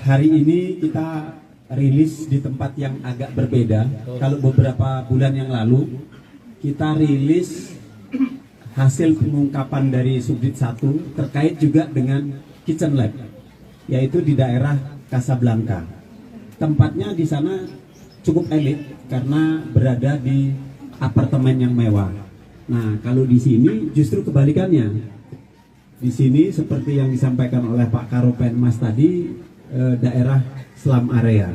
Hari ini kita rilis di tempat yang agak berbeda. Kalau beberapa bulan yang lalu kita rilis hasil pengungkapan dari Subdit 1 terkait juga dengan Kitchen Lab, yaitu di daerah Casablanca. Tempatnya di sana cukup elit karena berada di apartemen yang mewah. Nah, kalau di sini justru kebalikannya. Di sini seperti yang disampaikan oleh Pak Karopenmas tadi, daerah slum area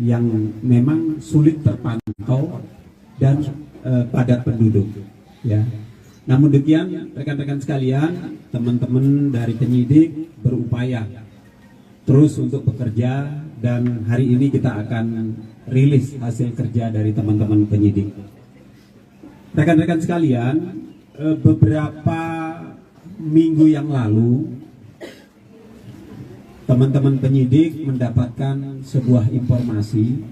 yang memang sulit terpantau dan padat penduduk. Ya. Namun demikian, rekan-rekan sekalian, teman-teman dari penyidik berupaya terus untuk bekerja, dan hari ini kita akan rilis hasil kerja dari teman-teman penyidik. Rekan-rekan sekalian, beberapa minggu yang lalu teman-teman penyidik mendapatkan sebuah informasi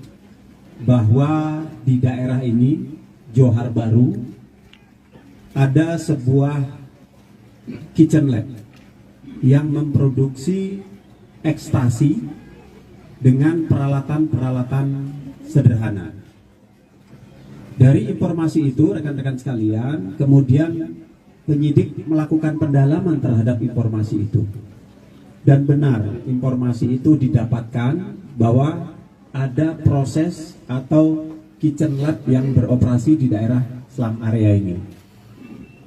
bahwa di daerah ini, Johar Baru, ada sebuah kitchen lab yang memproduksi ekstasi dengan peralatan-peralatan sederhana. Dari informasi itu, rekan-rekan sekalian, kemudian penyidik melakukan pendalaman terhadap informasi itu. Dan benar, informasi itu didapatkan bahwa ada proses atau kitchen lab yang beroperasi di daerah slum area ini.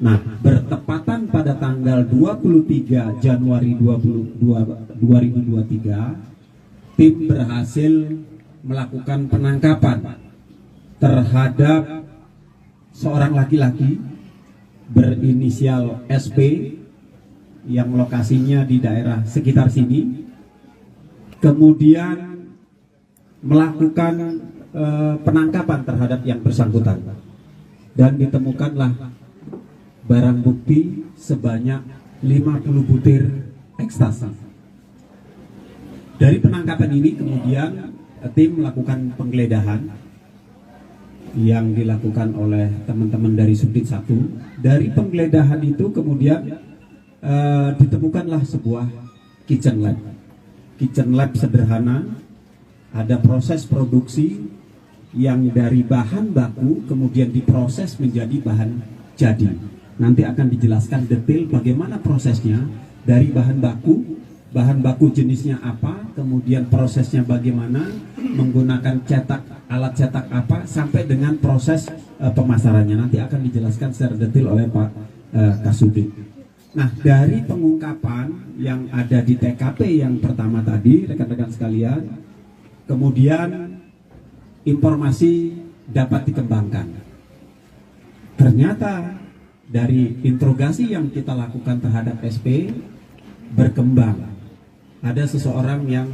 Nah, bertepatan pada tanggal 23 Januari 2023, tim berhasil melakukan penangkapan terhadap seorang laki-laki berinisial SP yang lokasinya di daerah sekitar sini, kemudian melakukan penangkapan terhadap yang bersangkutan, dan ditemukanlah barang bukti sebanyak 50 butir ekstasi. Dari penangkapan ini kemudian tim melakukan penggeledahan yang dilakukan oleh teman-teman dari Subdit 1. Dari penggeledahan itu kemudian ditemukanlah sebuah kitchen lab. Kitchen lab sederhana, ada proses produksi yang dari bahan baku kemudian diproses menjadi bahan jadi. Nanti akan dijelaskan detail bagaimana prosesnya dari bahan baku jenisnya apa, kemudian prosesnya bagaimana, menggunakan alat cetak apa, sampai dengan proses pemasarannya. Nanti akan dijelaskan secara detail oleh Pak Kasubdit. Nah, dari pengungkapan yang ada di TKP yang pertama tadi, rekan-rekan sekalian, kemudian informasi dapat dikembangkan. Ternyata dari interogasi yang kita lakukan terhadap SP berkembang. Ada seseorang yang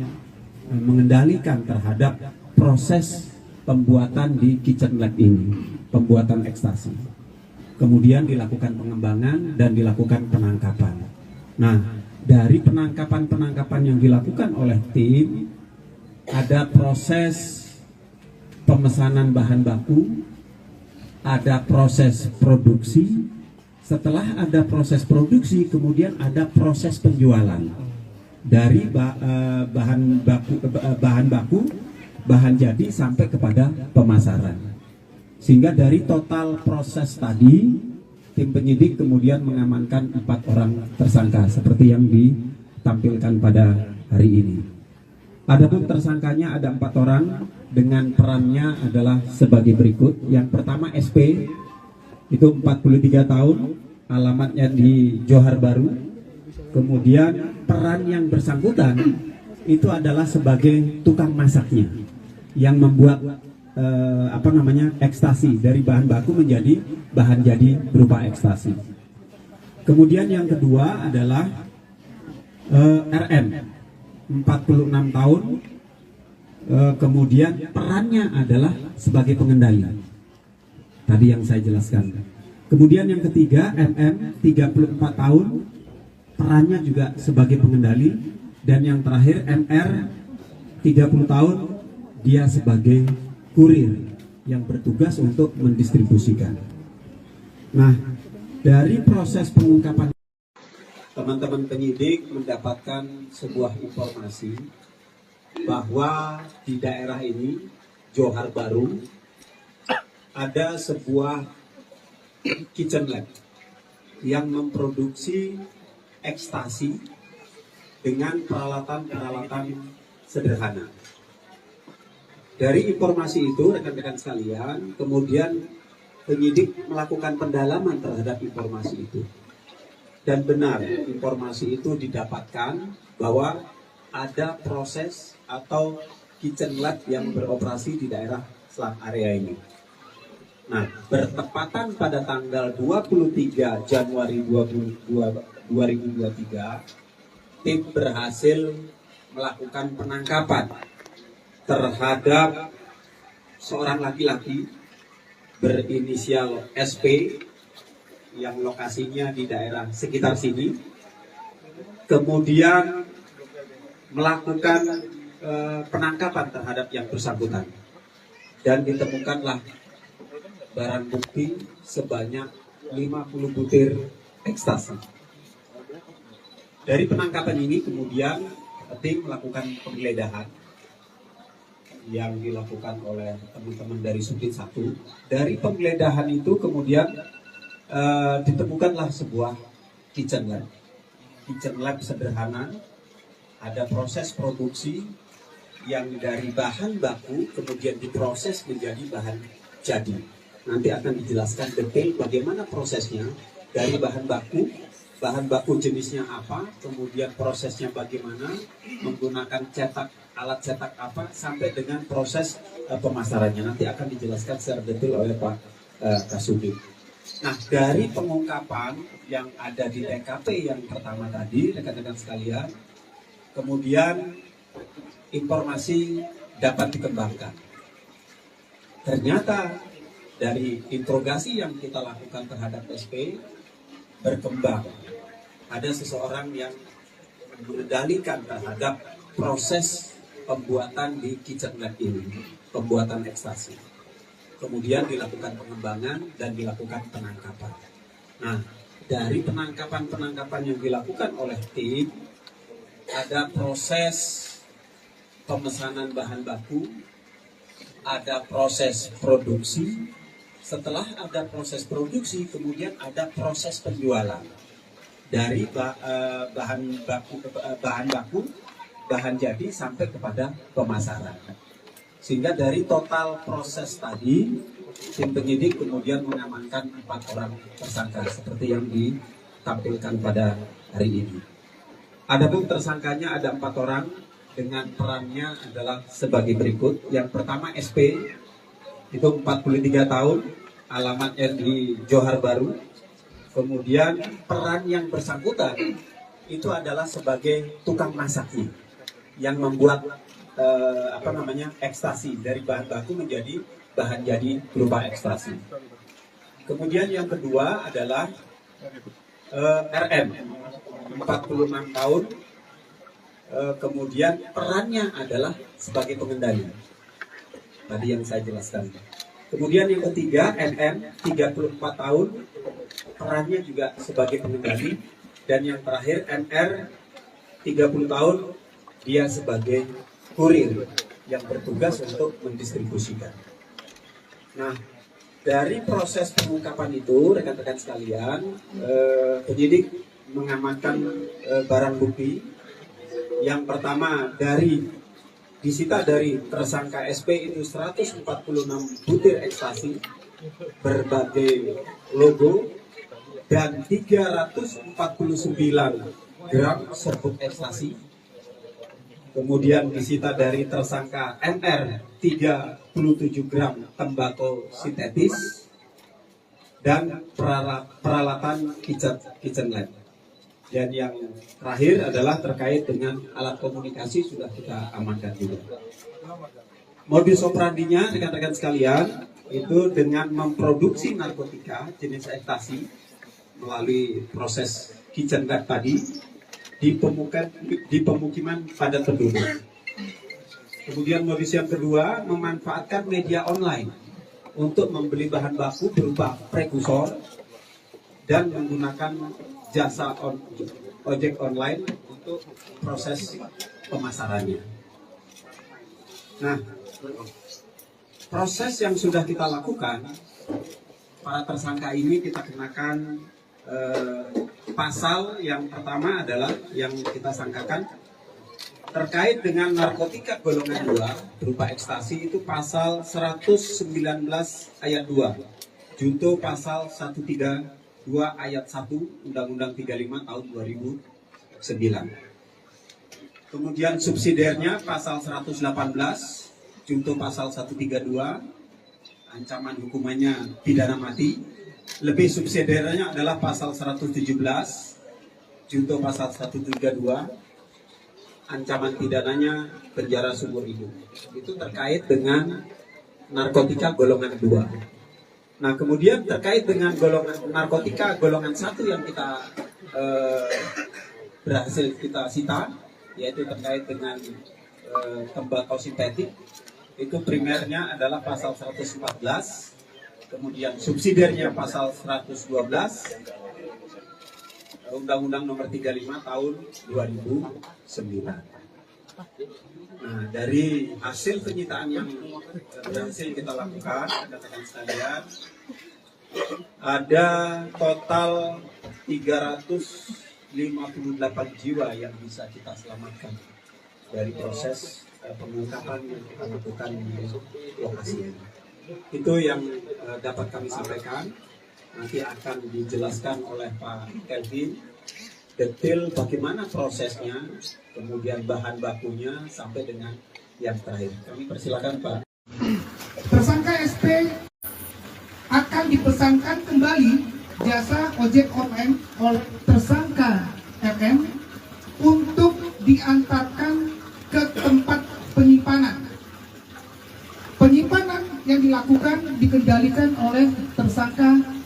mengendalikan terhadap proses pembuatan di kitchen lab ini, pembuatan ekstasi. Kemudian dilakukan pengembangan dan dilakukan penangkapan. Nah, dari penangkapan yang dilakukan oleh tim, ada proses pemesanan bahan baku, ada proses produksi. Setelah ada proses produksi, kemudian ada proses penjualan dari bahan jadi sampai kepada pemasaran. Sehingga dari total proses tadi, tim penyidik kemudian mengamankan 4 orang tersangka seperti yang ditampilkan pada hari ini. Adapun tersangkanya ada 4 orang dengan perannya adalah sebagai berikut. Yang pertama SP, itu 43 tahun, alamatnya di Johar Baru. Kemudian peran yang bersangkutan itu adalah sebagai tukang masaknya yang membuat ekstasi dari bahan baku menjadi bahan jadi berupa ekstasi. Kemudian yang kedua adalah RM, 46 tahun, kemudian perannya adalah sebagai pengendali. Tadi yang saya jelaskan. Kemudian yang ketiga, MM, 34 tahun, perannya juga sebagai pengendali. Dan yang terakhir, MR, 30 tahun, dia sebagai kurir yang bertugas untuk mendistribusikan. Nah, dari proses pengungkapan teman-teman penyidik mendapatkan sebuah informasi bahwa di daerah ini, Johar Baru, ada sebuah kitchen lab yang memproduksi ekstasi dengan peralatan-peralatan sederhana. Dari informasi itu, rekan-rekan sekalian, kemudian penyidik melakukan pendalaman terhadap informasi itu. Dan benar, informasi itu didapatkan bahwa ada proses atau kitchen lab yang beroperasi di daerah selat area ini. Nah, bertepatan pada tanggal 23 Januari 2023, tim berhasil melakukan penangkapan terhadap seorang laki-laki berinisial SP yang lokasinya di daerah sekitar sini, kemudian melakukan penangkapan terhadap yang bersangkutan, dan ditemukanlah barang bukti sebanyak 50 butir ekstasi. Dari penangkapan ini kemudian tim melakukan penggeledahan yang dilakukan oleh teman-teman dari Subdit 1. Dari penggeledahan itu kemudian ditemukanlah sebuah kitchen lab. Kitchen lab sederhana, ada proses produksi yang dari bahan baku kemudian diproses menjadi bahan jadi. Nanti akan dijelaskan detail bagaimana prosesnya dari bahan baku jenisnya apa, kemudian prosesnya bagaimana, menggunakan alat cetak apa, sampai dengan proses pemasarannya. Nanti akan dijelaskan secara detail oleh Pak Kasubdit. Nah, dari pengungkapan yang ada di TKP yang pertama tadi, rekan-rekan sekalian, kemudian informasi dapat dikembangkan. Ternyata dari interogasi yang kita lakukan terhadap SP berkembang. Ada seseorang yang mendalilkan terhadap proses pembuatan di kitchen lab ini, pembuatan ekstasi. Kemudian dilakukan pengembangan dan dilakukan penangkapan. Nah, dari penangkapan yang dilakukan oleh tim, ada proses pemesanan bahan baku, ada proses produksi. Setelah ada proses produksi, kemudian ada proses penjualan dari bahan baku, bahan jadi sampai kepada pemasaran. Sehingga dari total proses tadi, tim penyidik kemudian mengamankan 4 orang tersangka seperti yang ditampilkan pada hari ini. Adapun tersangkanya ada 4 orang dengan perannya adalah sebagai berikut. Yang pertama SP, itu 43 tahun, alamatnya di Johar Baru. Kemudian peran yang bersangkutan itu adalah sebagai tukang masaknya yang membuat ekstasi dari bahan baku menjadi bahan jadi berupa ekstasi. Kemudian yang kedua adalah RM, 46 tahun. Kemudian perannya adalah sebagai pengendali. Tadi yang saya jelaskan. Kemudian yang ketiga NM, 34 tahun, perannya juga sebagai pengendali. Dan yang terakhir NR, 30 tahun, dia sebagai kurir yang bertugas untuk mendistribusikan. Nah, dari proses pengungkapan itu, rekan-rekan sekalian, penyidik mengamankan barang bukti. Yang pertama disita dari tersangka SP itu 146 butir ekstasi berbagai logo dan 349 gram serbuk ekstasi. Kemudian disita dari tersangka NR 37 gram tembakau sintetis dan peralatan kitchen lab. Dan yang terakhir adalah terkait dengan alat komunikasi sudah kita amankan juga. Modus operandinya rekan-rekan sekalian itu dengan memproduksi narkotika jenis ekstasi melalui proses kitchen lab tadi di pemukiman padat penduduk. Kemudian modus yang kedua memanfaatkan media online untuk membeli bahan baku berupa prekursor dan menggunakan jasa ojek online untuk proses pemasarannya. Nah, proses yang sudah kita lakukan, para tersangka ini kita kenakan pasal yang pertama adalah yang kita sangkakan terkait dengan narkotika golongan 2 berupa ekstasi, itu pasal 119 ayat 2, junto pasal 132 ayat 1 Undang-Undang 35 tahun 2009. Kemudian subsidiarnya pasal 118 junto pasal 132, ancaman hukumannya pidana mati. Lebih subsidiarnya adalah pasal 117 junto pasal 132, ancaman pidananya penjara seumur hidup. Itu terkait dengan narkotika golongan 2. Nah, kemudian terkait dengan narkotika golongan 1 yang kita berhasil kita sita, yaitu terkait dengan tembakau sintetik, itu primernya adalah pasal 114, kemudian subsidiarnya pasal 112 Undang-Undang Nomor 35 tahun 2009. Nah, dari hasil penyitaan yang berhasil kita lakukan, rekan-rekan sekalian, ada total 358 jiwa yang bisa kita selamatkan dari proses pengungkapan yang kita lakukan di lokasi ini. Itu yang dapat kami sampaikan. Nanti akan dijelaskan oleh Pak Kelvin detail bagaimana prosesnya, kemudian bahan bakunya sampai dengan yang terakhir. Kami persilakan Pak. Tersangka SP akan dipesankan kembali jasa ojek online oleh tersangka RM untuk diantarkan ke tempat penyimpanan. Penyimpanan yang dilakukan dikendalikan oleh tersangka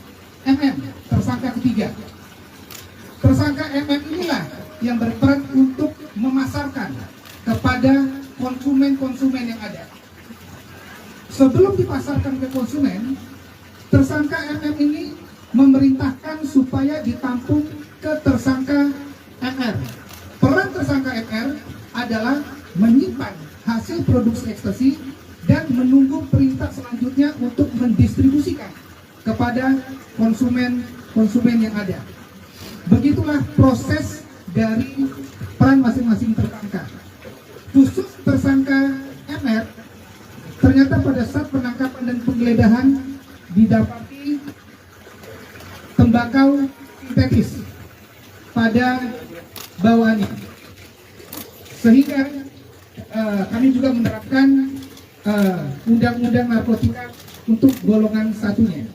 MM, tersangka ketiga. Tersangka MM inilah yang berperan untuk memasarkan kepada konsumen-konsumen yang ada. Sebelum dipasarkan ke konsumen, tersangka MM ini memerintahkan supaya ditampung ke tersangka MR. Peran tersangka MR adalah menyimpan hasil produksi ekstasi dan menunggu perintah selanjutnya untuk mendistribusikan kepada konsumen yang ada. Begitulah proses dari peran masing-masing tersangka. Khusus tersangka MR, ternyata pada saat penangkapan dan penggeledahan didapati tembakau sintetis pada bawaannya, sehingga kami juga menerapkan undang-undang narkotika untuk golongan satunya.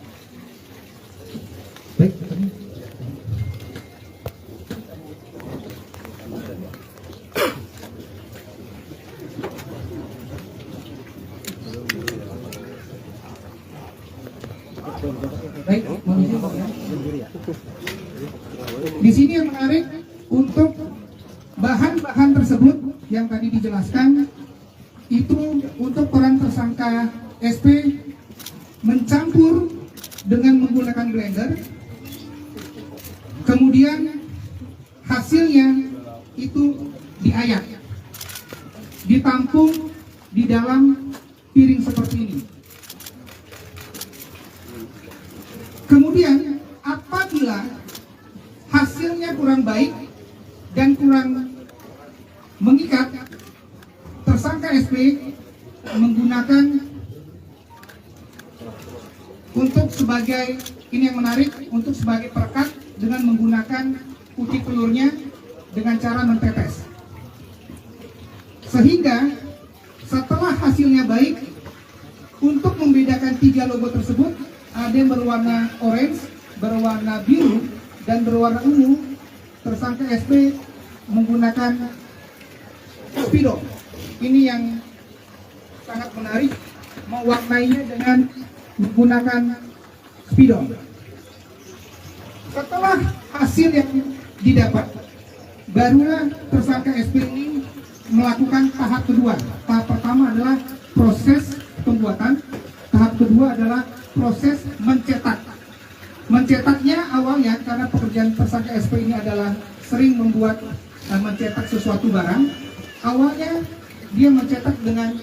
Baik. Baik, di sini yang menarik untuk bahan-bahan tersebut yang tadi dijelaskan itu untuk peran tersangka SP mencampur dengan menggunakan blender, kemudian hasilnya itu diayak, ditampung di dalam piring seperti ini. Kemudian apabila hasilnya kurang baik dan kurang mengikat, tersangka SP menggunakan untuk sebagai, ini yang menarik, untuk sebagai perekat dengan menggunakan uji pelurnya dengan cara mentetes. Sehingga setelah hasilnya baik, untuk membedakan 3 logo tersebut, ada yang berwarna orange, berwarna biru, dan berwarna ungu, tersangka SP menggunakan spidol. Ini yang sangat menarik, mewarnainya dengan menggunakan spidol. Setelah hasil yang didapat, barulah tersangka SP ini melakukan tahap kedua. Tahap pertama adalah proses pembuatan, tahap kedua adalah proses mencetak. Mencetaknya awalnya karena pekerjaan tersangka SP ini adalah sering membuat mencetak sesuatu barang, awalnya dia mencetak dengan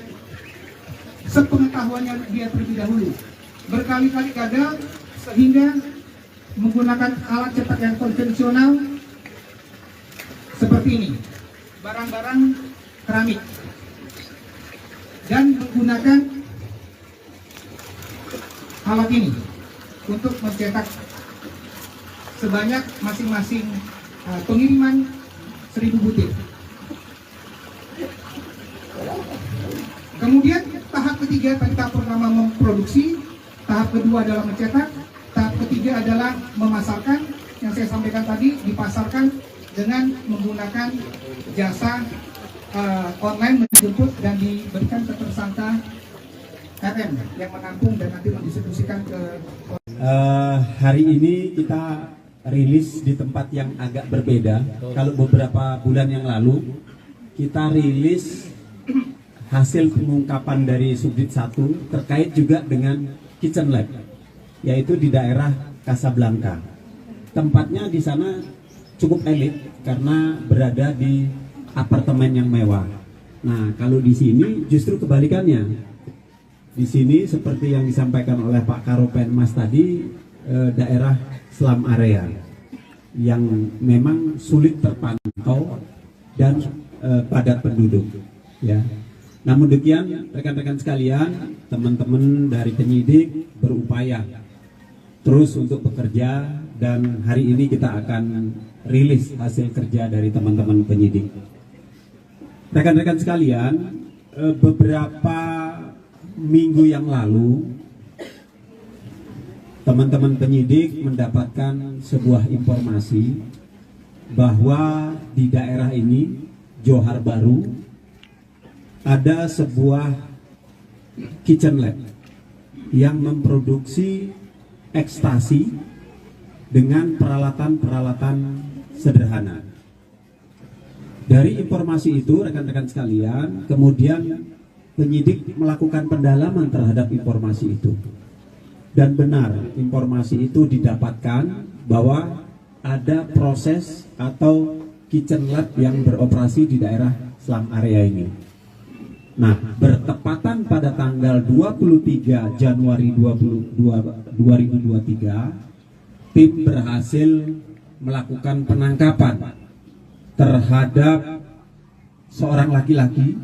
sepengetahuannya dia terlebih dahulu, berkali-kali gagal sehingga menggunakan alat cetak yang konvensional seperti ini, barang-barang keramik, dan menggunakan alat ini untuk mencetak sebanyak masing-masing pengiriman 1000 butir. Kemudian tahap ketiga tadi tahap pertama memproduksi, tahap kedua adalah mencetak, tahap ketiga adalah memasarkan. Yang saya sampaikan tadi, dipasarkan dengan menggunakan jasa online, menjemput dan diberikan ke tersangka RM yang menampung dan nanti mendistribusikan ke hari ini kita rilis di tempat yang agak berbeda. Kalau beberapa bulan yang lalu kita rilis hasil pengungkapan dari Subdit 1 terkait juga dengan Kitchen Lab, yaitu di daerah Casablanca. Tempatnya di sana cukup elit karena berada di apartemen yang mewah. Nah, kalau di sini justru kebalikannya. Di sini seperti yang disampaikan oleh Pak Karopenmas tadi, daerah slum area yang memang sulit terpantau dan padat penduduk, ya. Namun demikian, rekan-rekan sekalian, teman-teman dari penyidik berupaya terus untuk bekerja, dan hari ini kita akan rilis hasil kerja dari teman-teman penyidik. Rekan-rekan sekalian, beberapa minggu yang lalu teman-teman penyidik mendapatkan sebuah informasi bahwa di daerah ini, Johar Baru, ada sebuah kitchen lab yang memproduksi ekstasi dengan peralatan-peralatan sederhana. Dari informasi itu, rekan-rekan sekalian, kemudian penyidik melakukan pendalaman terhadap informasi itu. Dan benar, informasi itu didapatkan bahwa ada proses atau kitchen lab yang beroperasi di daerah slum area ini. Nah, bertepatan pada tanggal 23 Januari 2023, tim berhasil melakukan penangkapan terhadap seorang laki-laki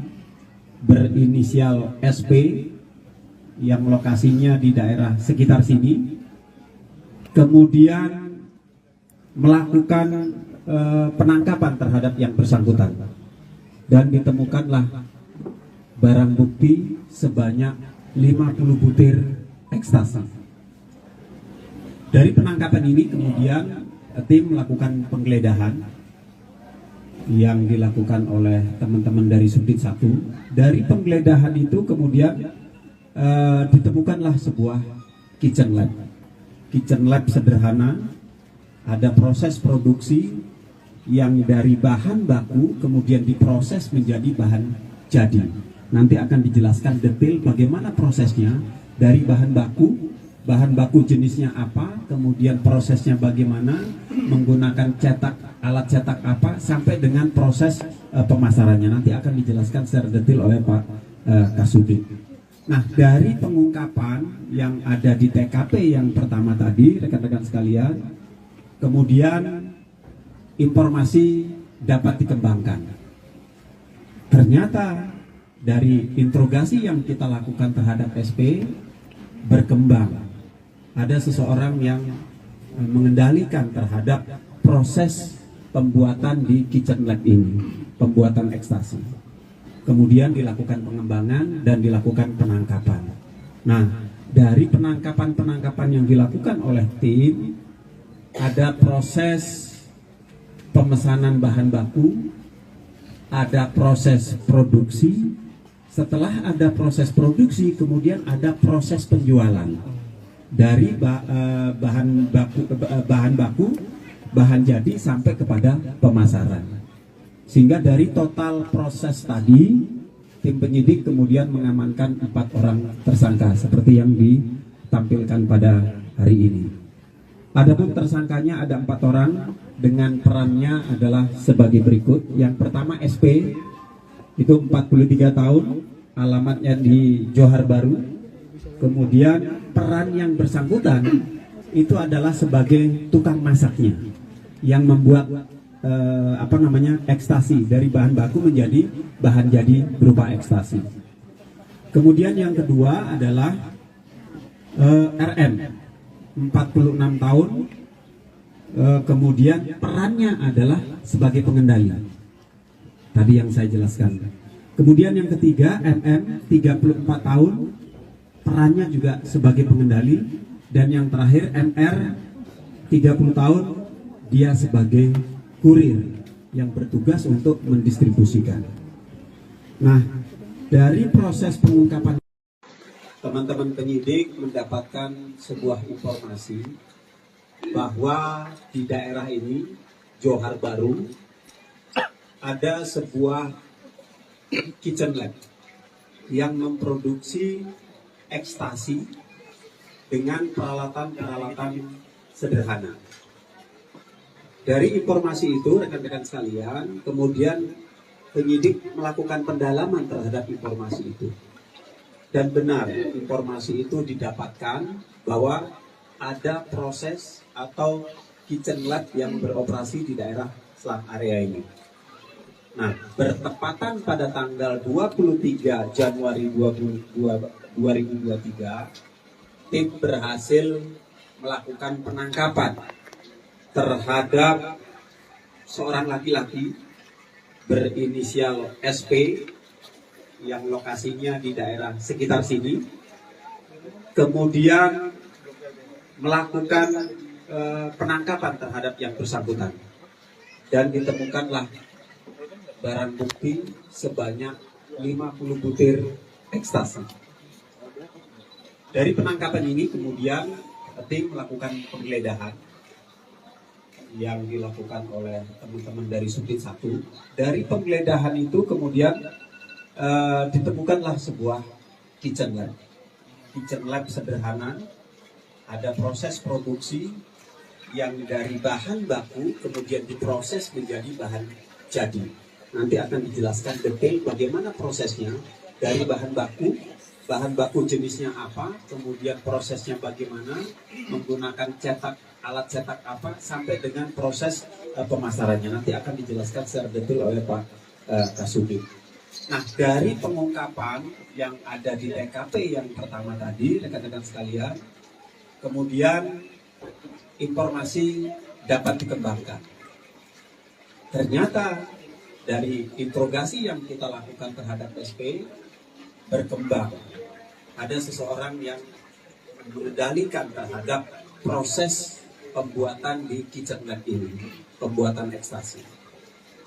berinisial SP yang lokasinya di daerah sekitar sini, kemudian melakukan penangkapan terhadap yang bersangkutan, dan ditemukanlah barang bukti sebanyak 50 butir ekstasi. Dari penangkapan ini kemudian tim melakukan penggeledahan yang dilakukan oleh teman-teman dari Subdit 1. Dari penggeledahan itu kemudian ditemukanlah sebuah kitchen lab. Kitchen lab sederhana, ada proses produksi yang dari bahan baku kemudian diproses menjadi bahan jadi. Nanti akan dijelaskan detail bagaimana prosesnya dari bahan baku jenisnya apa, kemudian prosesnya bagaimana, menggunakan alat cetak apa, sampai dengan proses pemasarannya. Nanti akan dijelaskan secara detail oleh Pak Kasubdit. Nah, dari pengungkapan yang ada di TKP yang pertama tadi, rekan-rekan sekalian, kemudian informasi dapat dikembangkan. Ternyata dari interogasi yang kita lakukan terhadap SP berkembang, ada seseorang yang mengendalikan terhadap proses pembuatan di kitchen lab ini, pembuatan ekstasi. Kemudian dilakukan pengembangan dan dilakukan penangkapan. Nah, dari penangkapan yang dilakukan oleh tim, ada proses pemesanan bahan baku, ada proses produksi. Setelah ada proses produksi, kemudian ada proses penjualan dari bahan baku, bahan jadi sampai kepada pemasaran. Sehingga dari total proses tadi, tim penyidik kemudian mengamankan 4 orang tersangka seperti yang ditampilkan pada hari ini. Adapun tersangkanya ada 4 orang dengan perannya adalah sebagai berikut. Yang pertama SP, itu 43 tahun, alamatnya di Johar Baru. Kemudian peran yang bersangkutan itu adalah sebagai tukang masaknya yang membuat ekstasi dari bahan baku menjadi bahan jadi berupa ekstasi. Kemudian yang kedua adalah RM, 46 tahun, kemudian perannya adalah sebagai pengendali. Tadi yang saya jelaskan. Kemudian yang ketiga MM, 34 tahun, perannya juga sebagai pengendali. Dan yang terakhir MR, 30 tahun, dia sebagai kurir yang bertugas untuk mendistribusikan. Nah, dari proses pengungkapan, teman-teman penyidik mendapatkan sebuah informasi bahwa di daerah ini, Johar Baru, ada sebuah kitchen lab yang memproduksi ekstasi dengan peralatan-peralatan sederhana. Dari informasi itu, rekan-rekan sekalian, kemudian penyidik melakukan pendalaman terhadap informasi itu. Dan benar, informasi itu didapatkan bahwa ada proses atau kitchen lab yang beroperasi di daerah selang area ini. Nah, bertepatan pada tanggal 23 Januari 2023, tim berhasil melakukan penangkapan terhadap seorang laki-laki berinisial SP yang lokasinya di daerah sekitar sini, kemudian melakukan penangkapan terhadap yang bersangkutan, dan ditemukanlah barang bukti sebanyak 50 butir ekstasi. Dari penangkapan ini kemudian tim melakukan penggeledahan yang dilakukan oleh teman-teman dari Subdit 1. Dari penggeledahan itu kemudian ditemukanlah sebuah kitchen lab. Kitchen lab sederhana, ada proses produksi yang dari bahan baku kemudian diproses menjadi bahan jadi. Nanti akan dijelaskan detail bagaimana prosesnya dari bahan baku jenisnya apa, kemudian prosesnya bagaimana, menggunakan alat cetak apa, sampai dengan proses pemasarannya. Nanti akan dijelaskan secara detail oleh Pak Kasubdit. Nah, dari pengungkapan yang ada di TKP yang pertama tadi, rekan-rekan sekalian, kemudian informasi dapat dikembangkan. Ternyata dari interogasi yang kita lakukan terhadap SP, berkembang ada seseorang yang berdalihkan terhadap proses pembuatan di kitchen lab ini, pembuatan ekstasi.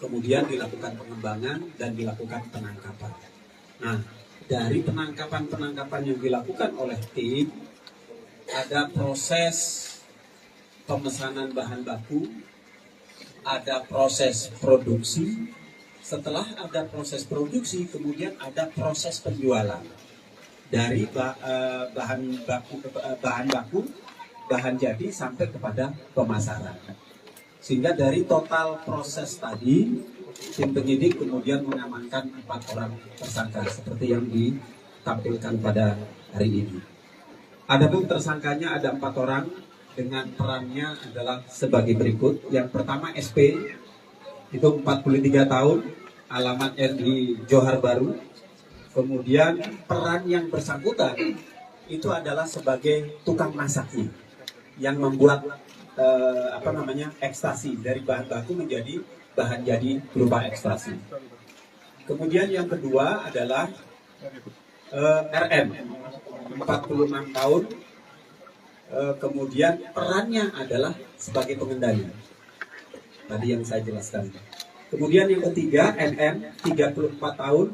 Kemudian dilakukan pengembangan dan dilakukan penangkapan. Nah, dari penangkapan yang dilakukan oleh tim, ada proses pemesanan bahan baku, ada proses produksi. Setelah ada proses produksi, kemudian ada proses penjualan dari bahan baku, bahan jadi sampai kepada pemasaran. Sehingga dari total proses tadi, tim penyidik kemudian mengamankan 4 orang tersangka seperti yang ditampilkan pada hari ini. Adapun tersangkanya ada 4 orang dengan perannya adalah sebagai berikut. Yang pertama SP, itu 43 tahun, alamatnya di Johar Baru. Kemudian peran yang bersangkutan itu adalah sebagai tukang masaknya yang membuat ekstasi dari bahan baku menjadi bahan jadi berupa ekstasi. Kemudian yang kedua adalah RM, 46 tahun, kemudian perannya adalah sebagai pengendali. Tadi yang saya jelaskan. Kemudian yang ketiga NM, 34 tahun,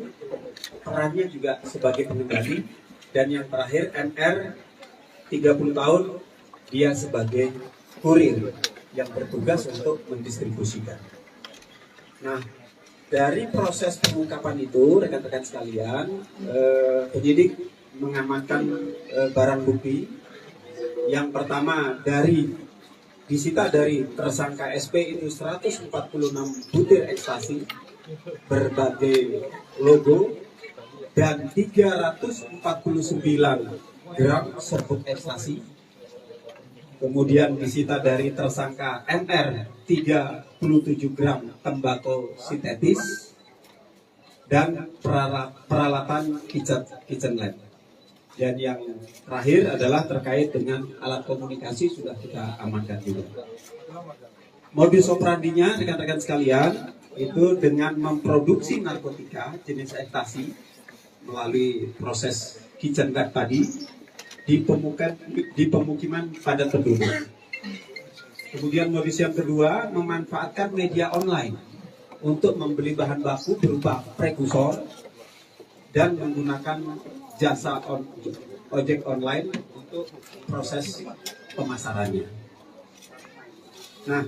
perannya juga sebagai pengendali. Dan yang terakhir MR, 30 tahun, dia sebagai kurir yang bertugas untuk mendistribusikan. Nah, dari proses pengungkapan itu, rekan-rekan sekalian, penyidik mengamankan barang bukti. Yang pertama dari disita dari tersangka SP itu 146 butir ekstasi berbagai logo dan 349 gram serbuk ekstasi. Kemudian disita dari tersangka MR 37 gram tembakau sintetis dan peralatan kitchen lab. Dan yang terakhir adalah terkait dengan alat komunikasi sudah kita amankan juga. Modus operandinya rekan-rekan sekalian itu dengan memproduksi narkotika jenis ekstasi melalui proses kitchen lab tadi di pemukiman padat penduduk. Kemudian modus yang kedua memanfaatkan media online untuk membeli bahan baku berupa prekursor dan menggunakan jasa ojek online untuk proses pemasarannya. Nah,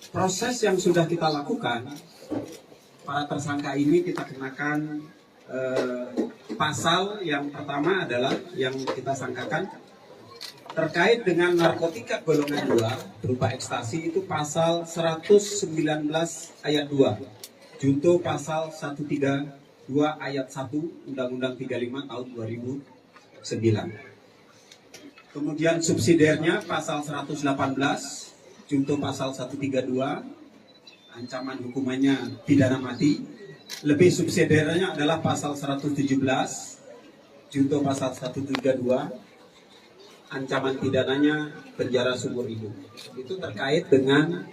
proses yang sudah kita lakukan, para tersangka ini kita kenakan pasal yang pertama adalah yang kita sangkakan terkait dengan narkotika golongan 2 berupa ekstasi itu pasal 119 ayat 2, junto pasal 132 ayat 1 Undang-Undang 35 tahun 2009. Kemudian subsidiarnya pasal 118 junto pasal 132, ancaman hukumannya pidana mati. Lebih subsidiarnya adalah pasal 117 junto pasal 132, ancaman pidananya penjara seumur hidup. Itu terkait dengan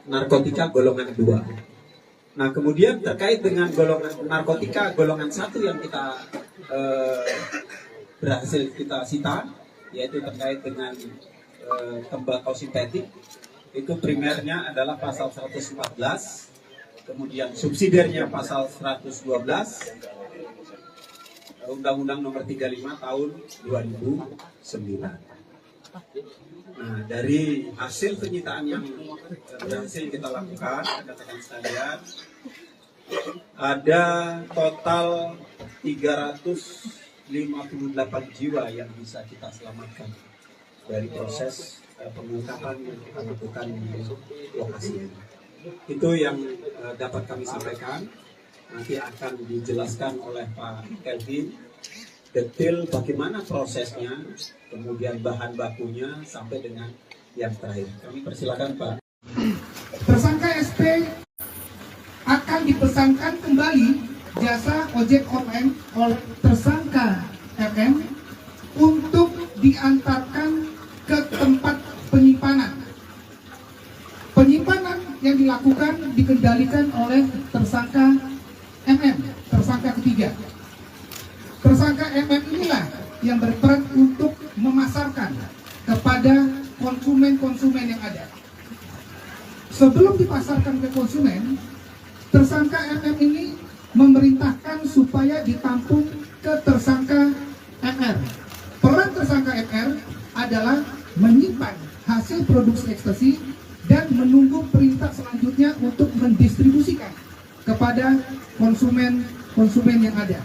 narkotika golongan 2. Nah, kemudian terkait dengan narkotika golongan 1 yang kita berhasil kita sita, yaitu terkait dengan tembakau sintetik, itu primernya adalah pasal 114, kemudian subsidiarnya pasal 112, Undang-Undang Nomor 35 Tahun 2009. Nah, dari hasil penyitaan yang berhasil kita lakukan, rekan-rekan sekalian, ada total 358 jiwa yang bisa kita selamatkan dari proses pengungkapan yang kita lakukan di lokasi ini. Itu yang dapat kami sampaikan. Nanti akan dijelaskan oleh Pak Kelvin detail bagaimana prosesnya, kemudian bahan bakunya sampai dengan yang terakhir. Kami persilakan Pak. Tersangka SP akan dipesankan kembali jasa ojek online oleh tersangka MM untuk diantarkan ke tempat penyimpanan. Penyimpanan yang dilakukan dikendalikan oleh tersangka MM, tersangka ketiga. Tersangka MM inilah yang berperan untuk memasarkan kepada konsumen-konsumen yang ada. Sebelum dipasarkan ke konsumen, tersangka MM ini memerintahkan supaya ditampung ke tersangka MR. Peran tersangka MR adalah menyimpan hasil produksi ekstasi dan menunggu perintah selanjutnya untuk mendistribusikan kepada konsumen yang ada.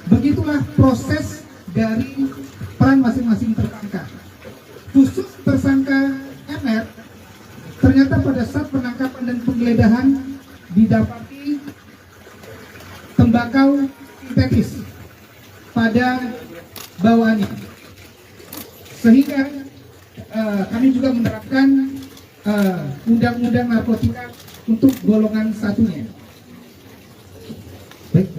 Begitulah proses dari peran masing-masing tersangka. Khusus tersangka MR, ternyata pada saat penangkapan dan penggeledahan didapati tembakau sintetis pada bawaannya, sehingga kami juga menerapkan undang-undang narkotika untuk golongan satunya. Baik,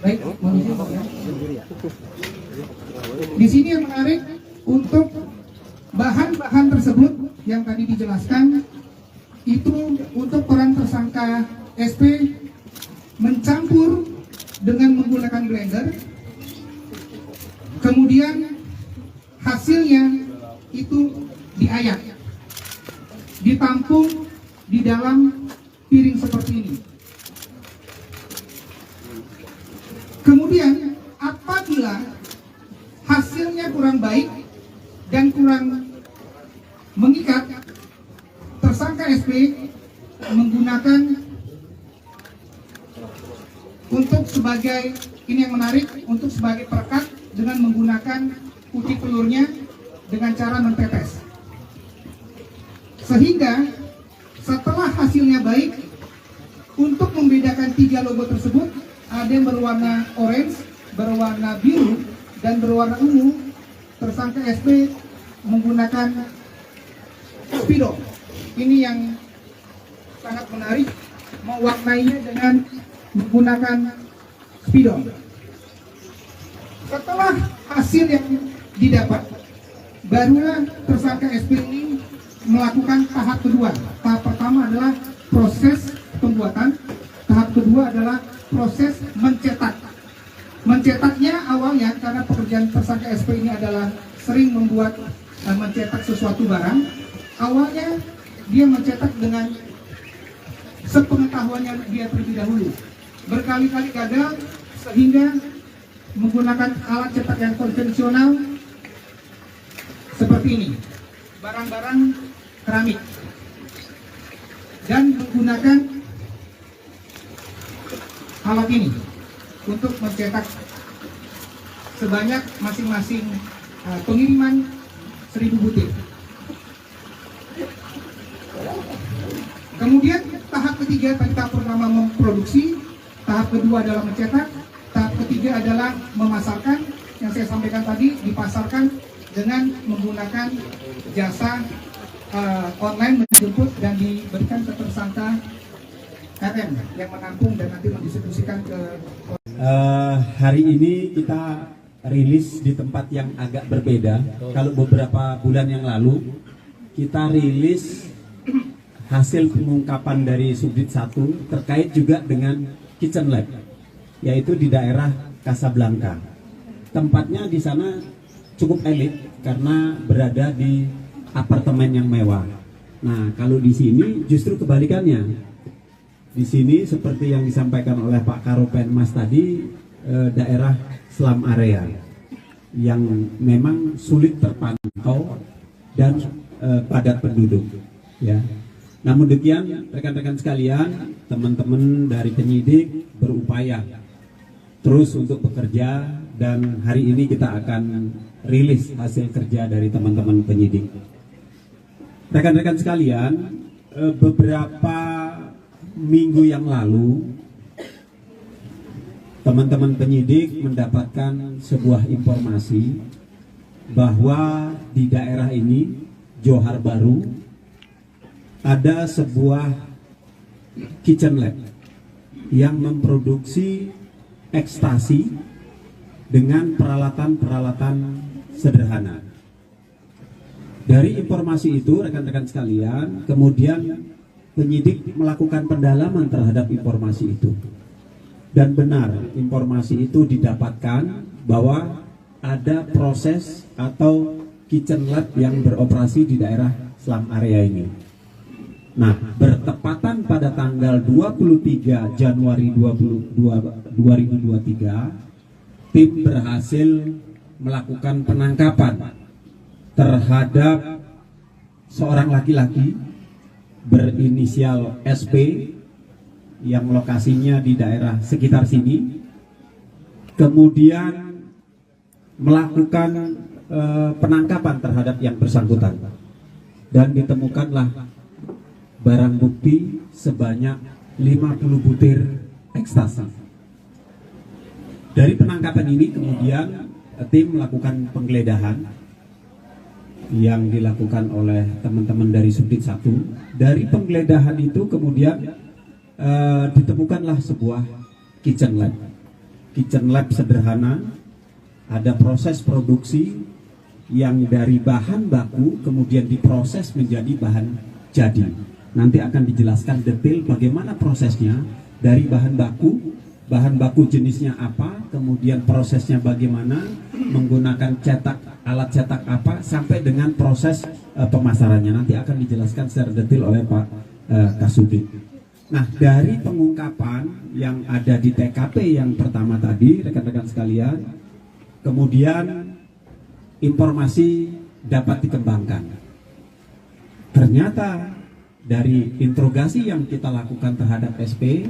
baik, di sini yang menarik untuk bahan-bahan tersebut yang tadi dijelaskan itu untuk peran tersangka SP mencampur dengan menggunakan blender, kemudian hasilnya itu diayak, ditampung di dalam piring seperti ini. Kemudian apabila hasilnya kurang baik dan kurang mengikat, tersangka SP SP menggunakan untuk sebagai, ini yang menarik, untuk sebagai perekat dengan menggunakan putih telurnya dengan cara mentetes. Sehingga setelah hasilnya baik, untuk membedakan 3 logo tersebut, ada yang berwarna orange, berwarna biru, dan berwarna ungu. Tersangka SP menggunakan spidol. Ini yang sangat menarik, mewarnainya dengan menggunakan spidol. Setelah hasil yang didapat, barulah tersangka SP ini melakukan tahap kedua. Tahap pertama adalah proses pembuatan, tahap kedua adalah proses mencetak. Mencetaknya awalnya karena pekerjaan tersangka SP ini adalah sering membuat mencetak sesuatu barang. Awalnya dia mencetak dengan sepengetahuannya dia terlebih dahulu. Berkali-kali gagal sehingga menggunakan alat cetak yang konvensional seperti ini, barang-barang keramik, dan menggunakan alat ini untuk mencetak sebanyak masing-masing pengiriman 1000 butir. Kemudian tahap ketiga, tahap pertama memproduksi, tahap kedua adalah mencetak, tahap ketiga adalah memasarkan. Yang saya sampaikan tadi, dipasarkan dengan menggunakan jasa online menjemput dan diberikan ke tersangka RM yang menampung dan nanti mendistribusikan ke hari ini kita rilis di tempat yang agak berbeda. Kalau beberapa bulan yang lalu kita rilis hasil pengungkapan dari Subdit 1 terkait juga dengan Kitchen Lab, yaitu di daerah Casablanca. Tempatnya di sana cukup elit karena berada di apartemen yang mewah. Nah, kalau di sini justru kebalikannya. Di sini seperti yang disampaikan oleh Pak Karopenmas tadi, daerah slum area yang memang sulit terpantau dan padat penduduk. Ya. Namun demikian, rekan-rekan sekalian, teman-teman dari penyidik berupaya terus untuk bekerja dan hari ini kita akan rilis hasil kerja dari teman-teman penyidik. Rekan-rekan sekalian, beberapa minggu yang lalu teman-teman penyidik mendapatkan sebuah informasi bahwa di daerah ini, Johar Baru, ada sebuah kitchen lab yang memproduksi ekstasi dengan peralatan-peralatan sederhana. Dari informasi itu, rekan-rekan sekalian, kemudian penyidik melakukan pendalaman terhadap informasi itu. Dan benar, informasi itu didapatkan bahwa ada proses atau kitchen lab yang beroperasi di daerah slum area ini. Nah, bertepatan pada tanggal 23 Januari 2023, tim berhasil melakukan penangkapan terhadap seorang laki-laki berinisial SP yang lokasinya di daerah sekitar sini, kemudian melakukan penangkapan terhadap yang bersangkutan dan ditemukanlah barang bukti sebanyak 50 butir ekstasi. Dari penangkapan ini kemudian tim melakukan penggeledahan yang dilakukan oleh teman-teman dari Subdit 1. Dari penggeledahan itu kemudian ditemukanlah sebuah kitchen lab. Kitchen lab sederhana, ada proses produksi yang dari bahan baku kemudian diproses menjadi bahan jadi. Nanti akan dijelaskan detail bagaimana prosesnya dari bahan baku jenisnya apa, kemudian prosesnya bagaimana, menggunakan alat cetak apa, sampai dengan proses pemasarannya. Nanti akan dijelaskan secara detail oleh Pak Kasubdit. Nah, dari pengungkapan yang ada di TKP yang pertama tadi, rekan-rekan sekalian, kemudian informasi dapat dikembangkan. Ternyata dari interogasi yang kita lakukan terhadap SP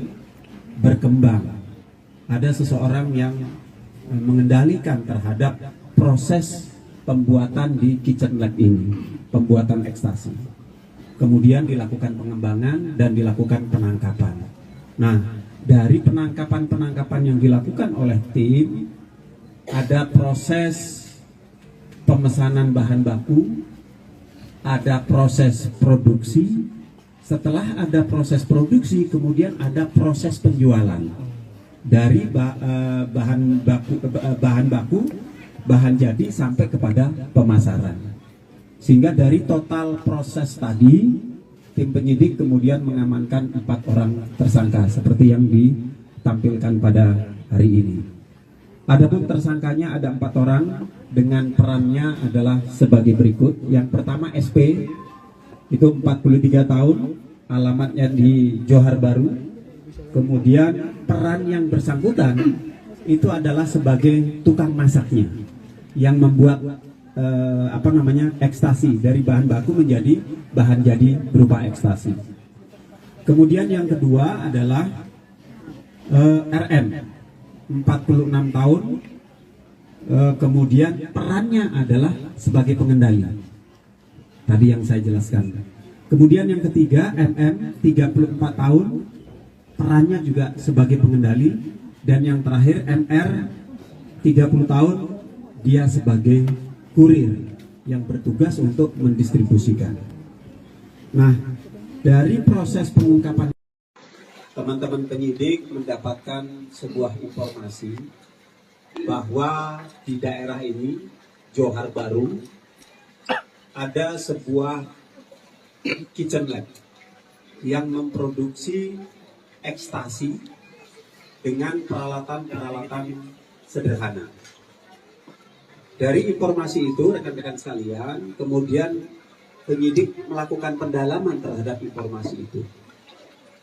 berkembang. Ada seseorang yang mengendalikan terhadap proses pembuatan di kitchen lab ini, pembuatan ekstasi. Kemudian dilakukan pengembangan dan dilakukan penangkapan. Nah, dari penangkapan yang dilakukan oleh tim, ada proses pemesanan bahan baku, ada proses produksi. Setelah ada proses produksi, kemudian ada proses penjualan dari bahan baku, bahan jadi sampai kepada pemasaran. Sehingga dari total proses tadi, tim penyidik kemudian mengamankan 4 orang tersangka seperti yang ditampilkan pada hari ini. Adapun tersangkanya ada 4 orang dengan perannya adalah sebagai berikut. Yang pertama SP, itu 43 tahun, alamatnya di Johar Baru. Kemudian peran yang bersangkutan itu adalah sebagai tukang masaknya yang membuat ekstasi dari bahan baku menjadi bahan jadi berupa ekstasi. Kemudian yang kedua adalah RM, 46 tahun. Kemudian perannya adalah sebagai pengendali. Tadi yang saya jelaskan. Kemudian yang ketiga MM, 34 tahun, perannya juga sebagai pengendali. Dan yang terakhir MR, 30 tahun, dia sebagai kurir yang bertugas untuk mendistribusikan. Nah, dari proses pengungkapan, teman-teman penyidik mendapatkan sebuah informasi bahwa di daerah ini, Johar Baru, ada sebuah kitchen lab yang memproduksi ekstasi dengan peralatan-peralatan sederhana. Dari informasi itu, rekan-rekan sekalian, kemudian penyidik melakukan pendalaman terhadap informasi itu.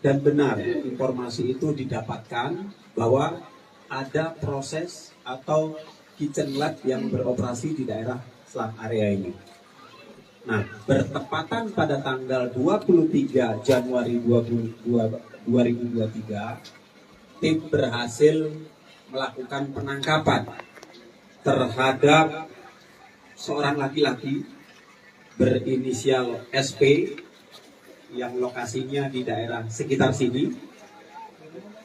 Dan benar, informasi itu didapatkan bahwa ada proses atau kitchen lab yang beroperasi di daerah selat area ini. Nah, bertepatan pada tanggal 23 Januari 2023, tim berhasil melakukan penangkapan terhadap seorang laki-laki berinisial SP yang lokasinya di daerah sekitar sini.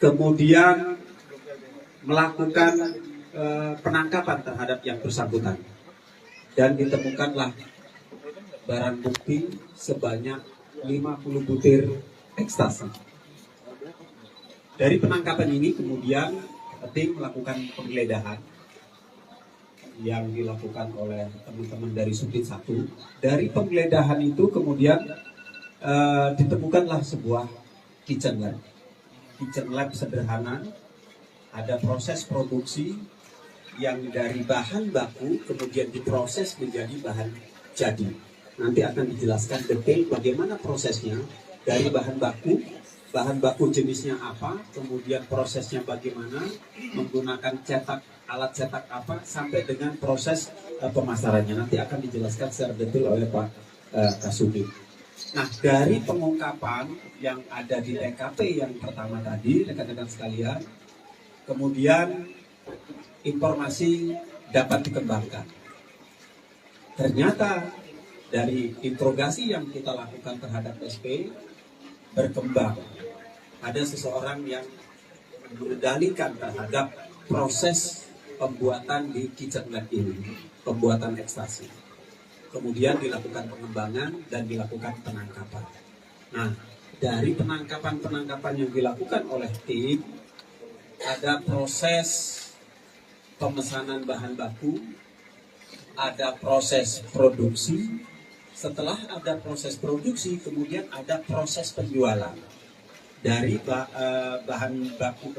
Kemudian melakukan penangkapan terhadap yang bersangkutan. Dan ditemukanlah barang bukti sebanyak 50 butir ekstasi. Dari penangkapan ini kemudian tim melakukan penggeledahan yang dilakukan oleh teman-teman dari Subdit 1. Dari penggeledahan itu kemudian ditemukanlah sebuah kitchen lab. Kitchen lab sederhana, ada proses produksi yang dari bahan baku kemudian diproses menjadi bahan jadi. Nanti akan dijelaskan detail bagaimana prosesnya dari bahan baku jenisnya apa, kemudian prosesnya bagaimana, menggunakan alat cetak apa, sampai dengan proses pemasarannya. Nanti akan dijelaskan secara detail oleh Pak Kasubdit. Nah, dari pengungkapan yang ada di TKP yang pertama tadi, rekan-rekan sekalian, kemudian informasi dapat dikembangkan. Ternyata dari interogasi yang kita lakukan terhadap SP berkembang. Ada seseorang yang mengendalikan terhadap proses pembuatan di kitchen lab ini, pembuatan ekstasi. Kemudian dilakukan pengembangan dan dilakukan penangkapan. Nah, dari penangkapan yang dilakukan oleh tim, ada proses pemesanan bahan baku, ada proses produksi. Setelah ada proses produksi, kemudian ada proses penjualan dari bahan baku,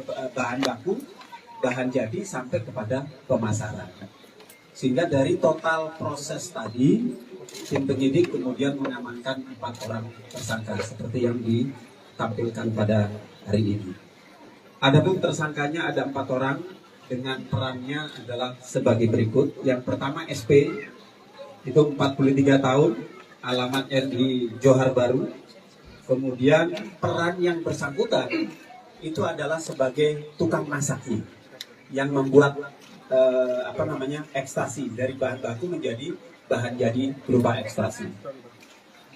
bahan jadi sampai kepada pemasaran. Sehingga dari total proses tadi, tim penyidik kemudian mengamankan 4 orang tersangka seperti yang ditampilkan pada hari ini. Adapun tersangkanya ada 4 orang dengan perannya adalah sebagai berikut. Yang pertama SP, itu 43 tahun, alamatnya di Johar Baru. Kemudian peran yang bersangkutan itu adalah sebagai tukang masaknya yang membuat ekstasi dari bahan baku menjadi bahan jadi berupa ekstasi.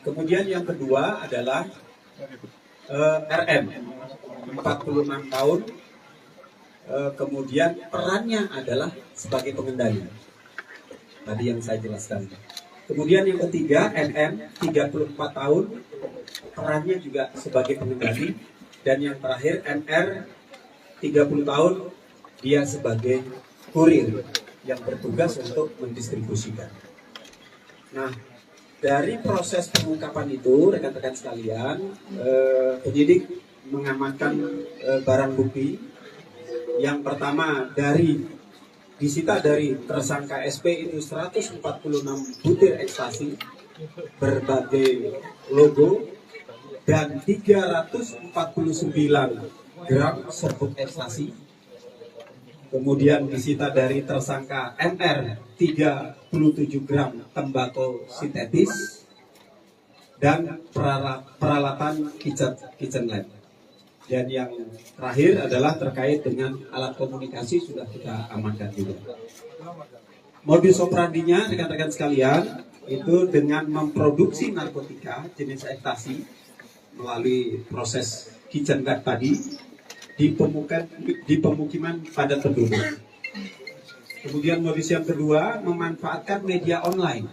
Kemudian yang kedua adalah RM 46 tahun. Kemudian perannya adalah sebagai pengendali. Tadi yang saya jelaskan. Kemudian yang ketiga NM 34 tahun, perannya juga sebagai pengendali. Dan yang terakhir NR 30 tahun, dia sebagai kurir yang bertugas untuk mendistribusikan. Nah, dari proses pengungkapan itu, rekan-rekan sekalian, penyidik mengamankan barang bukti. Yang pertama disita dari tersangka SP itu 146 butir ekstasi berbagai logo dan 349 gram serbuk ekstasi. Kemudian disita dari tersangka MR 37 gram tembakau sintetis dan peralatan kitchen lab. Dan yang terakhir adalah terkait dengan alat komunikasi sudah kita amankan juga. Modus operandinya rekan-rekan sekalian itu dengan memproduksi narkotika jenis ekstasi melalui proses kitchen lab tadi di pemukiman padat penduduk. Kemudian modus yang kedua memanfaatkan media online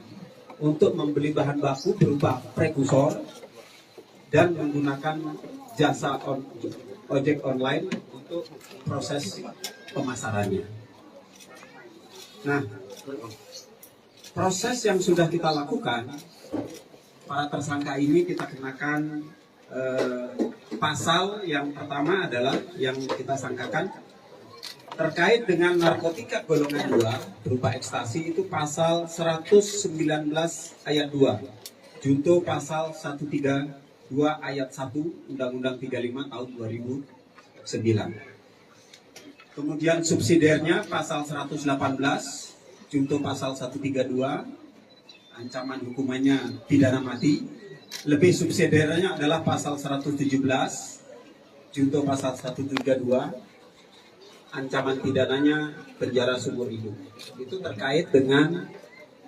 untuk membeli bahan baku berupa prekursor dan menggunakan jasa ojek online untuk proses pemasarannya. Nah, proses yang sudah kita lakukan, para tersangka ini kita kenakan pasal yang pertama adalah yang kita sangkakan terkait dengan narkotika golongan 2 berupa ekstasi itu pasal 119 ayat 2 junto pasal 132 ayat 1 Undang-Undang 35 tahun 2009. Kemudian subsidiarnya pasal 118 junto pasal 132 ancaman hukumannya pidana mati. Lebih subsidiarnya adalah pasal 117 junto pasal 132 ancaman pidananya penjara seumur hidup. Itu terkait dengan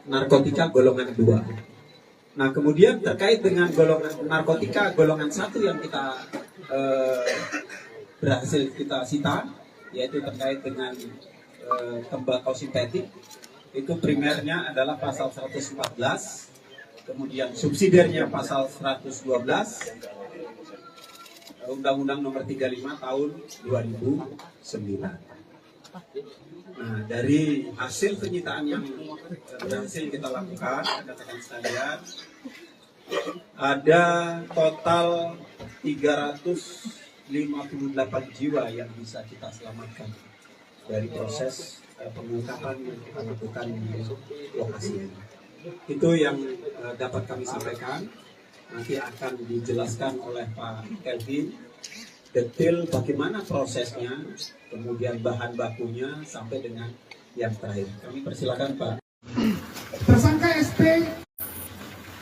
narkotika golongan 2. Nah, kemudian terkait dengan narkotika golongan 1 yang kita berhasil kita sita, yaitu terkait dengan tembakau sintetik, itu primernya adalah pasal 114, kemudian subsidiarnya pasal 112, Undang-Undang Nomor 35 Tahun 2009. Nah, dari hasil penyitaan yang berhasil kita lakukan, rekan-rekan sekalian, ada total 358 jiwa yang bisa kita selamatkan dari proses pengungkapan yang kita lakukan di lokasi ini. Itu yang dapat kami sampaikan. Nanti akan dijelaskan oleh Pak Kelvin detail bagaimana prosesnya, kemudian bahan bakunya sampai dengan yang terakhir. Kami persilakan Pak. Tersangka SP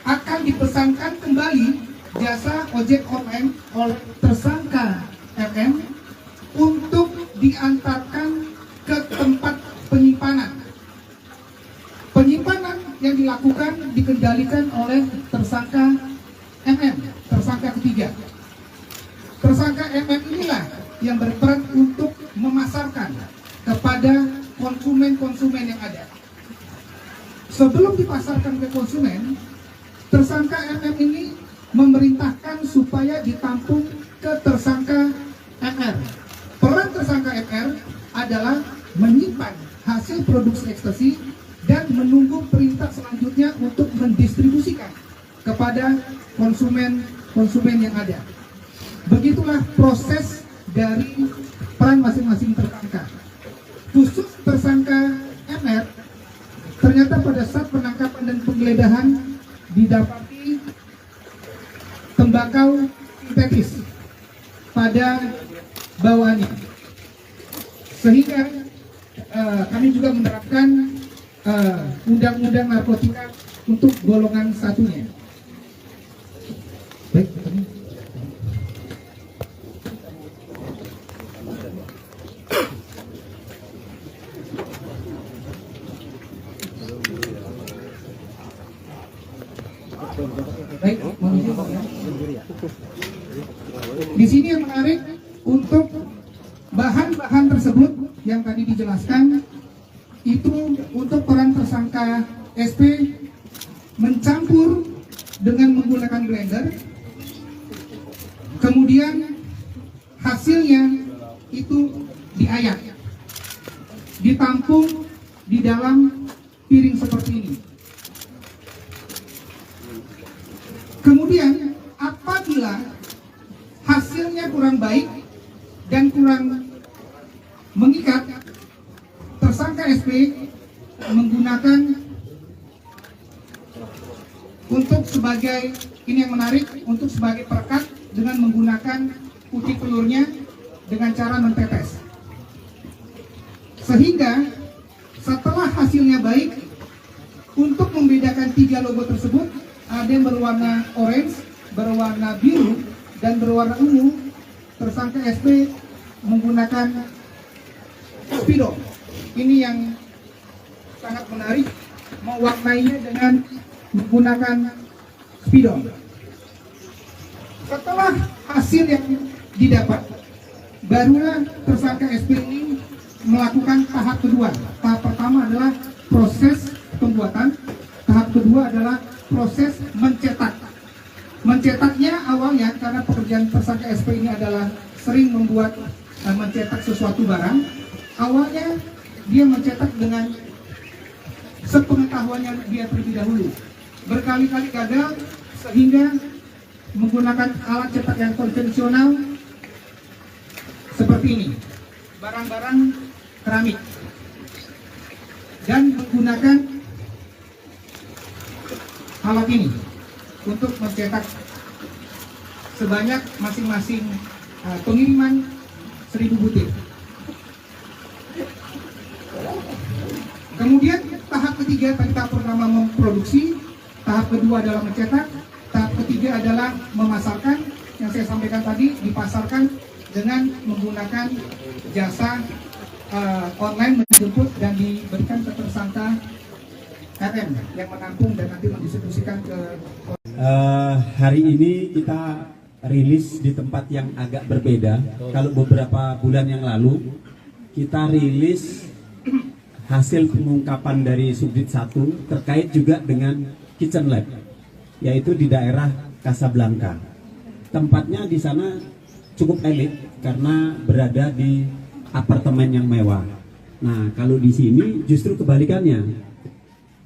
akan dipesankan kembali jasa ojek online oleh tersangka RM untuk diantarkan ke tempat penyimpanan. Penyimpanan yang dilakukan dikendalikan oleh tersangka MM, tersangka ketiga. Tersangka MM inilah yang berperan untuk memasarkan kepada konsumen-konsumen yang ada. Sebelum dipasarkan ke konsumen, tersangka MM ini memerintahkan supaya ditampung ke tersangka MR. Peran tersangka MR adalah menyimpan hasil produksi ekstasi dan menunggu perintah selanjutnya untuk mendistribusikan kepada konsumen yang ada. Begitulah proses dari peran masing-masing tersangka. Khusus tersangka MR, ternyata pada saat penangkapan dan penggeledahan didapati tembakau sintetis pada bawahnya, sehingga kami juga menerapkan undang-undang narkotika untuk golongan satunya. Baik, Baik, mohon izin, Pak, ya. Di sini yang menarik untuk bahan-bahan tersebut yang tadi dijelaskan itu untuk peran tersangka SP mencampur dengan menggunakan blender, kemudian hasilnya itu diayak, ditampung di dalam piring seperti ini. Kemudian apabila hasilnya kurang baik dan kurang mengikat, tersangka SP menggunakan untuk sebagai, ini yang menarik, untuk sebagai perekat dengan menggunakan uji pelurnya dengan cara mentetes. Sehingga setelah hasilnya baik, untuk membedakan 3 logo tersebut, ada yang berwarna orange, berwarna biru, dan berwarna ungu, tersangka SP menggunakan spidol. Ini yang sangat menarik, mewarnainya dengan menggunakan spidol. Setelah hasil yang didapat, barulah tersangka SP ini melakukan tahap kedua. Tahap pertama adalah proses pembuatan, tahap kedua adalah proses mencetak. Mencetaknya awalnya karena pekerjaan tersangka SP ini adalah sering membuat mencetak sesuatu barang. Awalnya dia mencetak dengan sepengetahuannya dia terlebih dahulu. Berkali-kali gagal sehingga menggunakan alat cetak yang konvensional seperti ini, barang-barang keramik, dan menggunakan alat ini untuk mencetak sebanyak masing-masing pengiriman 1000 butir. Kemudian tahap ketiga, tahap pertama memproduksi, tahap kedua adalah mencetak, tahap ketiga adalah memasarkan. Yang saya sampaikan tadi, dipasarkan dengan menggunakan jasa online, menjemput dan diberikan ke tersangka RM yang menampung dan nanti mendistribusikan ke hari ini kita rilis di tempat yang agak berbeda. Kalau beberapa bulan yang lalu kita rilis hasil pengungkapan dari Subdit 1 terkait juga dengan Kitchen Lab, yaitu di daerah Casablanca. Tempatnya di sana cukup elit karena berada di apartemen yang mewah. Nah, kalau di sini justru kebalikannya.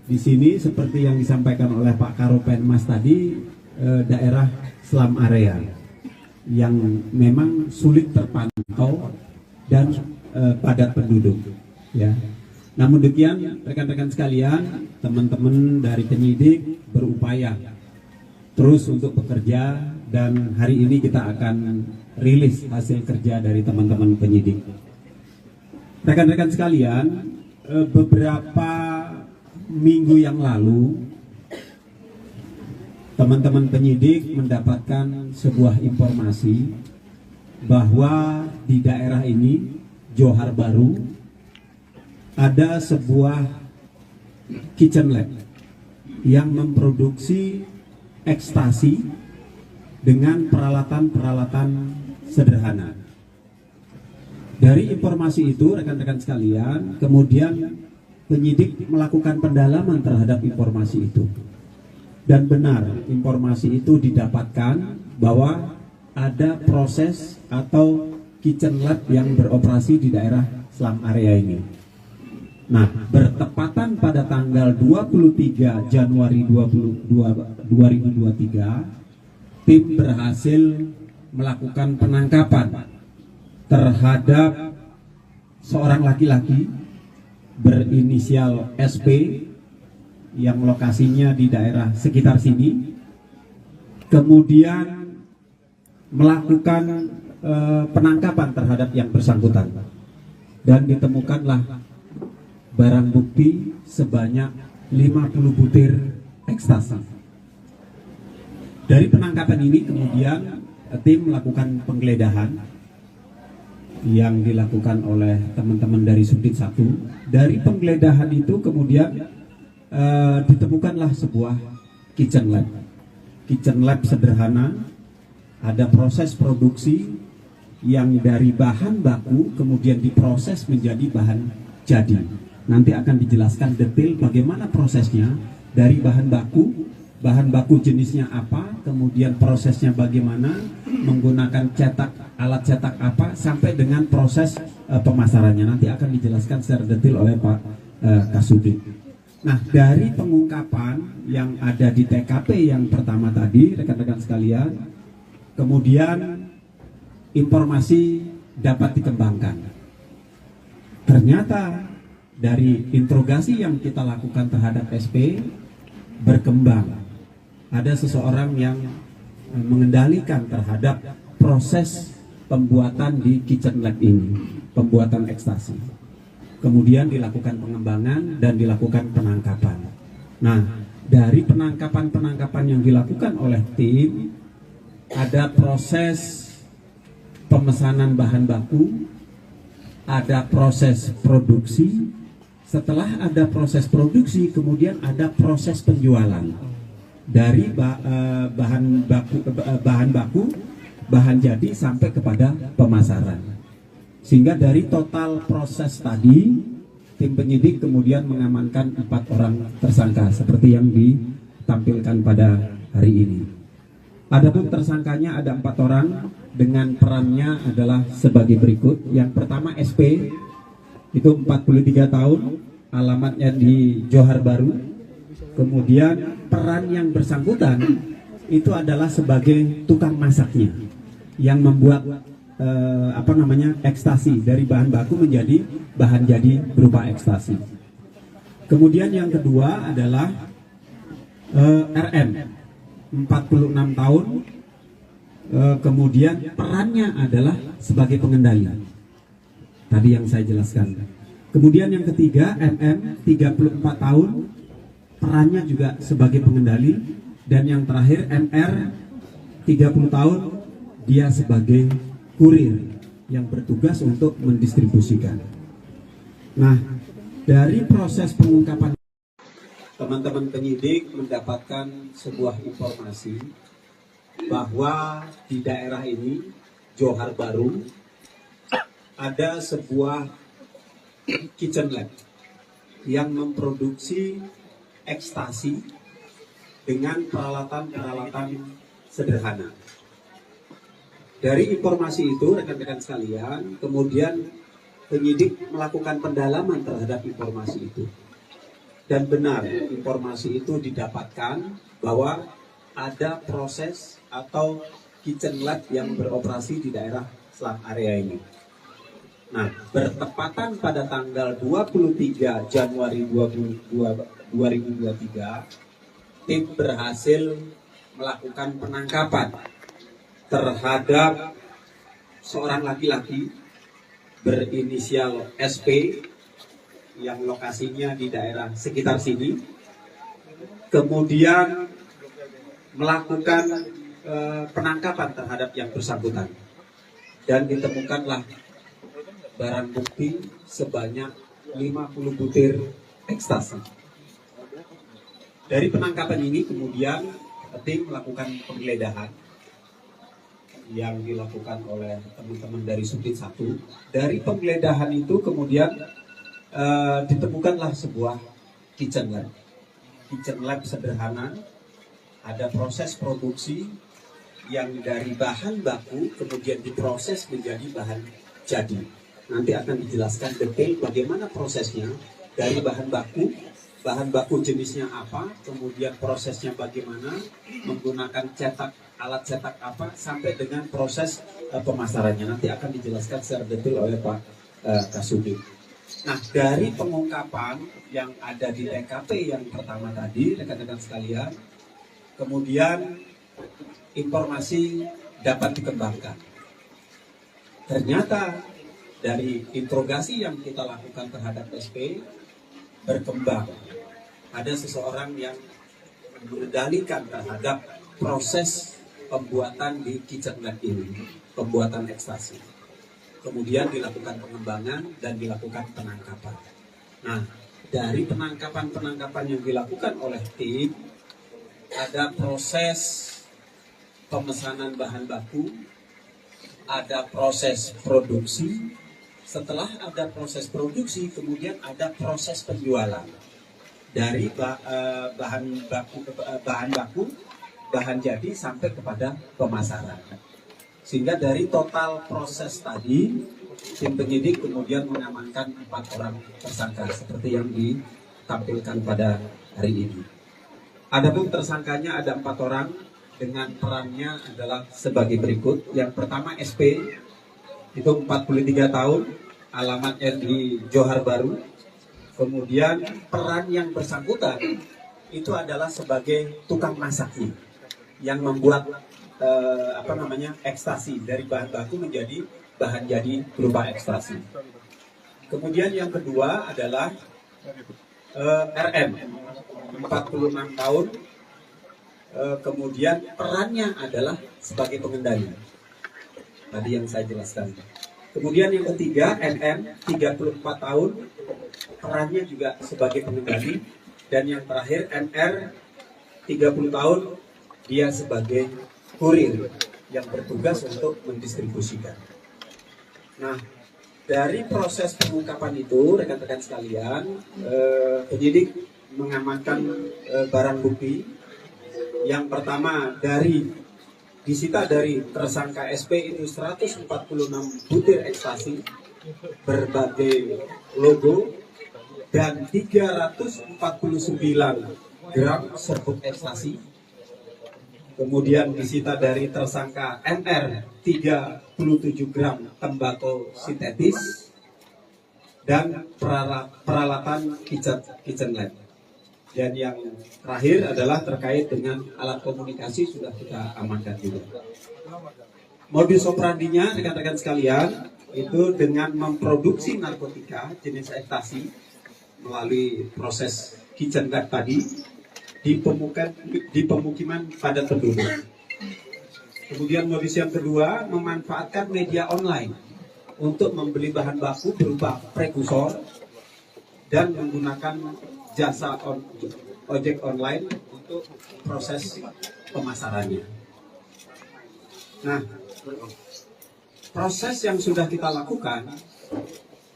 Di sini seperti yang disampaikan oleh Pak Karopenmas tadi, daerah slum area yang memang sulit terpantau dan padat penduduk, ya. Namun demikian, rekan-rekan sekalian, teman-teman dari penyidik berupaya terus untuk bekerja dan hari ini kita akan rilis hasil kerja dari teman-teman penyidik. Rekan-rekan sekalian, beberapa minggu yang lalu teman-teman penyidik mendapatkan sebuah informasi bahwa di daerah ini, Johar Baru, ada sebuah kitchen lab yang memproduksi ekstasi dengan peralatan-peralatan sederhana. Dari informasi itu, rekan-rekan sekalian, kemudian penyidik melakukan pendalaman terhadap informasi itu. Dan benar, informasi itu didapatkan bahwa ada proses atau kitchen lab yang beroperasi di daerah slum area ini. Nah, bertepatan pada tanggal 23 Januari 2023, tim berhasil melakukan penangkapan terhadap seorang laki-laki berinisial SP yang lokasinya di daerah sekitar sini, kemudian melakukan penangkapan terhadap yang bersangkutan dan ditemukanlah barang bukti sebanyak 50 butir ekstasi. Dari penangkapan ini kemudian tim melakukan penggeledahan yang dilakukan oleh teman-teman dari Subdit 1. Dari penggeledahan itu kemudian ditemukanlah sebuah kitchen lab kitchen lab sederhana, ada proses produksi yang dari bahan baku kemudian diproses menjadi bahan jadi. Nanti akan dijelaskan detail bagaimana prosesnya dari bahan baku jenisnya apa, kemudian prosesnya bagaimana, menggunakan alat cetak apa, sampai dengan proses pemasarannya. Nanti akan dijelaskan secara detail oleh Pak Kasubdit. Nah, dari pengungkapan yang ada di TKP yang pertama tadi, rekan-rekan sekalian, kemudian informasi dapat dikembangkan. Ternyata dari interogasi yang kita lakukan terhadap SP berkembang. Ada seseorang yang mengendalikan terhadap proses pembuatan di kitchen lab ini, pembuatan ekstasi. Kemudian dilakukan pengembangan dan dilakukan penangkapan. Nah, dari penangkapan yang dilakukan oleh tim, ada proses pemesanan bahan baku, ada proses produksi. Setelah ada proses produksi, kemudian ada proses penjualan dari bahan baku, bahan jadi sampai kepada pemasaran. Sehingga dari total proses tadi, tim penyidik kemudian mengamankan 4 orang tersangka seperti yang ditampilkan pada hari ini. Adapun tersangkanya ada 4 orang dengan perannya adalah sebagai berikut. Yang pertama SP, itu 43 tahun, alamatnya di Johar Baru. Kemudian peran yang bersangkutan itu adalah sebagai tukang masaknya yang membuat ekstasi dari bahan baku menjadi bahan jadi berupa ekstasi. Kemudian yang kedua adalah RM, 46 tahun, kemudian perannya adalah sebagai pengendali. Tadi yang saya jelaskan. Kemudian yang ketiga MM, 34 tahun, perannya juga sebagai pengendali. Dan yang terakhir MR, 30 tahun, dia sebagai kurir yang bertugas untuk mendistribusikan. Nah, dari proses pengungkapan, teman-teman penyidik mendapatkan sebuah informasi bahwa di daerah ini, Johar Baru, ada sebuah kitchen lab yang memproduksi ekstasi dengan peralatan-peralatan sederhana. Dari informasi itu, rekan-rekan sekalian, kemudian penyidik melakukan pendalaman terhadap informasi itu. Dan benar, informasi itu didapatkan bahwa ada proses atau kitchen lab yang beroperasi di daerah Selat area ini. Nah, bertepatan pada tanggal 23 Januari 2023, tim berhasil melakukan penangkapan terhadap seorang laki-laki berinisial SP yang lokasinya di daerah sekitar sini. Kemudian melakukan penangkapan terhadap yang bersangkutan. Dan ditemukanlah barang bukti sebanyak 50 butir ekstasi. Dari penangkapan ini kemudian tim melakukan penggeledahan yang dilakukan oleh teman-teman dari Subdit 1. Dari penggeledahan itu kemudian ditemukanlah sebuah kitchen lab. Kitchen lab sederhana, ada proses produksi yang dari bahan baku kemudian diproses menjadi bahan jadi. Nanti akan dijelaskan detail bagaimana prosesnya dari bahan baku jenisnya apa, kemudian prosesnya bagaimana, menggunakan alat cetak apa, sampai dengan proses pemasarannya. Nanti akan dijelaskan secara detail oleh Pak Kasubdit. Nah, dari pengungkapan yang ada di TKP yang pertama tadi, rekan-rekan sekalian, kemudian informasi dapat dikembangkan. Ternyata dari interogasi yang kita lakukan terhadap SP berkembang. Ada seseorang yang mengendalikan terhadap proses pembuatan di kitchen lab ini, pembuatan ekstasi. Kemudian dilakukan pengembangan dan dilakukan penangkapan. Nah, dari penangkapan yang dilakukan oleh tim, ada proses pemesanan bahan baku, ada proses produksi. Setelah ada proses produksi, kemudian ada proses penjualan dari bahan baku, bahan jadi sampai kepada pemasaran. Sehingga dari total proses tadi, tim penyidik kemudian mengamankan 4 orang tersangka seperti yang ditampilkan pada hari ini. Adapun tersangkanya ada 4 orang dengan perannya adalah sebagai berikut. Yang pertama SP, itu 43 tahun, alamatnya di Johar Baru. Kemudian peran yang bersangkutan itu adalah sebagai tukang masaknya yang membuat ekstasi dari bahan baku menjadi bahan jadi berupa ekstasi. Kemudian yang kedua adalah RM, 46 tahun. Kemudian perannya adalah sebagai pengendali. Tadi yang saya jelaskan. Kemudian yang ketiga NM, 34 tahun, perannya juga sebagai pengendali. Dan yang terakhir NR, 30 tahun, dia sebagai kurir yang bertugas untuk mendistribusikan. Nah, dari proses pengungkapan itu, rekan-rekan sekalian, penyidik mengamankan barang bukti. Yang pertama disita dari tersangka SP itu 146 butir ekstasi berbagai logo dan 349 gram serbuk ekstasi. Kemudian disita dari tersangka NR 37 gram tembakau sintetis dan peralatan kitchen lab. Dan yang terakhir adalah terkait dengan alat komunikasi sudah kita amankan juga. Modus operandinya rekan-rekan sekalian itu dengan memproduksi narkotika jenis ekstasi melalui proses kitchen lab tadi di pemukiman padat penduduk. Kemudian modus yang kedua memanfaatkan media online untuk membeli bahan baku berupa prekursor dan menggunakan jasa ojek online untuk proses pemasarannya. Nah, proses yang sudah kita lakukan,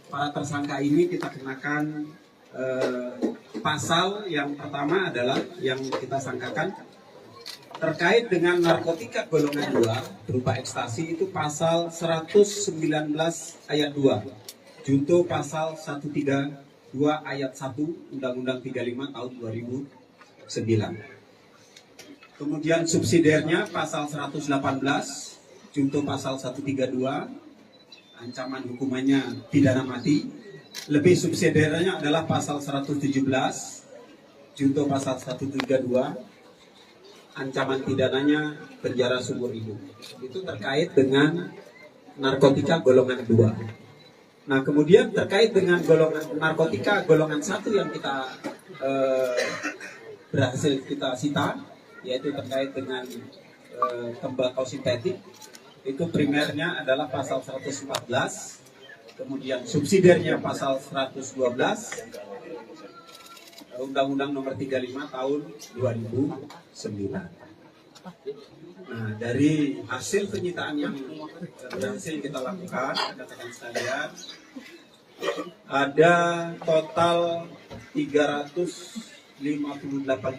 para tersangka ini kita kenakan pasal yang pertama adalah yang kita sangkakan terkait dengan narkotika golongan 2 berupa ekstasi itu pasal 119 ayat 2, junto pasal 132 ayat 1 Undang-Undang 35 tahun 2009. Kemudian subsidiarnya pasal 118 junto pasal 132, ancaman hukumannya pidana mati. Lebih subsidiarnya adalah pasal 117 junto pasal 132, ancaman pidananya penjara seumur hidup. Itu terkait dengan narkotika golongan 2. Nah, kemudian terkait dengan golongan narkotika golongan 1 yang kita berhasil kita sita, yaitu terkait dengan tembakau sintetik, itu primernya adalah pasal 114, kemudian subsidiarnya pasal 112, Undang-Undang Nomor 35 Tahun 2009. Nah, dari hasil penyitaan yang berhasil kita lakukan, rekan-rekan sekalian, ada total 358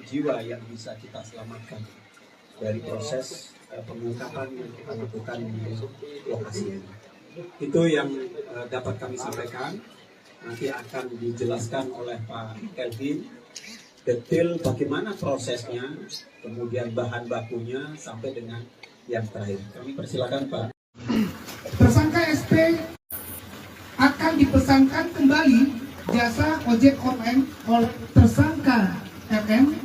jiwa yang bisa kita selamatkan dari proses pengungkapan yang kita lakukan di lokasi ini. Itu yang dapat kami sampaikan. Nanti akan dijelaskan oleh Pak Kelvin detail bagaimana prosesnya, kemudian bahan bakunya sampai dengan yang terakhir. Kami persilakan Pak. Tersangka SP akan dipesankan kembali jasa ojek online oleh tersangka RM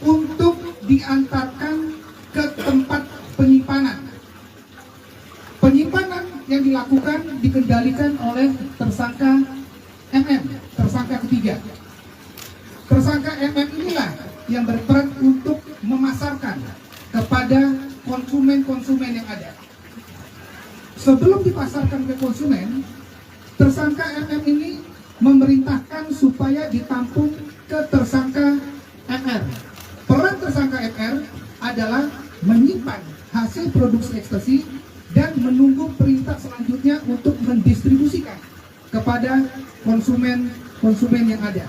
untuk diantarkan ke tempat penyimpanan. Penyimpanan yang dilakukan dikendalikan oleh tersangka MM, tersangka ketiga. Tersangka MM inilah yang berperan untuk memasarkan kepada konsumen-konsumen yang ada. Sebelum dipasarkan ke konsumen, tersangka MM ini memerintahkan supaya ditampung ke tersangka MR. Peran tersangka MR adalah menyimpan hasil hasil produksi ekstasi dan menunggu perintah selanjutnya untuk mendistribusikan kepada konsumen yang ada.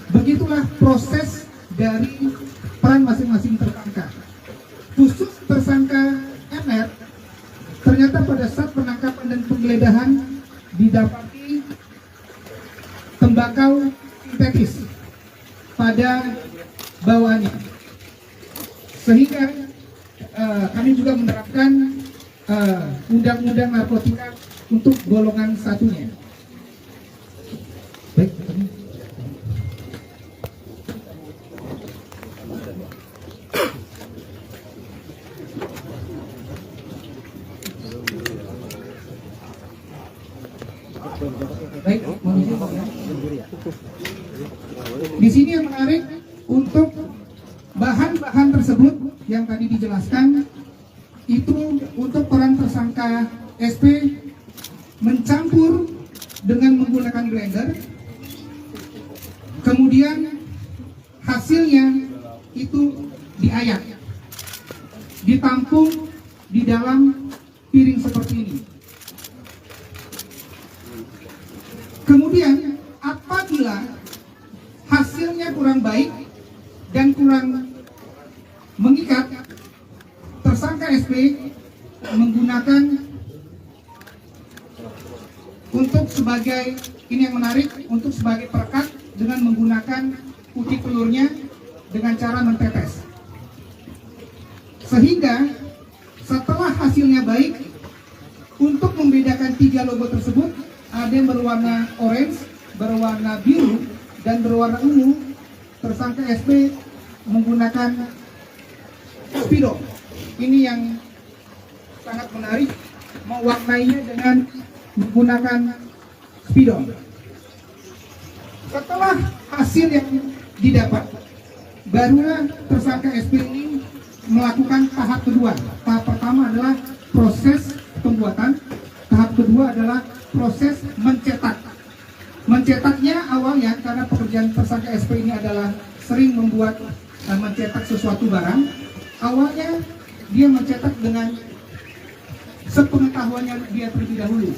Begitulah proses dari peran masing-masing tersangka. Khusus tersangka MR, ternyata pada saat penangkapan dan penggeledahan didapati tembakau sintetis pada bawaannya, sehingga kami juga menerapkan undang-undang narkotika untuk golongan satunya. Baik. Baik, mohon izin, Pak, ya. Di sini yang menarik untuk bahan-bahan tersebut yang tadi dijelaskan itu untuk peran tersangka SP mencampur dengan menggunakan blender, kemudian hasilnya itu diayak, ditampung di dalam piring seperti ini. Kemudian apabila hasilnya kurang baik dan kurang mengikat, tersangka SP menggunakan untuk sebagai, ini yang menarik, untuk sebagai perekat dengan menggunakan putih pelurnya dengan cara mentetes. Sehingga setelah hasilnya baik, untuk membedakan 3 logo tersebut, ada yang berwarna orange, berwarna biru, dan berwarna ungu, tersangka SP menggunakan spidol. Ini yang sangat menarik, mewarnainya dengan menggunakan spidol. Setelah hasil yang didapat, barulah tersangka SP ini melakukan tahap kedua. Tahap pertama adalah proses pembuatan, tahap kedua adalah proses mencetak. Mencetaknya awalnya karena pekerjaan tersangka SP ini adalah sering membuat dan mencetak sesuatu barang. Awalnya dia mencetak dengan sepengetahuannya dia terlebih dahulu.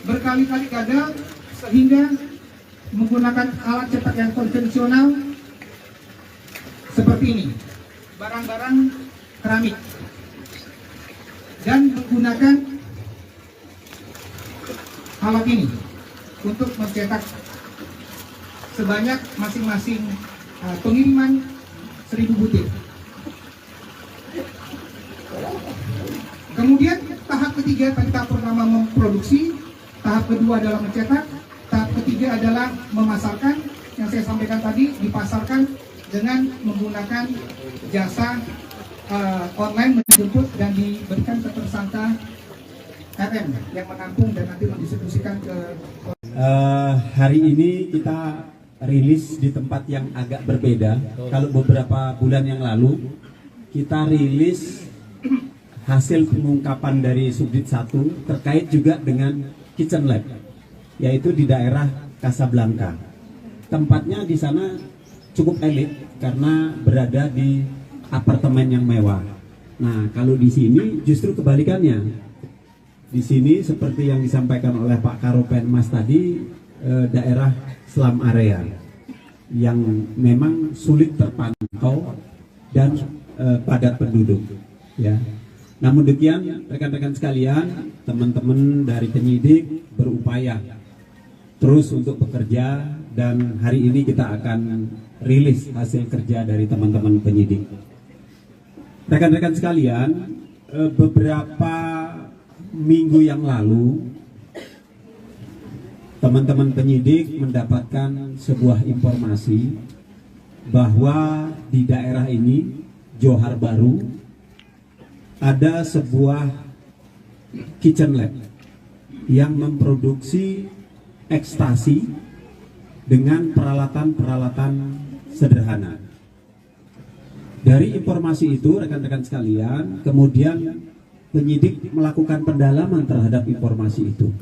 Berkali-kali gagal sehingga menggunakan alat cetak yang konvensional seperti ini, barang-barang keramik, dan menggunakan alat ini untuk mencetak sebanyak masing-masing pengiriman 1000 butir. Kemudian tahap ketiga, tahap pertama memproduksi, tahap kedua adalah mencetak, tahap ketiga adalah memasarkan. Yang saya sampaikan tadi, dipasarkan dengan menggunakan jasa online, menjemput dan diberikan ke tersangka RM yang menampung dan nanti mendistribusikan ke hari ini kita rilis di tempat yang agak berbeda. Kalau beberapa bulan yang lalu kita rilis hasil pengungkapan dari Subdit 1 terkait juga dengan Kitchen Lab, yaitu di daerah Casablanca. Tempatnya di sana cukup elit karena berada di apartemen yang mewah. Nah, kalau di sini justru kebalikannya. Di sini seperti yang disampaikan oleh Pak Karopenmas tadi, daerah slum area yang memang sulit terpantau dan padat penduduk, ya. Namun demikian, rekan-rekan sekalian, teman-teman dari penyidik berupaya terus untuk bekerja, dan hari ini kita akan rilis hasil kerja dari teman-teman penyidik. Rekan-rekan sekalian, beberapa minggu yang lalu teman-teman penyidik mendapatkan sebuah informasi bahwa di daerah ini, Johar Baru, ada sebuah kitchen lab yang memproduksi ekstasi dengan peralatan-peralatan sederhana. Dari informasi itu, rekan-rekan sekalian, kemudian penyidik melakukan pendalaman terhadap informasi itu.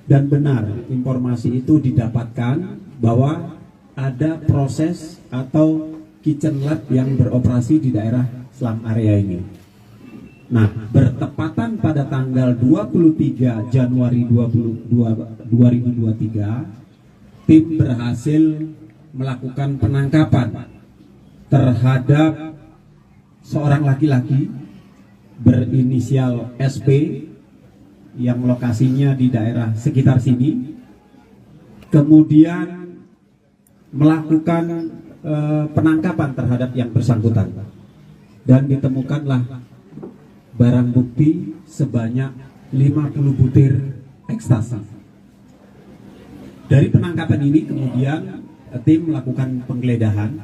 Dan benar, informasi itu didapatkan bahwa ada proses atau kitchen lab yang beroperasi di daerah slum area ini. Nah, bertepatan pada tanggal 23 Januari 2023, tim berhasil melakukan penangkapan terhadap seorang laki-laki berinisial SP yang lokasinya di daerah sekitar sini, kemudian melakukan penangkapan terhadap yang bersangkutan, dan ditemukanlah barang bukti sebanyak 50 butir ekstasi. Dari penangkapan ini kemudian tim melakukan penggeledahan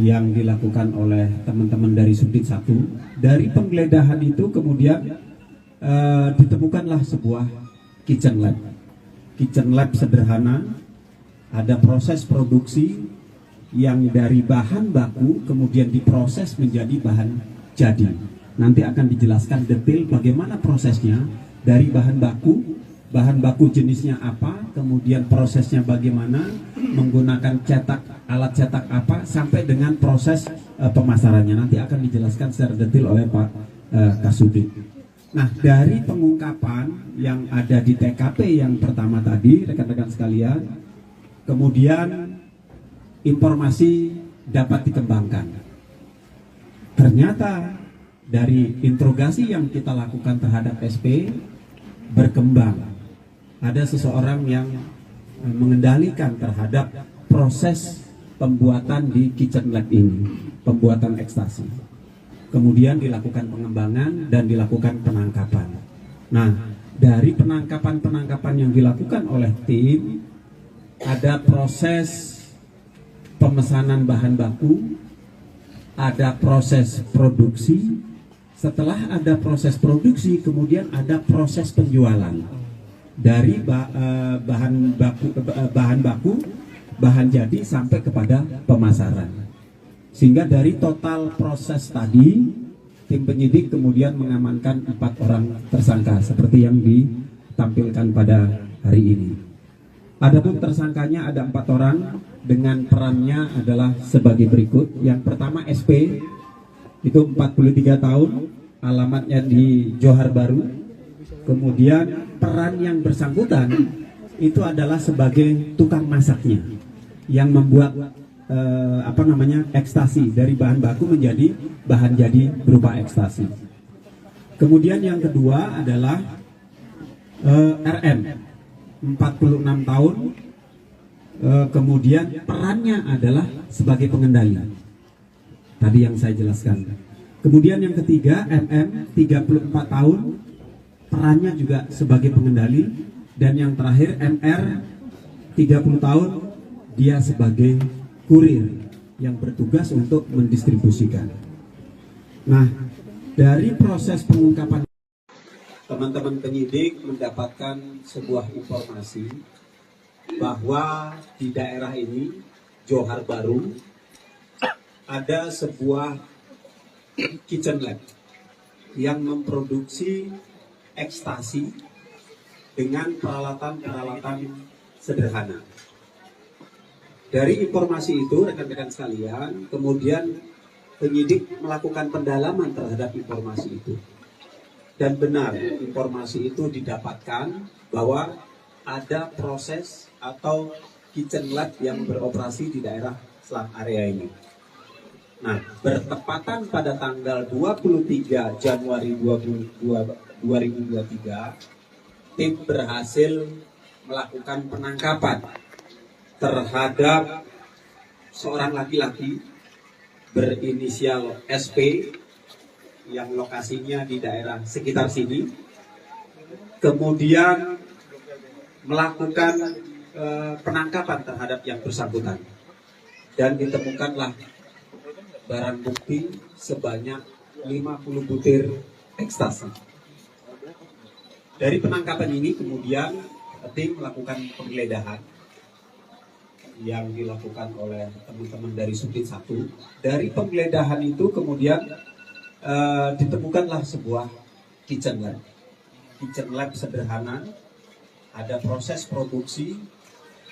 yang dilakukan oleh teman-teman dari Subdit 1. Dari penggeledahan itu kemudian ditemukanlah sebuah kitchen lab. Kitchen lab sederhana, ada proses produksi yang dari bahan baku kemudian diproses menjadi bahan jadi. Nanti akan dijelaskan detail bagaimana prosesnya dari bahan baku jenisnya apa, kemudian prosesnya bagaimana, menggunakan alat cetak apa, sampai dengan proses pemasarannya. Nanti akan dijelaskan secara detail oleh Pak Kasubdit. Nah, dari pengungkapan yang ada di TKP yang pertama tadi, rekan-rekan sekalian, kemudian informasi dapat dikembangkan. Ternyata dari interogasi yang kita lakukan terhadap SP berkembang, ada seseorang yang mengendalikan terhadap proses pembuatan di kitchen lab ini, pembuatan ekstasi. Kemudian dilakukan pengembangan dan dilakukan penangkapan. Nah, dari penangkapan yang dilakukan oleh tim, ada proses pemesanan bahan baku, ada proses produksi. Setelah ada proses produksi, kemudian ada proses penjualan dari bahan jadi sampai kepada pemasaran. Sehingga dari total proses tadi, tim penyidik kemudian mengamankan 4 orang tersangka seperti yang ditampilkan pada hari ini. Adapun tersangkanya ada 4 orang dengan perannya adalah sebagai berikut. Yang pertama SP, itu 43 tahun, alamatnya di Johar Baru. Kemudian peran yang bersangkutan itu adalah sebagai tukang masaknya yang membuat ekstasi dari bahan baku menjadi bahan jadi berupa ekstasi. Kemudian yang kedua adalah RM, 46 tahun, kemudian perannya adalah sebagai pengendali. Tadi yang saya jelaskan. Kemudian yang ketiga MM, 34 tahun, perannya juga sebagai pengendali. Dan yang terakhir MR, 30 tahun, dia sebagai kurir yang bertugas untuk mendistribusikan. Nah, dari proses pengungkapan, teman-teman penyidik mendapatkan sebuah informasi bahwa di daerah ini, Johar Baru, ada sebuah kitchen lab yang memproduksi ekstasi dengan peralatan-peralatan sederhana. Dari informasi itu, rekan-rekan sekalian, kemudian penyidik melakukan pendalaman terhadap informasi itu. Dan benar, informasi itu didapatkan bahwa ada proses atau kitchen lab yang beroperasi di daerah selat area ini. Nah, bertepatan pada tanggal 23 Januari 2023, tim berhasil melakukan penangkapan terhadap seorang laki-laki berinisial SP yang lokasinya di daerah sekitar sini. Kemudian melakukan penangkapan terhadap yang bersangkutan. Dan ditemukanlah barang bukti sebanyak 50 butir ekstasi. Dari penangkapan ini kemudian tim melakukan penggeledahan yang dilakukan oleh teman-teman dari Subdit 1. Dari penggeledahan itu kemudian ditemukanlah sebuah kitchen lab. Kitchen lab sederhana, ada proses produksi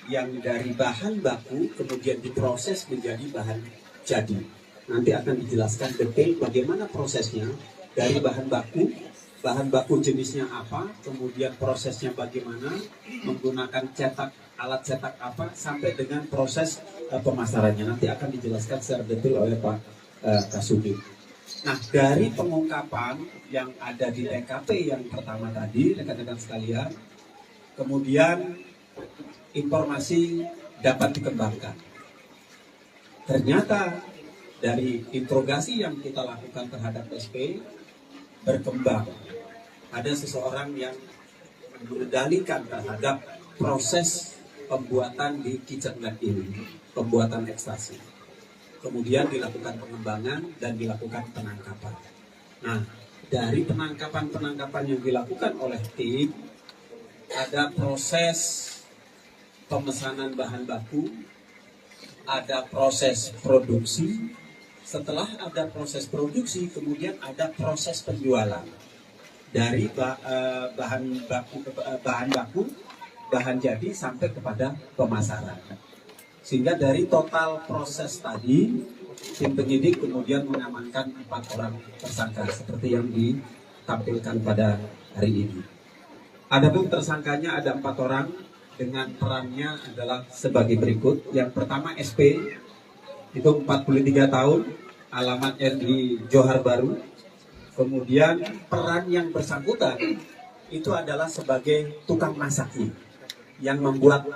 yang dari bahan baku kemudian diproses menjadi bahan jadi. Nanti akan dijelaskan detail bagaimana prosesnya dari bahan baku jenisnya apa, kemudian prosesnya bagaimana, menggunakan alat cetak apa, sampai dengan proses pemasarannya. Nanti akan dijelaskan secara detail oleh Pak Kasubdit. Nah, dari pengungkapan yang ada di TKP yang pertama tadi, rekan-rekan sekalian, kemudian informasi dapat dikembangkan. Ternyata dari interogasi yang kita lakukan terhadap SP, berkembang. Ada seseorang yang mengendalikan terhadap proses pembuatan di kitchen lab ini, pembuatan ekstasi. Kemudian dilakukan pengembangan dan dilakukan penangkapan. Nah, dari penangkapan yang dilakukan oleh tim, ada proses pemesanan bahan baku, ada proses produksi. Setelah ada proses produksi, kemudian ada proses penjualan dari bahan jadi sampai kepada pemasaran. Sehingga dari total proses tadi, tim penyidik kemudian mengamankan 4 orang tersangka seperti yang ditampilkan pada hari ini. Adapun tersangkanya ada 4 orang dengan perannya adalah sebagai berikut. Yang pertama SP, itu 43 tahun, alamatnya di Johar Baru. Kemudian peran yang bersangkutan itu adalah sebagai tukang masaknya yang membuat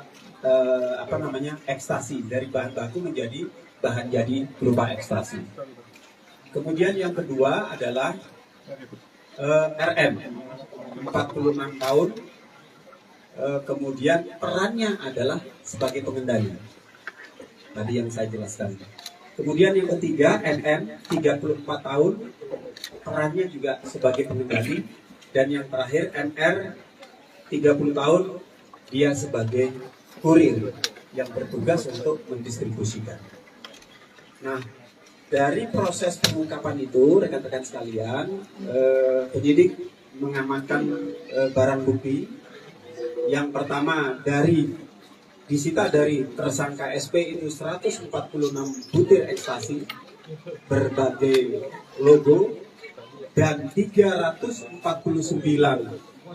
ekstasi dari bahan baku menjadi bahan jadi berupa ekstasi. Kemudian yang kedua adalah RM, 46 tahun. Kemudian perannya adalah sebagai pengendali. Tadi yang saya jelaskan. Kemudian yang ketiga, NN, 34 tahun, perannya juga sebagai pengendali. Dan yang terakhir, NR, 30 tahun, dia sebagai kurir yang bertugas untuk mendistribusikan. Nah, dari proses pengungkapan itu, rekan-rekan sekalian, penyidik mengamankan barang bukti. Yang pertama, disita dari tersangka SP itu 146 butir ekstasi berbagai logo dan 349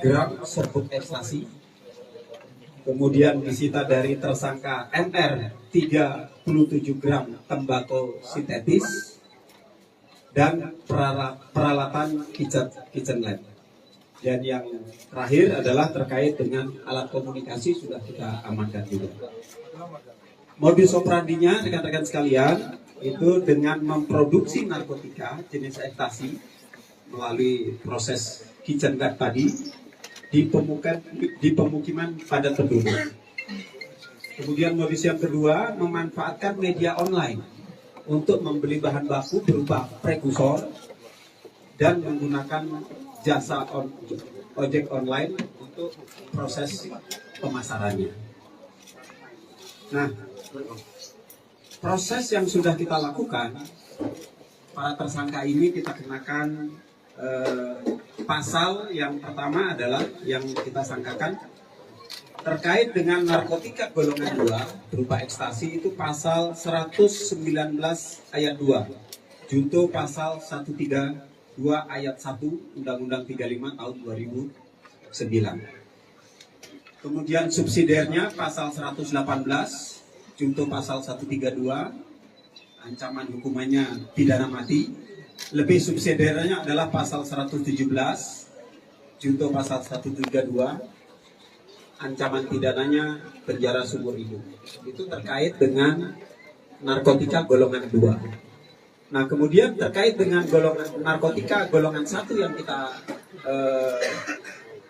gram serbuk ekstasi. Kemudian disita dari tersangka NR 37 gram tembakau sintetis dan peralatan kitchen lab. Dan yang terakhir adalah terkait dengan alat komunikasi sudah kita amankan juga. Modus operandinya rekan-rekan sekalian itu dengan memproduksi narkotika jenis ekstasi melalui proses kitchen lab tadi di pemukiman padat penduduk. Kemudian modus yang kedua memanfaatkan media online untuk membeli bahan baku berupa prekursor dan menggunakan jasa ojek online untuk proses pemasarannya. Nah, proses yang sudah kita lakukan, para tersangka ini kita kenakan pasal yang pertama adalah yang kita sangkakan terkait dengan narkotika golongan 2 berupa ekstasi itu pasal 119 ayat 2, junto pasal 132 ayat 1 Undang-Undang 35 tahun 2009. Kemudian subsidiarnya pasal 118 junto pasal 132, ancaman hukumannya pidana mati. Lebih subsidiarnya adalah pasal 117 junto pasal 132, ancaman pidananya penjara seumur hidup. Itu terkait dengan narkotika golongan 2. Nah, kemudian terkait dengan narkotika golongan 1 yang kita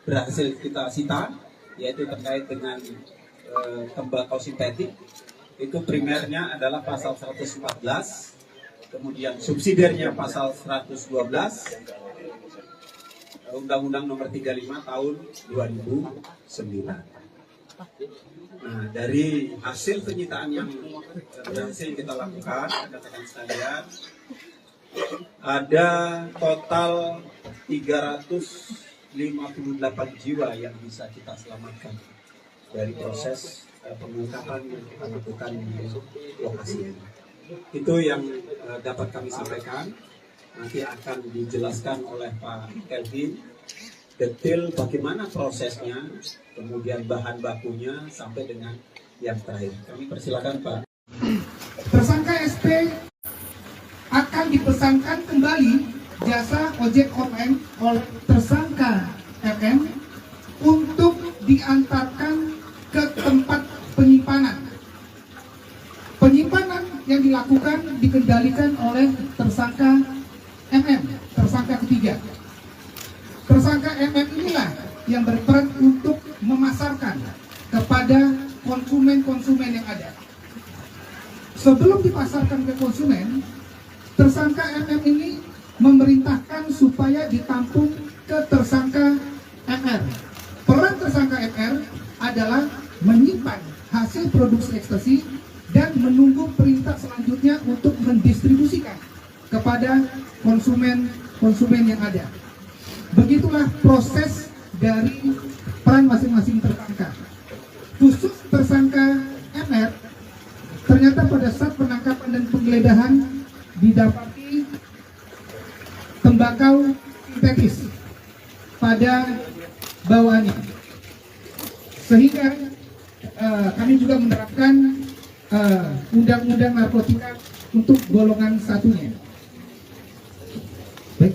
berhasil kita sita, yaitu terkait dengan tembakau sintetik, itu primernya adalah pasal 114, kemudian subsidiarnya pasal 112, Undang-Undang Nomor 35 tahun 2009. Nah, dari hasil penyitaan yang berhasil kita lakukan, rekan-rekan sekalian, ada total 358 jiwa yang bisa kita selamatkan dari proses pengungkapan yang kita lakukan di lokasi ini. Itu yang dapat kami sampaikan. nanti akan dijelaskan oleh Pak Kelvin detail bagaimana prosesnya, kemudian bahan bakunya sampai dengan yang terakhir. Kami persilakan Pak. Tersangka SP akan dipesankan kembali jasa ojek online oleh tersangka MM untuk diantarkan ke tempat penyimpanan. Penyimpanan yang dilakukan dikendalikan oleh tersangka MM, tersangka ketiga. Tersangka MM inilah yang berperan untuk memasarkan kepada konsumen-konsumen yang ada. Sebelum dipasarkan ke konsumen, tersangka MM ini memerintahkan supaya ditampung ke tersangka MR. Peran tersangka MR adalah menyimpan hasil produksi ekstasi dan menunggu perintah selanjutnya untuk mendistribusikan kepada konsumen yang ada. Begitulah proses dari peran masing-masing tersangka. Khusus tersangka MR, ternyata pada saat penangkapan dan penggeledahan didapati tembakau sintetis pada bawaannya, sehingga kami juga menerapkan undang-undang narkotika untuk golongan satunya. Baik.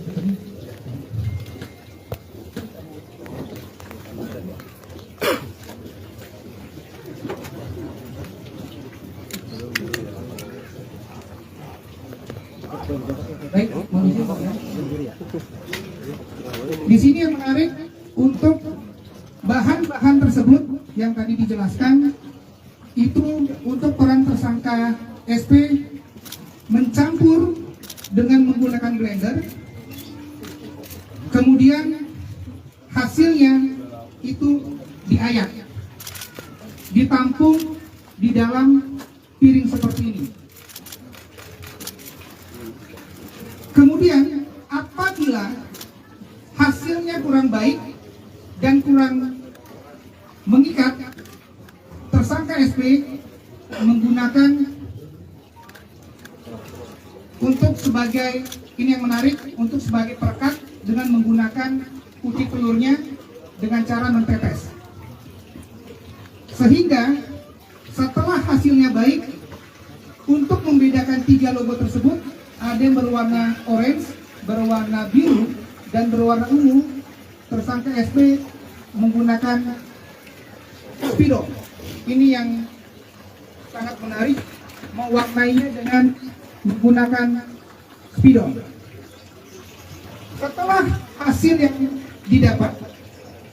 Baik, di sini yang menarik untuk bahan-bahan tersebut yang tadi dijelaskan itu untuk peran tersangka SP mencampur dengan menggunakan blender, kemudian hasilnya itu diayak, ditampung di dalam piring seperti ini. Kemudian apabila hasilnya kurang baik dan kurang mengikat, tersangka SP menggunakan untuk sebagai, ini yang menarik, untuk sebagai perekat dengan menggunakan putih telurnya dengan cara mentetes. Sehingga setelah hasilnya baik, untuk membedakan tiga logo tersebut, ada yang berwarna orange, berwarna biru, dan berwarna ungu, tersangka SP menggunakan Speedo. Ini yang sangat menarik, mewarnainya dengan menggunakan Speedo. Setelah hasil yang didapat,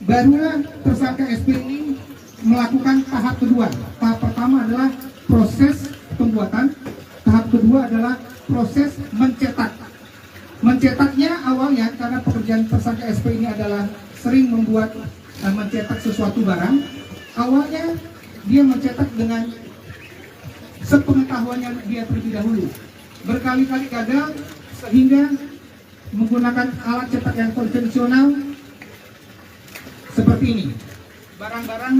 barulah tersangka SP ini melakukan tahap kedua. Tahap pertama adalah proses pembuatan, tahap kedua adalah proses mencetak. Mencetaknya awalnya karena pekerjaan tersangka SP ini adalah sering membuat mencetak sesuatu barang. Awalnya dia mencetak dengan sepengetahuannya dia terlebih dahulu. Berkali-kali gagal sehingga menggunakan alat cetak yang konvensional seperti ini, barang-barang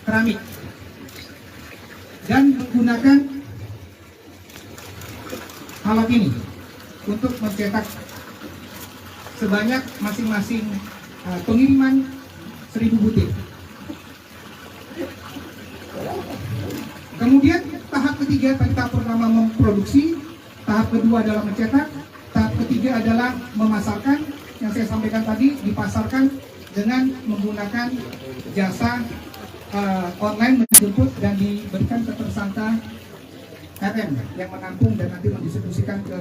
keramik, dan menggunakan alat ini untuk mencetak sebanyak masing-masing pengiriman 1000 butir. Kemudian tahap ketiga, tahap pertama memproduksi, tahap kedua adalah mencetak, tahap ketiga adalah memasarkan. Yang saya sampaikan tadi, dipasarkan dengan menggunakan jasa online menjemput dan diberikan ke tersangka RM yang menampung dan nanti mendistribusikan ke.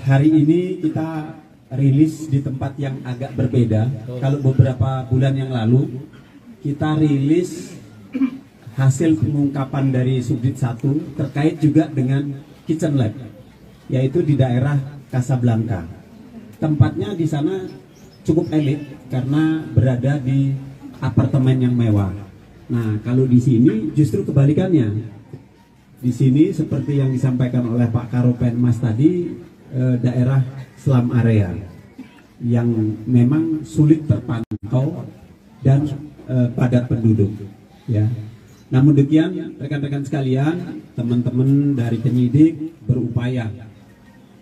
Hari ini kita rilis di tempat yang agak berbeda. Kalau beberapa bulan yang lalu kita rilis hasil pengungkapan dari Subdit 1 terkait juga dengan Kitchen Lab, yaitu di daerah Casablanca. Tempatnya di sana cukup elit karena berada di apartemen yang mewah. Nah, kalau di sini justru kebalikannya. Di sini seperti yang disampaikan oleh Pak Karopenmas tadi, daerah slum area yang memang sulit terpantau dan padat penduduk. Ya. Namun demikian, rekan-rekan sekalian, teman-teman dari penyidik berupaya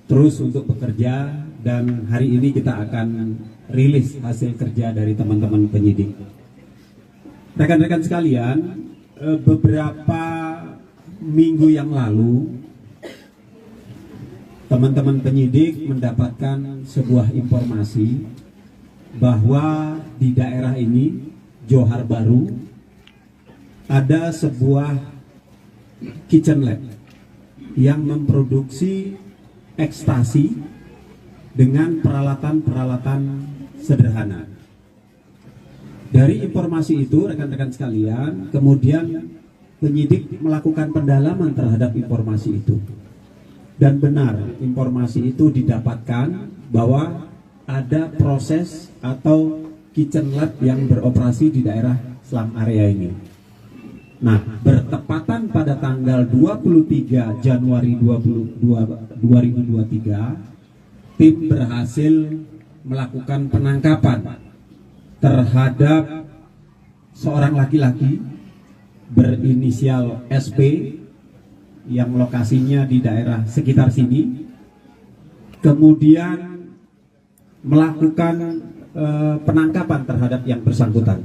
terus untuk bekerja, dan hari ini kita akan rilis hasil kerja dari teman-teman penyidik. Rekan-rekan sekalian, beberapa minggu yang lalu teman-teman penyidik mendapatkan sebuah informasi bahwa di daerah ini, Johar Baru, ada sebuah kitchen lab yang memproduksi ekstasi dengan peralatan-peralatan sederhana. Dari informasi itu, rekan-rekan sekalian, kemudian penyidik melakukan pendalaman terhadap informasi itu. Dan benar, informasi itu didapatkan bahwa ada proses atau kitchen lab yang beroperasi di daerah Selam area ini. Nah, bertepatan pada tanggal 23 Januari 2023, tim berhasil melakukan penangkapan terhadap seorang laki-laki berinisial SP yang lokasinya di daerah sekitar sini, kemudian melakukan penangkapan terhadap yang bersangkutan,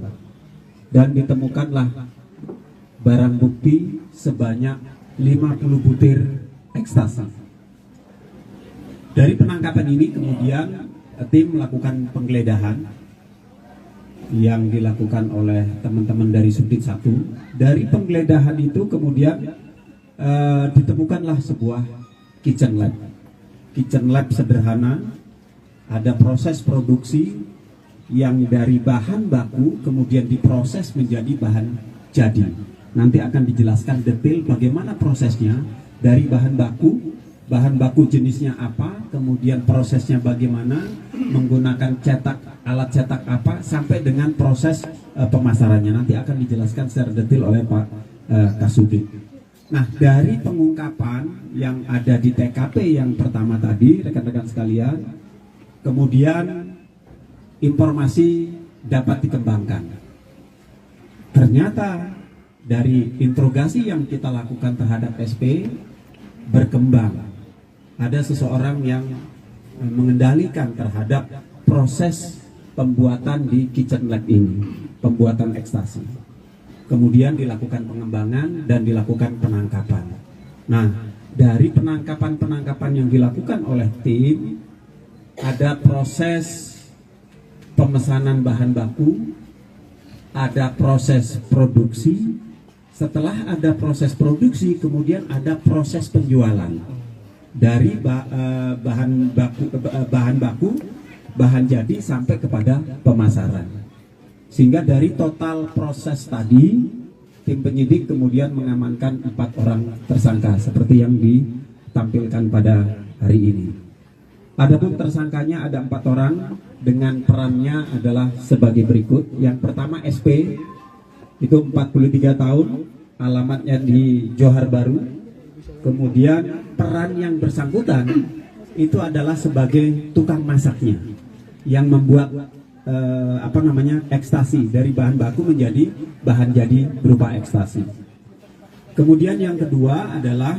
dan ditemukanlah barang bukti sebanyak 50 butir ekstasi. Dari penangkapan ini kemudian tim melakukan penggeledahan yang dilakukan oleh teman-teman dari Subdit 1. Dari penggeledahan itu kemudian ditemukanlah sebuah kitchen lab. Kitchen lab sederhana, ada proses produksi yang dari bahan baku kemudian diproses menjadi bahan jadi. Nanti akan dijelaskan detail bagaimana prosesnya dari bahan baku jenisnya apa, kemudian prosesnya bagaimana, menggunakan alat cetak apa, sampai dengan proses pemasarannya. Nanti akan dijelaskan secara detail oleh Pak Kasubdit. Nah, dari pengungkapan yang ada di TKP yang pertama tadi, rekan-rekan sekalian, kemudian informasi dapat dikembangkan. Ternyata dari interogasi yang kita lakukan terhadap SP berkembang. Ada seseorang yang mengendalikan terhadap proses pembuatan di kitchen lab ini, pembuatan ekstasi. Kemudian dilakukan pengembangan dan dilakukan penangkapan. Nah, dari penangkapan yang dilakukan oleh tim, ada proses pemesanan bahan baku, ada proses produksi. Setelah ada proses produksi, kemudian ada proses penjualan dari bahan jadi sampai kepada pemasaran. Sehingga dari total proses tadi, tim penyidik kemudian mengamankan 4 orang tersangka seperti yang ditampilkan pada hari ini. Adapun tersangkanya ada 4 orang dengan perannya adalah sebagai berikut. Yang pertama SP, itu 43 tahun, alamatnya di Johar Baru. Kemudian peran yang bersangkutan itu adalah sebagai tukang masaknya yang membuat ekstasi dari bahan baku menjadi bahan jadi berupa ekstasi. Kemudian yang kedua adalah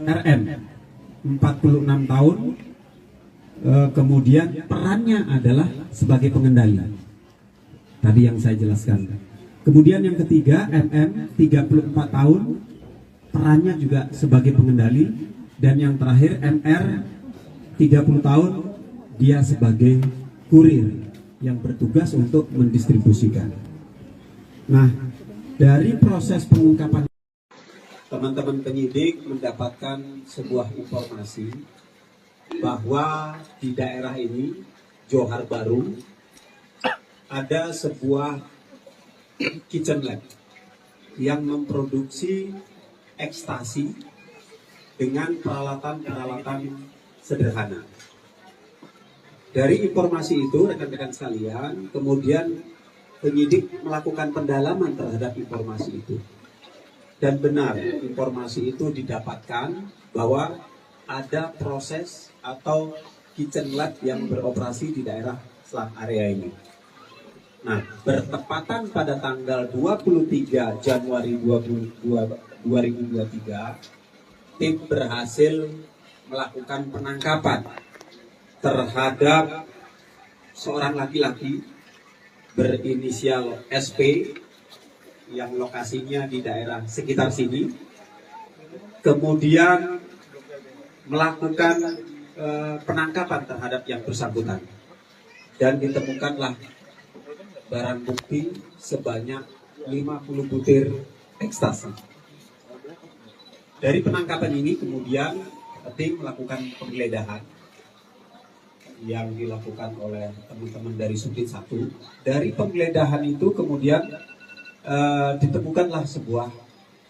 RM, 46 tahun, kemudian perannya adalah sebagai pengendali. Tadi yang saya jelaskan. Kemudian yang ketiga, MM, 34 tahun, perannya juga sebagai pengendali. Dan yang terakhir, MR, 30 tahun, dia sebagai kurir yang bertugas untuk mendistribusikan. Nah, dari proses pengungkapan, teman-teman penyidik mendapatkan sebuah informasi bahwa di daerah ini, Johar Baru, ada sebuah kitchen lab yang memproduksi ekstasi dengan peralatan-peralatan sederhana. Dari informasi itu, rekan-rekan sekalian, kemudian penyidik melakukan pendalaman terhadap informasi itu. Dan benar, informasi itu didapatkan bahwa ada proses atau kitchen lab yang beroperasi di daerah Selam area ini. Nah, bertepatan pada tanggal 23 Januari 2023, tim berhasil melakukan penangkapan terhadap seorang laki-laki berinisial SP yang lokasinya di daerah sekitar sini, kemudian melakukan penangkapan terhadap yang bersangkutan, dan ditemukanlah barang bukti sebanyak 50 butir ekstasi. Dari penangkapan ini kemudian tim melakukan penggeledahan yang dilakukan oleh teman-teman dari Subdit 1. Dari penggeledahan itu kemudian ditemukanlah sebuah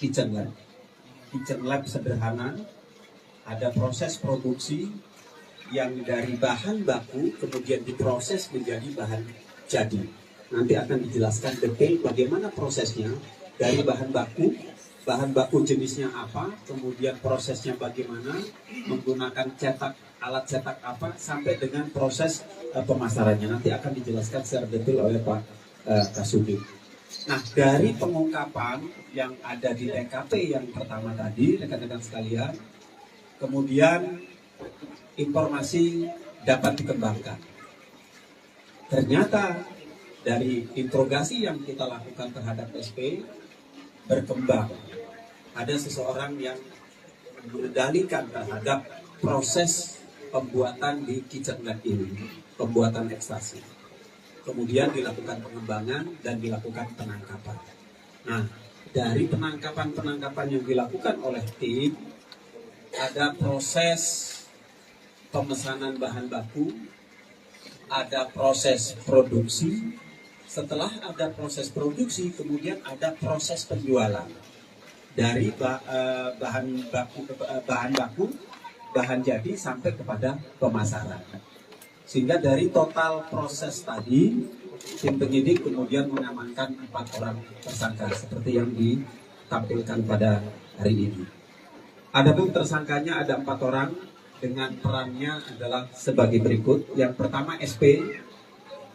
kitchen lab. Kitchen lab sederhana, ada proses produksi yang dari bahan baku kemudian diproses menjadi bahan jadi. Nanti akan dijelaskan detail bagaimana prosesnya dari bahan baku jenisnya apa, kemudian prosesnya bagaimana, menggunakan alat cetak apa, sampai dengan proses pemasarannya. Nanti akan dijelaskan secara detail oleh Pak Kasubdit. Nah, dari pengungkapan yang ada di TKP yang pertama tadi, rekan-rekan sekalian, kemudian informasi dapat dikembangkan. Ternyata dari interogasi yang kita lakukan terhadap SP berkembang. Ada seseorang yang mendalilkan terhadap proses pembuatan di kitchen lab ini, pembuatan ekstasi. Kemudian dilakukan pengembangan dan dilakukan penangkapan. Nah, dari penangkapan yang dilakukan oleh tim, ada proses pemesanan bahan baku, ada proses produksi. Setelah ada proses produksi, kemudian ada proses penjualan dari bahan jadi sampai kepada pemasaran. Sehingga dari total proses tadi, tim penyidik kemudian mengamankan 4 orang tersangka seperti yang ditampilkan pada hari ini. Adapun tersangkanya ada 4 orang dengan perannya adalah sebagai berikut. Yang pertama SP,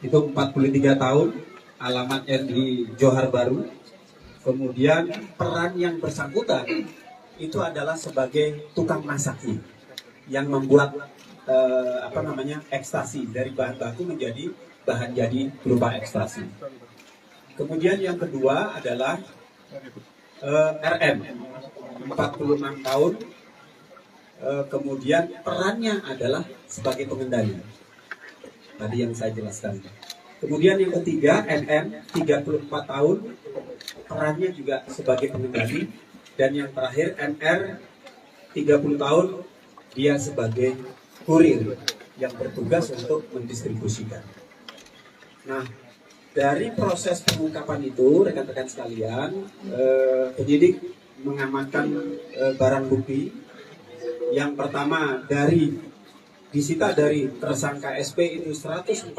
itu 43 tahun, alamatnya di Johar Baru. Kemudian peran yang bersangkutan itu adalah sebagai tukang masaknya yang membuat ekstasi dari bahan baku menjadi bahan jadi berupa ekstasi. Kemudian yang kedua adalah RM, 46 tahun. Kemudian perannya adalah sebagai pengendali. Tadi yang saya jelaskan. Kemudian yang ketiga NM, 34 tahun, perannya juga sebagai pengendali. Dan yang terakhir NR, 30 tahun, dia sebagai kurir yang bertugas untuk mendistribusikan. Nah, dari proses pengungkapan itu, rekan-rekan sekalian, penyidik mengamankan barang bukti. Yang pertama disita dari tersangka SP itu 146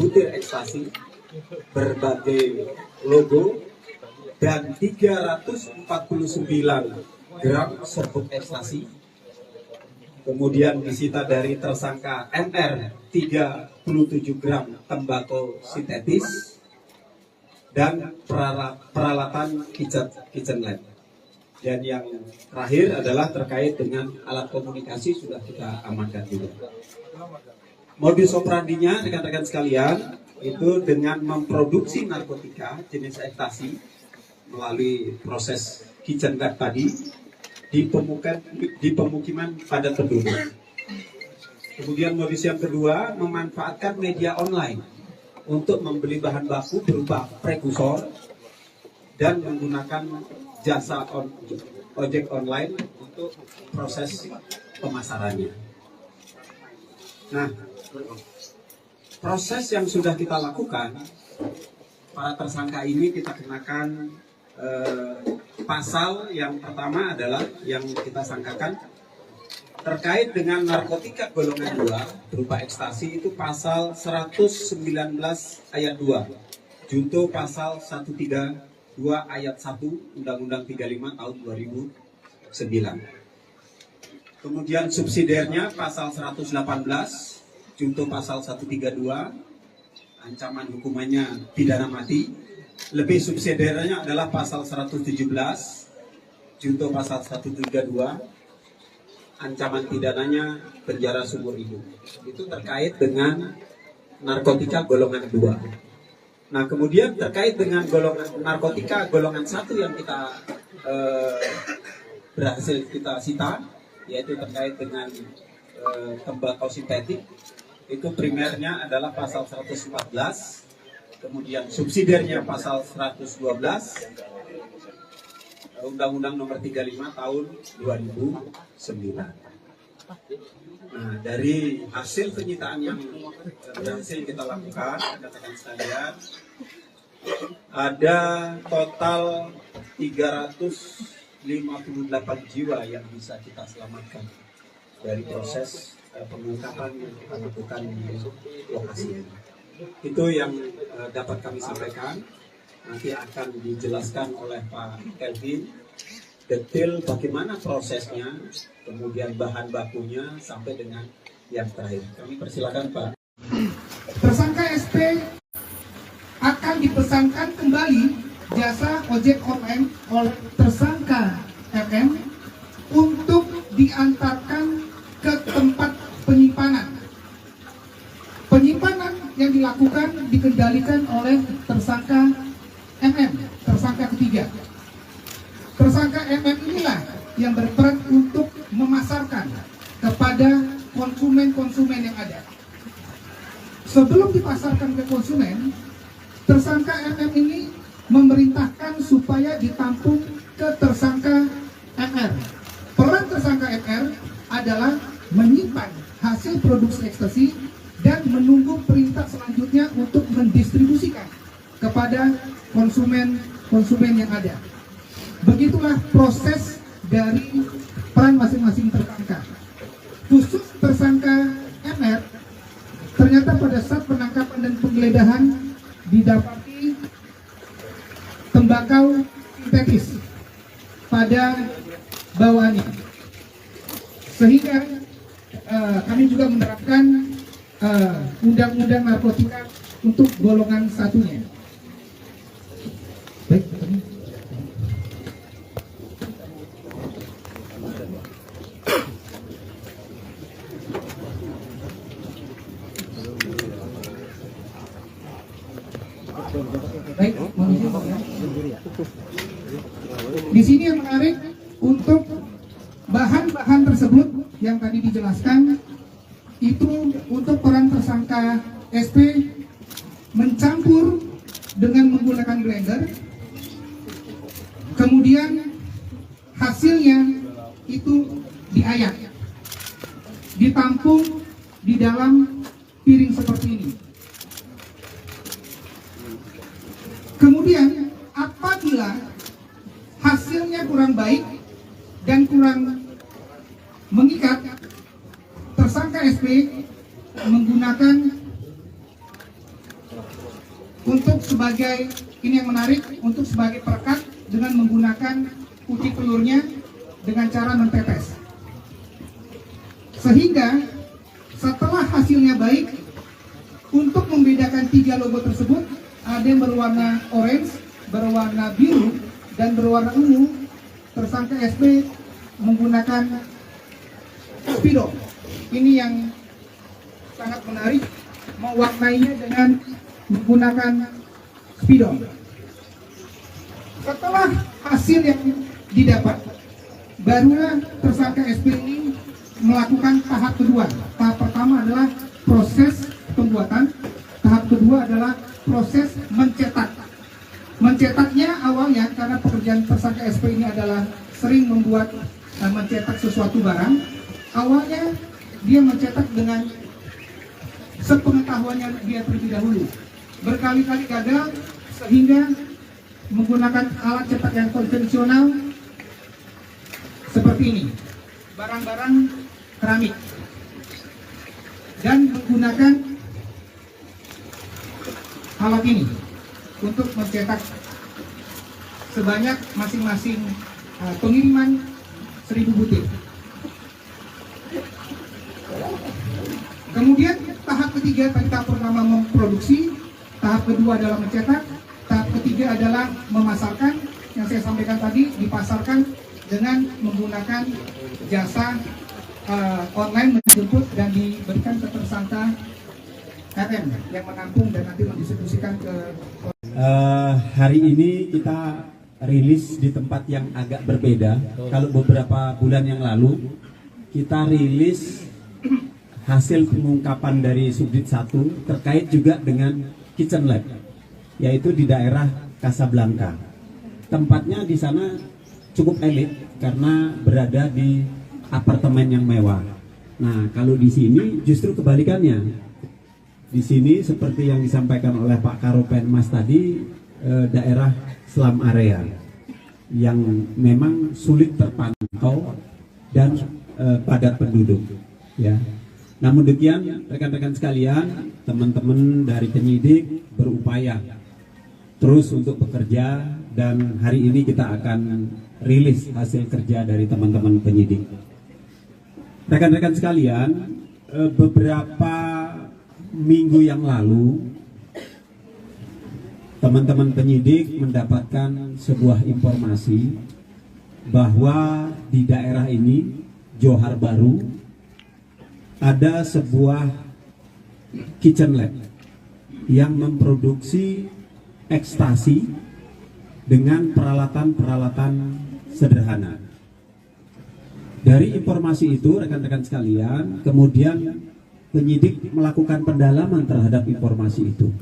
butir ekstasi berbagai logo dan 349 gram serbuk ekstasi. Kemudian disita dari tersangka NR 37 gram tembakau sintetis dan peralatan kitchen lab. Dan yang terakhir adalah terkait dengan alat komunikasi sudah kita amankan juga. Modus operandinya rekan-rekan sekalian itu dengan memproduksi narkotika jenis ekstasi melalui proses kitchen lab tadi di pemukiman padat penduduk. Kemudian modus yang kedua memanfaatkan media online untuk membeli bahan baku berupa prekursor dan menggunakan jasa ojek online untuk proses pemasarannya. Nah, proses yang sudah kita lakukan, para tersangka ini kita kenakan pasal yang pertama adalah yang kita sangkakan terkait dengan narkotika golongan 2 berupa ekstasi itu pasal 119 ayat 2, junto pasal 132 ayat 1 Undang-Undang 35 tahun 2009. Kemudian subsidiarnya pasal 118 junto pasal 132, ancaman hukumannya pidana mati. Lebih subsidiarnya adalah pasal 117 junto pasal 132. ancaman pidananya penjara seumur hidup. Itu terkait dengan narkotika golongan 2. Nah, kemudian terkait dengan golongan narkotika golongan 1 yang kita berhasil kita sita, yaitu terkait dengan tembakau sintetik. Itu primernya adalah pasal 114, kemudian subsidiarnya pasal 112 Undang-Undang Nomor 35 Tahun 2009. Nah, dari hasil penyitaan yang berhasil kita lakukan, rekan-rekan sekalian, ada total 358 jiwa yang bisa kita selamatkan dari proses pengungkapan yang kita lakukan di lokasi ini. Itu yang dapat kami sampaikan. Nanti akan dijelaskan oleh Pak Kelvin detail bagaimana prosesnya, kemudian bahan bakunya sampai dengan yang terakhir. Kami persilakan Pak. Tersangka SP akan dipesankan kembali jasa ojek online oleh tersangka RM untuk diantarkan ke tempat penyimpanan. Penyimpanan yang dilakukan dikendalikan oleh tersangka MM, tersangka ketiga. Tersangka MM inilah yang berperan untuk memasarkan kepada konsumen-konsumen yang ada. Sebelum dipasarkan ke konsumen, tersangka MM ini memerintahkan supaya ditampung ke tersangka MR. Peran tersangka MR adalah menyimpan hasil produksi ekstasi dan menunggu perintah selanjutnya untuk mendistribusikan kepada konsumen yang ada. Begitulah proses dari peran masing-masing tersangka. Khusus tersangka MR, ternyata pada saat penangkapan dan penggeledahan didapati tembakau sintetis pada bawaannya, sehingga kami juga menerapkan undang-undang narkotika untuk golongan satunya. Baik. Baik, di sini yang menarik untuk bahan-bahan tersebut yang tadi dijelaskan itu untuk peran tersangka SP mencampur dengan menggunakan blender, kemudian hasilnya itu diayak, ditampung di dalam piring seperti ini. Kemudian apabila hasilnya kurang baik dan kurang mengikat, tersangka SP menggunakan untuk sebagai, ini yang menarik, untuk sebagai perekat dengan menggunakan uji pelurnya dengan cara mentetes. Sehingga setelah hasilnya baik, untuk membedakan 3 logo tersebut, ada yang berwarna orange, berwarna biru, dan berwarna ungu, tersangka SP menggunakan spidol. Ini yang sangat menarik, mewarnainya dengan menggunakan spidol. Setelah hasil yang didapat, barulah tersangka SP ini melakukan tahap kedua. Tahap pertama adalah proses pembuatan, tahap kedua adalah proses mencetak. Mencetaknya awalnya karena pekerjaan tersangka SP ini adalah sering membuat mencetak sesuatu barang. Awalnya dia mencetak dengan sepengetahuannya dia terlebih dahulu. Berkali-kali gagal sehingga menggunakan alat cetak yang konvensional seperti ini, barang-barang keramik, dan menggunakan alat ini untuk mencetak sebanyak masing-masing pengiriman 1000 butir. Kemudian tahap ketiga tadi tahap pertama memproduksi, tahap kedua adalah mencetak, tahap ketiga adalah memasarkan. Yang saya sampaikan tadi, dipasarkan dengan menggunakan jasa online menjemput dan diberikan ke tersangka RM yang menampung dan nanti mendistribusikan ke hari ini kita rilis di tempat yang agak berbeda. Kalau beberapa bulan yang lalu kita rilis hasil pengungkapan dari Subdit 1 terkait juga dengan Kitchen Lab, yaitu di daerah Casablanca. Tempatnya di sana cukup elit karena berada di apartemen yang mewah. Nah, kalau di sini justru kebalikannya. Di sini seperti yang disampaikan oleh Pak Karopenmas tadi, daerah slum area yang memang sulit terpantau dan padat penduduk. Ya. Namun demikian, rekan-rekan sekalian, teman-teman dari penyidik berupaya terus untuk bekerja dan hari ini kita akan rilis hasil kerja dari teman-teman penyidik. Rekan-rekan sekalian, beberapa minggu yang lalu teman-teman penyidik mendapatkan sebuah informasi bahwa di daerah ini, Johar Baru, ada sebuah kitchen lab yang memproduksi ekstasi dengan peralatan-peralatan sederhana. Dari informasi itu, rekan-rekan sekalian, kemudian penyidik melakukan pendalaman terhadap informasi itu.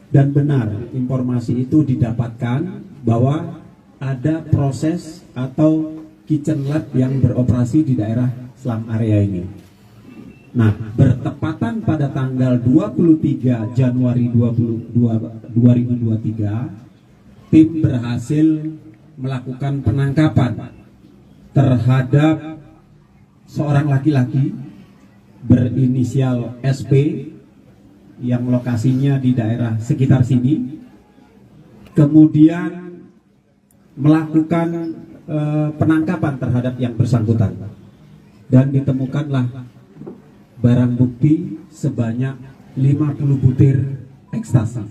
Dan benar, informasi itu didapatkan bahwa ada proses atau kitchen lab yang beroperasi di daerah slum area ini. Nah, bertepatan pada tanggal 23 Januari 2023, tim berhasil melakukan penangkapan terhadap seorang laki-laki berinisial SP yang lokasinya di daerah sekitar sini, kemudian melakukan penangkapan terhadap yang bersangkutan dan ditemukanlah barang bukti sebanyak 50 butir ekstasi.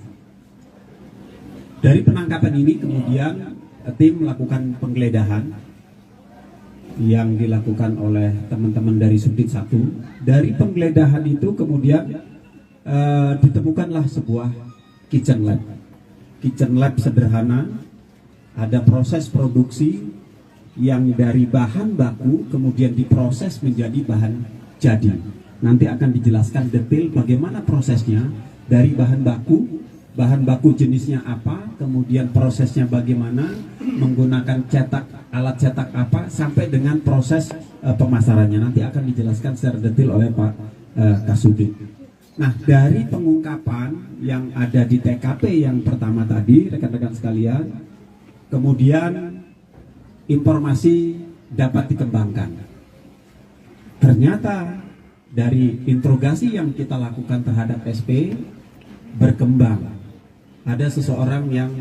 Dari penangkapan ini kemudian tim melakukan penggeledahan yang dilakukan oleh teman-teman dari Subdit 1. Dari penggeledahan itu kemudian ditemukanlah sebuah kitchen lab. Kitchen lab sederhana, ada proses produksi yang dari bahan baku kemudian diproses menjadi bahan jadi. Nanti akan dijelaskan detail bagaimana prosesnya dari bahan baku jenisnya apa, kemudian prosesnya bagaimana, menggunakan alat cetak apa, sampai dengan proses pemasarannya. Nanti akan dijelaskan secara detail oleh Pak Kasubdit. Nah, dari pengungkapan yang ada di TKP yang pertama tadi, rekan-rekan sekalian, kemudian informasi dapat dikembangkan. Ternyata dari interogasi yang kita lakukan terhadap SP berkembang. Ada seseorang yang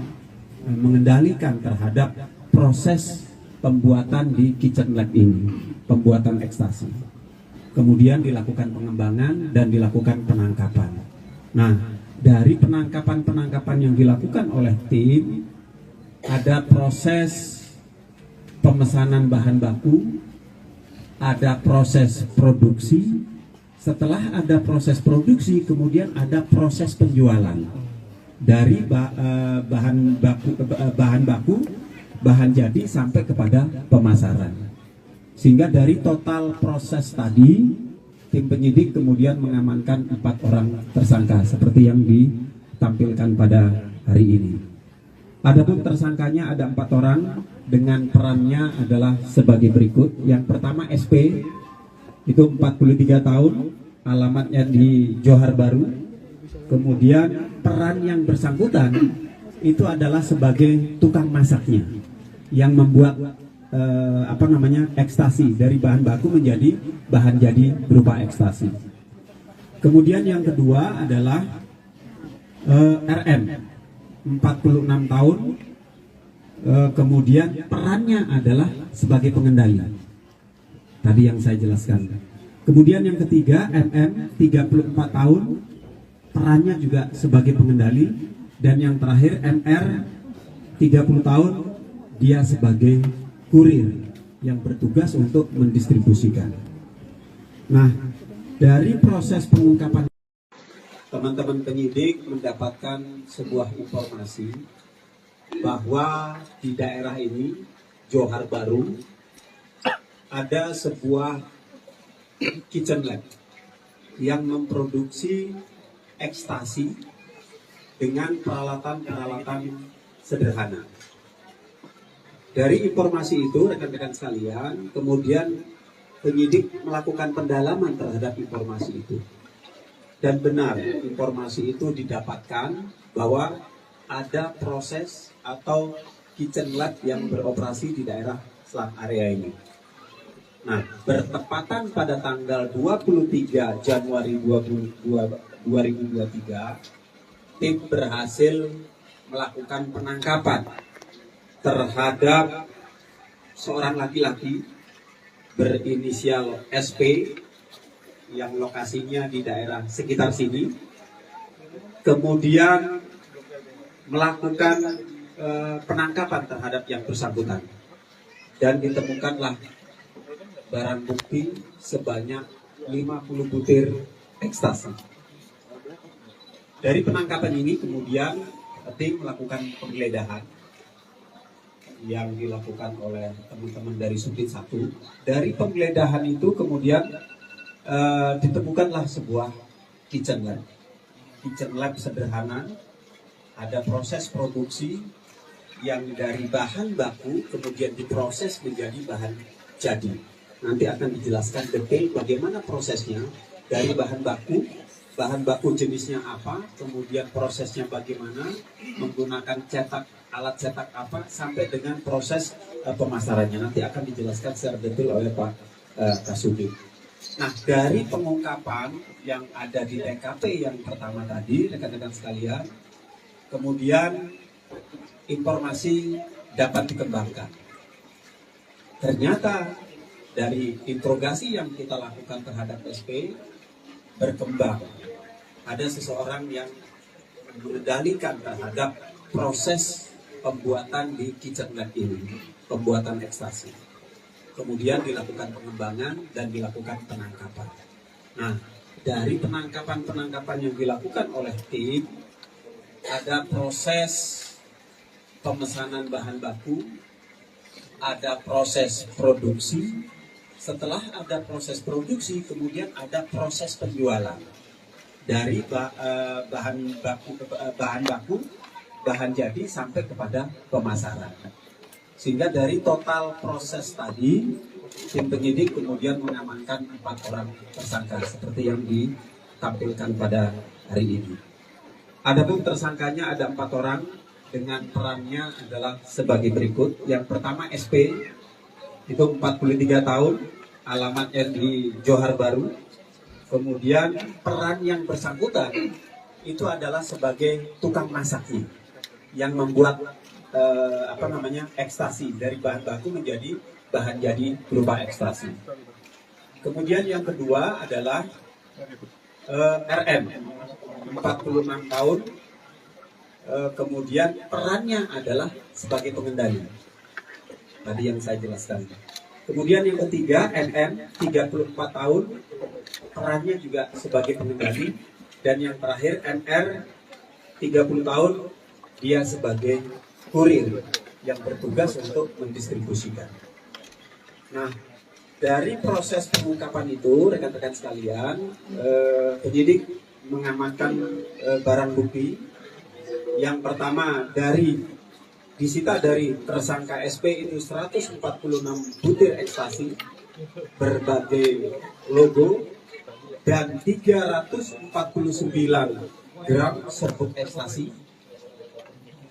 mengendalikan terhadap proses pembuatan di kitchen lab ini, pembuatan ekstasi. Kemudian dilakukan pengembangan dan dilakukan penangkapan. Nah, dari penangkapan yang dilakukan oleh tim, ada proses pemesanan bahan baku, ada proses produksi. Setelah ada proses produksi, kemudian ada proses penjualan dari bahan jadi sampai kepada pemasaran. Sehingga dari total proses tadi, tim penyidik kemudian mengamankan 4 orang tersangka seperti yang ditampilkan pada hari ini. Adapun tersangkanya ada 4 orang dengan perannya adalah sebagai berikut. Yang pertama SP, itu 43 tahun, alamatnya di Johar Baru. Kemudian peran yang bersangkutan itu adalah sebagai tukang masaknya yang membuat ekstasi dari bahan baku menjadi bahan jadi berupa ekstasi. Kemudian yang kedua adalah RM, 46 tahun, kemudian perannya adalah sebagai pengendali. Tadi yang saya jelaskan. Kemudian yang ketiga MM, 34 tahun, perannya juga sebagai pengendali. Dan yang terakhir MR, 30 tahun, dia sebagai kurir yang bertugas untuk mendistribusikan. Nah, dari proses pengungkapan, teman-teman penyidik mendapatkan sebuah informasi bahwa di daerah ini, Johar Baru, ada sebuah kitchen lab yang memproduksi ekstasi dengan peralatan-peralatan sederhana. Dari informasi itu, rekan-rekan sekalian, kemudian penyidik melakukan pendalaman terhadap informasi itu. Dan benar, informasi itu didapatkan bahwa ada proses atau kitchen lab yang beroperasi di daerah selat area ini. Nah, bertepatan pada tanggal 23 Januari 2023, tim berhasil melakukan penangkapan terhadap seorang laki-laki berinisial SP yang lokasinya di daerah sekitar sini, kemudian melakukan penangkapan terhadap yang bersangkutan dan ditemukanlah barang bukti sebanyak 50 butir ekstasi. Dari penangkapan ini kemudian tim melakukan penggeledahan yang dilakukan oleh teman-teman dari Subdit 1. Dari penggeledahan itu kemudian ditemukanlah sebuah kitchen lab. Kitchen lab sederhana, ada proses produksi yang dari bahan baku kemudian diproses menjadi bahan jadi. Nanti akan dijelaskan detail bagaimana prosesnya dari bahan baku jenisnya apa, kemudian prosesnya bagaimana, menggunakan alat cetak apa, sampai dengan proses pemasarannya. Nanti akan dijelaskan secara detail oleh Pak Kasubdit. Nah, dari pengungkapan yang ada di TKP yang pertama tadi, rekan-rekan sekalian, kemudian informasi dapat dikembangkan. Ternyata dari interogasi yang kita lakukan terhadap SP, berkembang ada seseorang yang mengendalikan terhadap proses pembuatan di kitchen lab ini, pembuatan ekstasi. Kemudian dilakukan pengembangan dan dilakukan penangkapan. Nah, dari penangkapan yang dilakukan oleh tim, ada proses pemesanan bahan baku, ada proses produksi. Setelah ada proses produksi, kemudian ada proses penjualan dari bahan jadi sampai kepada pemasaran. Sehingga dari total proses tadi, tim penyidik kemudian mengamankan 4 orang tersangka seperti yang ditampilkan pada hari ini. Adapun tersangkanya ada 4 orang dengan perannya adalah sebagai berikut. Yang pertama SP, itu 43 tahun, alamatnya di Johar Baru. Kemudian peran yang bersangkutan itu adalah sebagai tukang masaknya yang membuat ekstasi dari bahan baku menjadi bahan jadi berupa ekstasi. Kemudian yang kedua adalah RM, 46 tahun. Kemudian perannya adalah sebagai pengendali. Tadi yang saya jelaskan. Kemudian yang ketiga, NN, 34 tahun, perannya juga sebagai pengendali. Dan yang terakhir, NR, 30 tahun, dia sebagai kurir yang bertugas untuk mendistribusikan. Nah, dari proses pengungkapan itu, rekan-rekan sekalian, penyidik mengamankan barang bukti. Yang pertama, disita dari tersangka SP itu 146 butir ekstasi berbagai logo dan 349 gram serbuk ekstasi.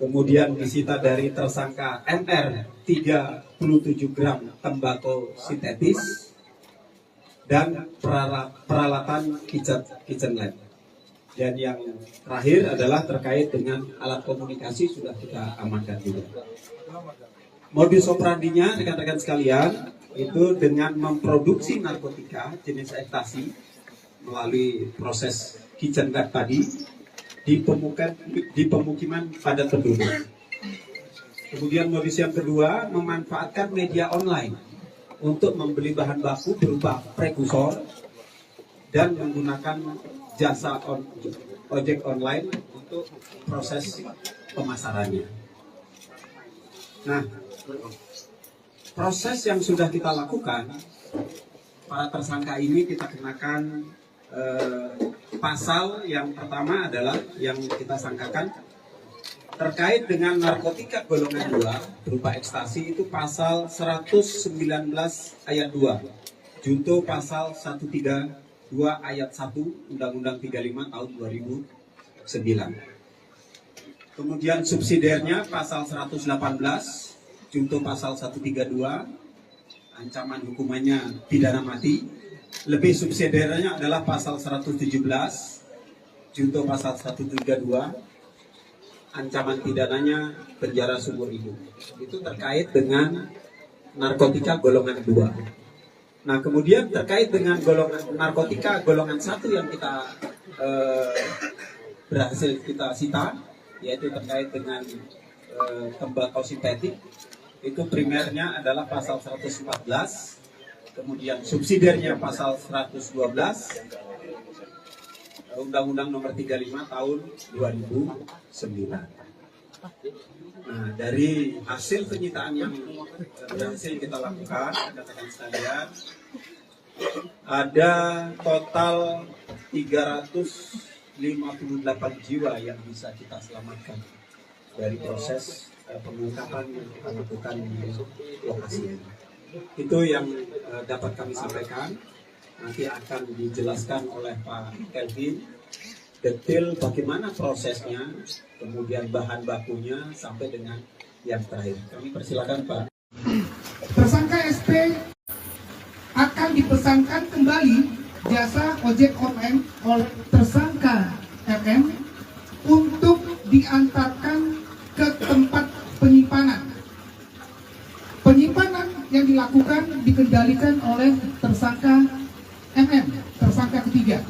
Kemudian disita dari tersangka NR 37 gram tembakau sintetis dan peralatan kitchen lab. Dan yang terakhir adalah terkait dengan alat komunikasi sudah kita amankan juga. Modus operandinya, rekan-rekan sekalian, itu dengan memproduksi narkotika jenis ekstasi melalui proses kitchen lab tadi di pemukiman padat penduduk. Kemudian modus yang kedua, memanfaatkan media online untuk membeli bahan baku berupa prekursor dan menggunakan jasa ojek online untuk proses pemasarannya. Nah, proses yang sudah kita lakukan, para tersangka ini kita kenakan pasal yang pertama adalah yang kita sangkakan terkait dengan narkotika golongan 2 berupa ekstasi, itu pasal 119 ayat 2 junto pasal 132 ayat 1 Undang-Undang 35 tahun 2009. Kemudian subsidiarnya pasal 118 junto pasal 132, ancaman hukumannya pidana mati. Lebih subsidiarnya adalah pasal 117 junto pasal 132, ancaman pidananya penjara seumur hidup. Itu terkait dengan narkotika golongan 2. Nah, kemudian terkait dengan narkotika golongan 1 yang kita berhasil kita sita, yaitu terkait dengan tembakau sintetik, itu primernya adalah pasal 114, kemudian subsidiarnya pasal 112 Undang-Undang Nomor 35 tahun 2009. Nah, dari hasil penyitaan yang berhasil kita lakukan, rekan-rekan sekalian, ada total 358 jiwa yang bisa kita selamatkan dari proses pengungkapan yang kita lakukan di lokasi ini. Itu yang dapat kami sampaikan. Nanti akan dijelaskan oleh Pak Kelvin detail bagaimana prosesnya, kemudian bahan bakunya sampai dengan yang terakhir. Kami persilakan Pak. Tersangka SP akan dipesankan kembali jasa ojek online oleh tersangka MM untuk diantarkan ke tempat penyimpanan. Penyimpanan yang dilakukan dikendalikan oleh tersangka MM, tersangka ketiga.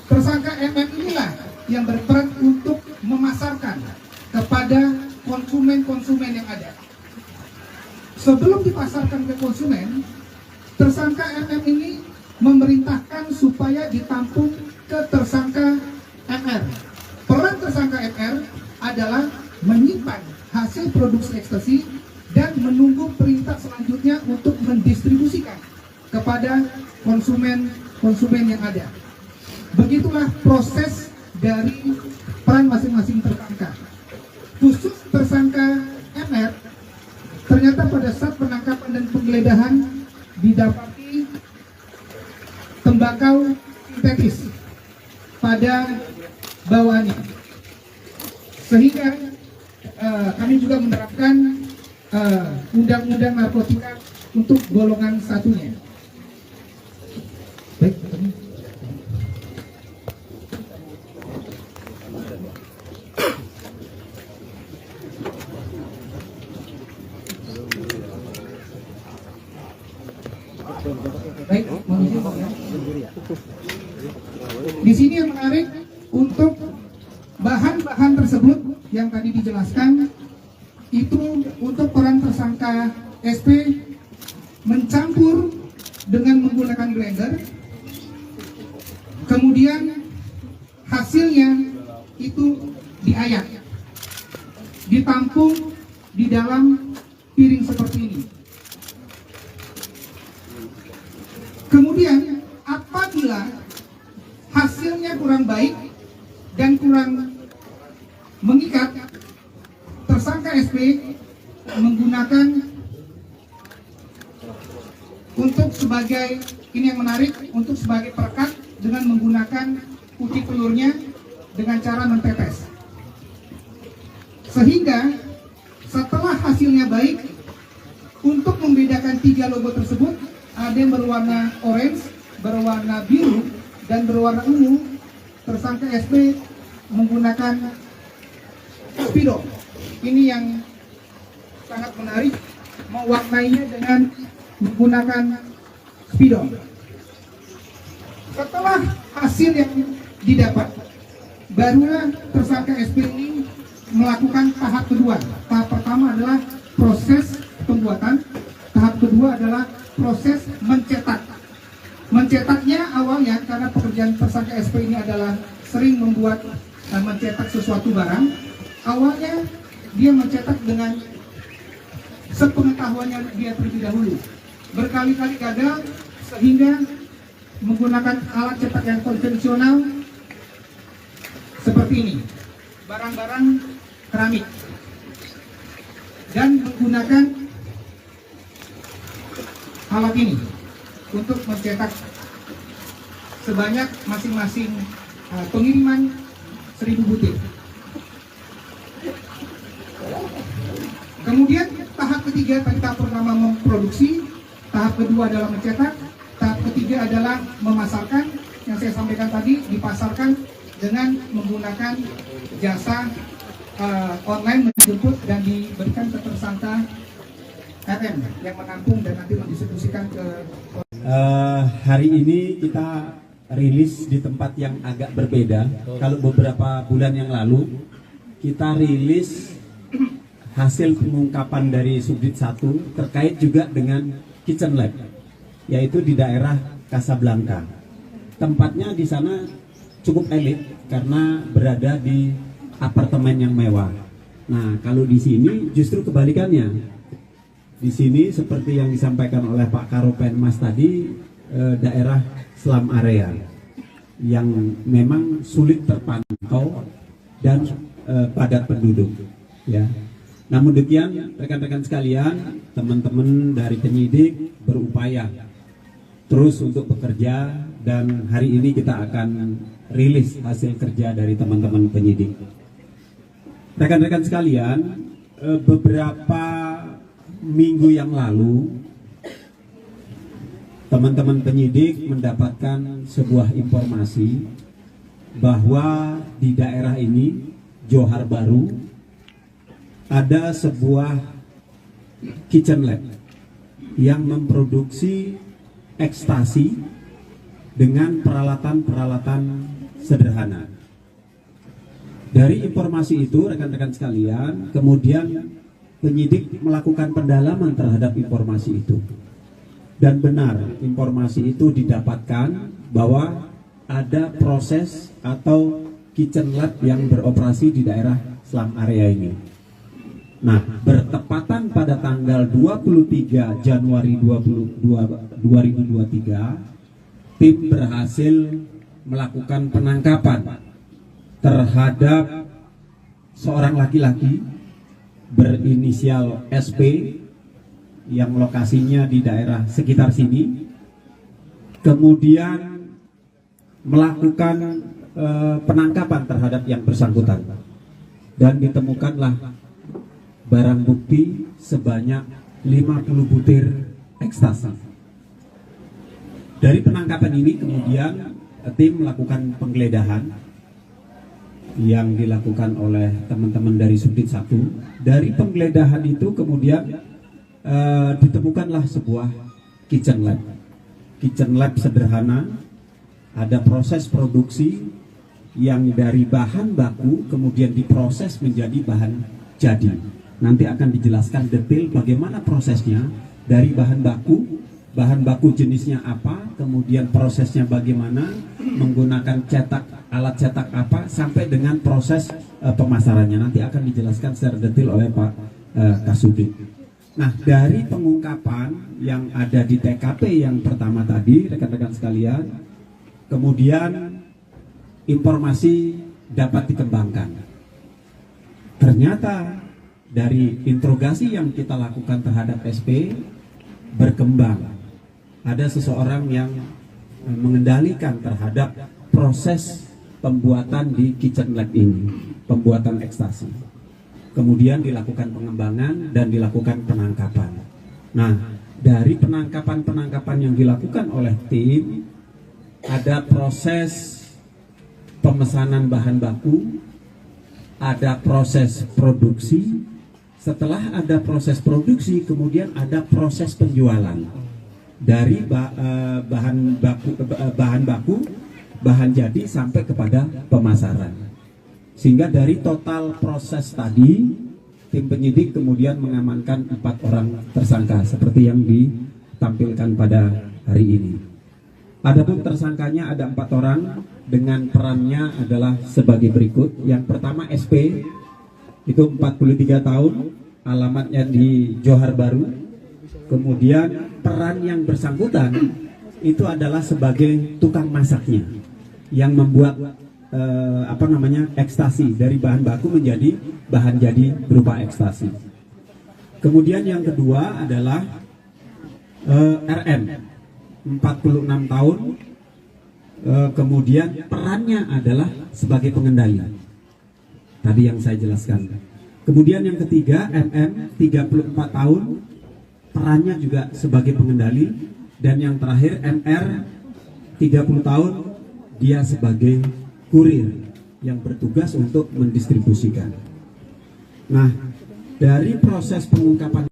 Tersangka MM inilah yang berperan untuk memasarkan kepada konsumen-konsumen yang ada. Sebelum dipasarkan ke konsumen, tersangka MM ini memerintahkan supaya ditampung ke tersangka MR. Peran tersangka MR adalah menyimpan hasil produksi ekstasi dan menunggu perintah selanjutnya untuk mendistribusikan kepada konsumen yang ada. Begitulah proses dari peran masing-masing tersangka. Khusus tersangka MR, ternyata pada saat penangkapan dan penggeledahan didapati tembakau sintetis pada bawaannya, sehingga kami juga menerapkan undang-undang narkotika untuk golongan satunya. Baik. Baik, di sini yang menarik untuk bahan-bahan tersebut yang tadi dijelaskan itu untuk peran tersangka SP mencampur dengan menggunakan blender, kemudian hasilnya itu diayak, ditampung di dalam piring seperti ini. Kemudian apabila hasilnya kurang baik dan kurang mengikat, tersangka SP menggunakan untuk sebagai, ini yang menarik, untuk sebagai perekat dengan menggunakan putih telurnya dengan cara mentetes. Sehingga setelah hasilnya baik, untuk membedakan 3 logo tersebut, ada yang berwarna orange, berwarna biru, dan berwarna ungu, tersangka SP menggunakan Speedo. Ini yang sangat menarik, mewarnainya dengan menggunakan Speedo. Setelah hasil yang didapat, barulah tersangka SP ini melakukan tahap kedua. Tahap pertama adalah proses pembuatan, tahap kedua adalah proses mencetak. Mencetaknya awalnya karena pekerjaan tersangka SP ini adalah sering membuat mencetak sesuatu barang. Awalnya dia mencetak dengan sepengetahuannya dia terlebih dahulu. Berkali-kali gagal sehingga menggunakan alat cetak yang konvensional seperti ini, barang-barang keramik, dan menggunakan alat ini untuk mencetak sebanyak masing-masing pengiriman 1000 butir. Kemudian tahap ketiga, tahap pertama memproduksi, tahap kedua adalah mencetak, tahap ketiga adalah memasarkan, yang saya sampaikan tadi, dipasarkan dengan menggunakan jasa online menjemput dan diberikan ke tersangka RM yang menampung dan nanti mendistribusikan ke hari ini kita rilis di tempat yang agak berbeda. Kalau beberapa bulan yang lalu kita rilis hasil pengungkapan dari Subdit 1 terkait juga dengan Kitchen Lab, yaitu di daerah Casablanca. Tempatnya di sana cukup elit karena berada di apartemen yang mewah. Nah, kalau di sini justru kebalikannya. Di sini seperti yang disampaikan oleh Pak Karopenmas tadi, daerah slum area yang memang sulit terpantau dan padat penduduk. Ya. Namun demikian, rekan-rekan sekalian, teman-teman dari penyidik berupaya terus untuk bekerja dan hari ini kita akan rilis hasil kerja dari teman-teman penyidik. Rekan-rekan sekalian, beberapa minggu yang lalu teman-teman penyidik mendapatkan sebuah informasi bahwa di daerah ini, Johar Baru, ada sebuah kitchen lab yang memproduksi ekstasi dengan peralatan-peralatan sederhana. Dari informasi itu, rekan-rekan sekalian, kemudian penyidik melakukan pendalaman terhadap informasi itu. Dan benar, informasi itu didapatkan bahwa ada proses atau kitchen lab yang beroperasi di daerah slum area ini. Nah, bertepatan pada tanggal 23 Januari 2023, tim berhasil melakukan penangkapan terhadap seorang laki-laki berinisial SP yang lokasinya di daerah sekitar sini, kemudian melakukan penangkapan terhadap yang bersangkutan dan ditemukanlah barang bukti sebanyak 50 butir ekstasi. Dari penangkapan ini kemudian tim melakukan penggeledahan yang dilakukan oleh teman-teman dari Subdit 1. Dari penggeledahan itu kemudian ditemukanlah sebuah kitchen lab. Kitchen lab sederhana, ada proses produksi yang dari bahan baku kemudian diproses menjadi bahan jadi. Nanti akan dijelaskan detail bagaimana prosesnya dari bahan baku jenisnya apa, kemudian prosesnya bagaimana, menggunakan alat cetak apa, sampai dengan proses pemasarannya. Nanti akan dijelaskan secara detail oleh Pak Kasubdit. Nah, dari pengungkapan yang ada di TKP yang pertama tadi, rekan-rekan sekalian, kemudian informasi dapat dikembangkan. Ternyata dari interogasi yang kita lakukan terhadap SP berkembang. Ada seseorang yang mengendalikan terhadap proses pembuatan di kitchen lab ini, pembuatan ekstasi. Kemudian dilakukan pengembangan dan dilakukan penangkapan. Nah, dari penangkapan yang dilakukan oleh tim, ada proses pemesanan bahan baku, ada proses produksi. Setelah ada proses produksi, kemudian ada proses penjualan dari bahan jadi sampai kepada pemasaran. Sehingga dari total proses tadi, tim penyidik kemudian mengamankan 4 orang tersangka seperti yang ditampilkan pada hari ini. Adapun tersangkanya ada 4 orang dengan perannya adalah sebagai berikut. Yang pertama SP, itu 43 tahun, alamatnya di Johar Baru. Kemudian peran yang bersangkutan itu adalah sebagai tukang masaknya yang membuat ekstasi dari bahan baku menjadi bahan jadi berupa ekstasi. Kemudian yang kedua adalah RM, 46 tahun, kemudian perannya adalah sebagai pengendali. Tadi yang saya jelaskan. Kemudian yang ketiga MM, 34 tahun, perannya juga sebagai pengendali. Dan yang terakhir MR, 30 tahun, dia sebagai kurir yang bertugas untuk mendistribusikan. Nah, dari proses pengungkapan,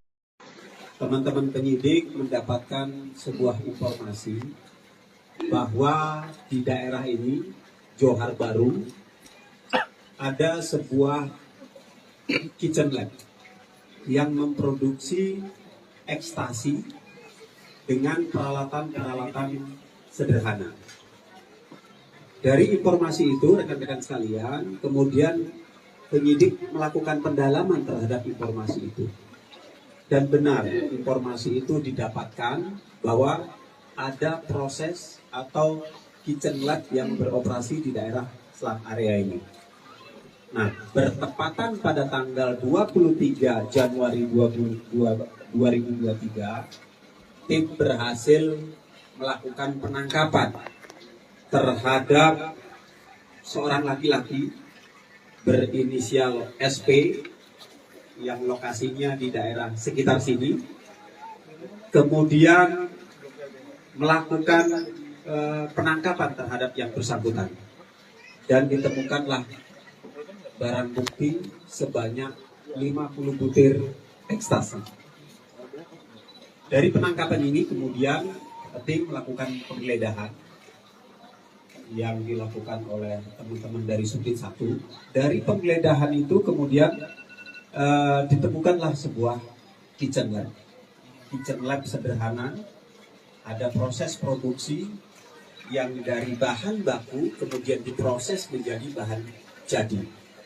teman-teman penyidik mendapatkan sebuah informasi bahwa di daerah ini, Johar Baru, ada sebuah kitchen lab yang memproduksi ekstasi dengan peralatan-peralatan sederhana. Dari informasi itu, rekan-rekan sekalian, kemudian penyidik melakukan pendalaman terhadap informasi itu. Dan benar, informasi itu didapatkan bahwa ada proses atau kitchen lab yang beroperasi di daerah selat area ini. Nah, bertepatan pada tanggal 23 Januari 2023, tim berhasil melakukan penangkapan terhadap seorang laki-laki berinisial SP yang lokasinya di daerah sekitar sini, kemudian melakukan penangkapan terhadap yang bersangkutan, dan ditemukanlah barang bukti sebanyak 50 butir ekstasi. Dari penangkapan ini kemudian tim melakukan penggeledahan yang dilakukan oleh teman-teman dari Subdit 1. Dari penggeledahan itu kemudian ditemukanlah sebuah kitchen lab. Kitchen lab sederhana, ada proses produksi yang dari bahan baku kemudian diproses menjadi bahan jadi.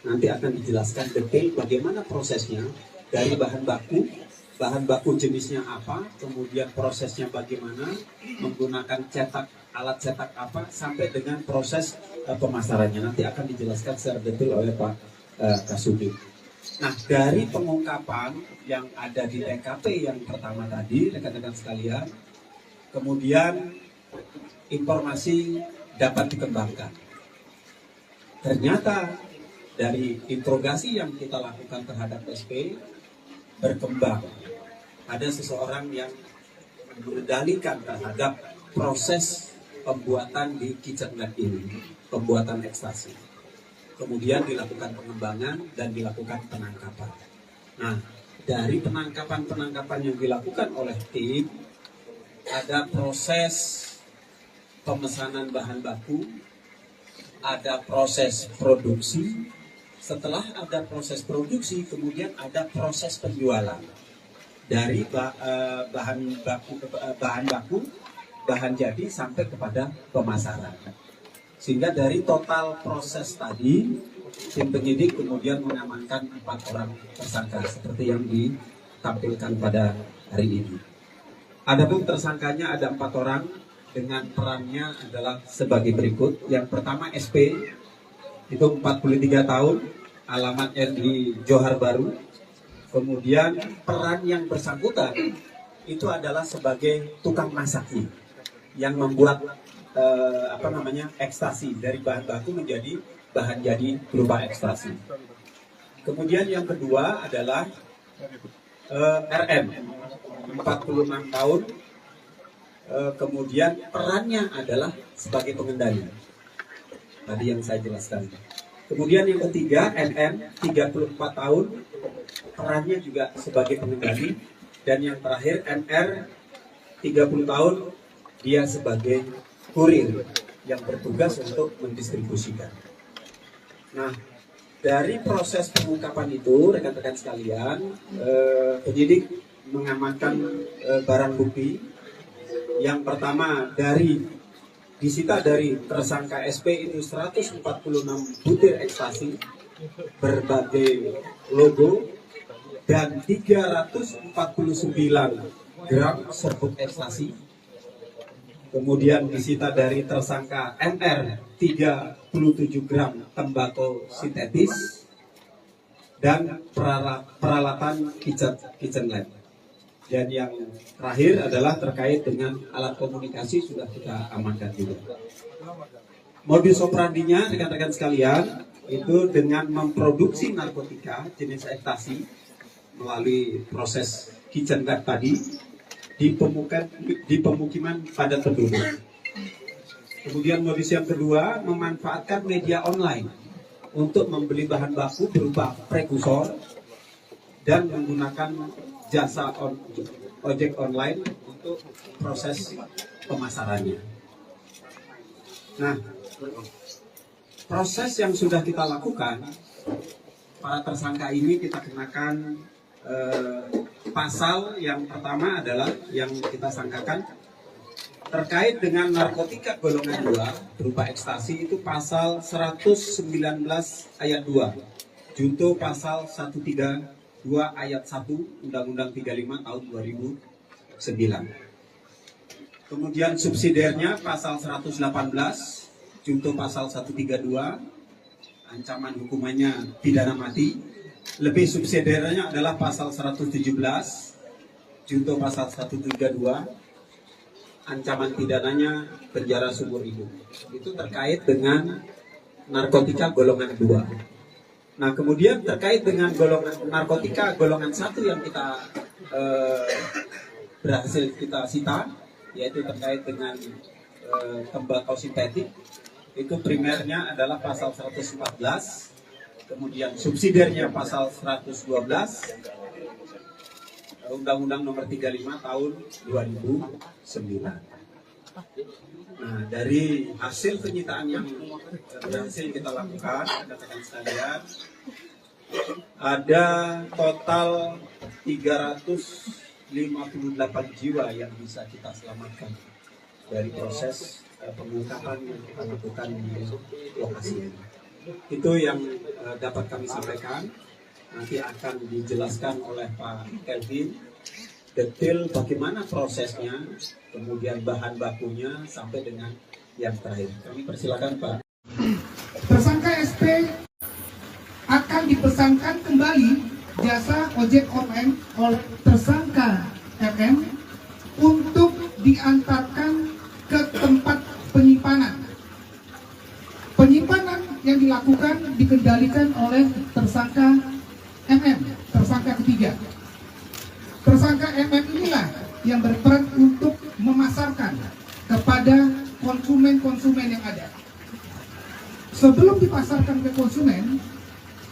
Nanti akan dijelaskan detail bagaimana prosesnya dari bahan baku jenisnya apa, kemudian prosesnya bagaimana, menggunakan alat cetak apa, sampai dengan proses pemasarannya. Nanti akan dijelaskan secara detail oleh Pak Kasubdit. Nah, dari pengungkapan yang ada di TKP yang pertama tadi, rekan-rekan sekalian, kemudian informasi dapat dikembangkan. Ternyata dari interogasi yang kita lakukan terhadap SP, berkembang ada seseorang yang mengendalikan terhadap proses pembuatan di kitchen lab ini, pembuatan ekstasi. Kemudian dilakukan pengembangan dan dilakukan penangkapan. Nah, dari penangkapan yang dilakukan oleh tim, ada proses pemesanan bahan baku, ada proses produksi. Setelah ada proses produksi, kemudian ada proses penjualan dari bahan baku, bahan jadi sampai kepada pemasaran. Sehingga dari total proses tadi, tim penyidik kemudian mengamankan 4 orang tersangka seperti yang ditampilkan pada hari ini. Adapun tersangkanya ada 4 orang dengan perannya adalah sebagai berikut. Yang pertama SP, itu 43 tahun, alamatnya di Johar Baru. Kemudian peran yang bersangkutan itu adalah sebagai tukang masaknya yang membuat ekstasi dari bahan baku menjadi bahan jadi berupa ekstasi. Kemudian yang kedua adalah RM, 46 tahun, kemudian perannya adalah sebagai pengendali. Tadi yang saya jelaskan. Kemudian yang ketiga MM, 34 tahun, perannya juga sebagai pengendali. Dan yang terakhir MR, 30 tahun, dia sebagai kurir yang bertugas untuk mendistribusikan. Nah, dari proses pengungkapan itu, rekan-rekan sekalian, penyidik mengamankan barang bukti. Yang pertama dari disita dari tersangka SP itu 146 butir ekstasi berbagai logo dan 349 gram serbuk ekstasi. Kemudian disita dari tersangka MR 37 gram tembakau sintetis dan peralatan kitchen lab. Dan yang terakhir adalah terkait dengan alat komunikasi sudah kita amankan juga. Modus operandinya rekan-rekan sekalian itu dengan memproduksi narkotika jenis ekstasi melalui proses kitchen lab tadi di pemukiman padat penduduk. Kemudian modus yang kedua memanfaatkan media online untuk membeli bahan baku berupa prekursor dan menggunakan jasa ojek online untuk proses pemasarannya. Nah, proses yang sudah kita lakukan, para tersangka ini kita kenakan pasal yang pertama adalah yang kita sangkakan terkait dengan narkotika golongan 2 berupa ekstasi itu pasal 119 ayat 2 junto pasal 132 ayat 1 Undang-Undang 35 tahun 2009. Kemudian subsidiarnya pasal 118 junto pasal 132 ancaman hukumannya pidana mati. Lebih subsidiarnya adalah pasal 117 junto pasal 132 ancaman pidananya penjara seumur hidup. Itu terkait dengan narkotika golongan 2. Nah, kemudian terkait dengan narkotika golongan 1 yang kita berhasil kita sita, yaitu terkait dengan tembakau sintetik, itu primernya adalah pasal 114. Kemudian subsidiarnya pasal 112 Undang-Undang Nomor 35 Tahun 2009. Nah, dari hasil penyitaan yang berhasil kita lakukan, rekan-rekan sekalian, ada total 358 jiwa yang bisa kita selamatkan dari proses pengungkapan yang kita lakukan di lokasi ini. Itu yang dapat kami sampaikan. Nanti akan dijelaskan oleh Pak Kelvin detail bagaimana prosesnya, kemudian bahan bakunya sampai dengan yang terakhir. Kami persilakan Pak. Tersangka SP akan dipesankan kembali jasa ojek online oleh tersangka RM untuk diantarkan ke tempat penyimpanan. Penyimpanan yang dilakukan dikendalikan oleh tersangka MM, tersangka ketiga. Tersangka MM inilah yang berperan untuk memasarkan kepada konsumen-konsumen yang ada. Sebelum dipasarkan ke konsumen,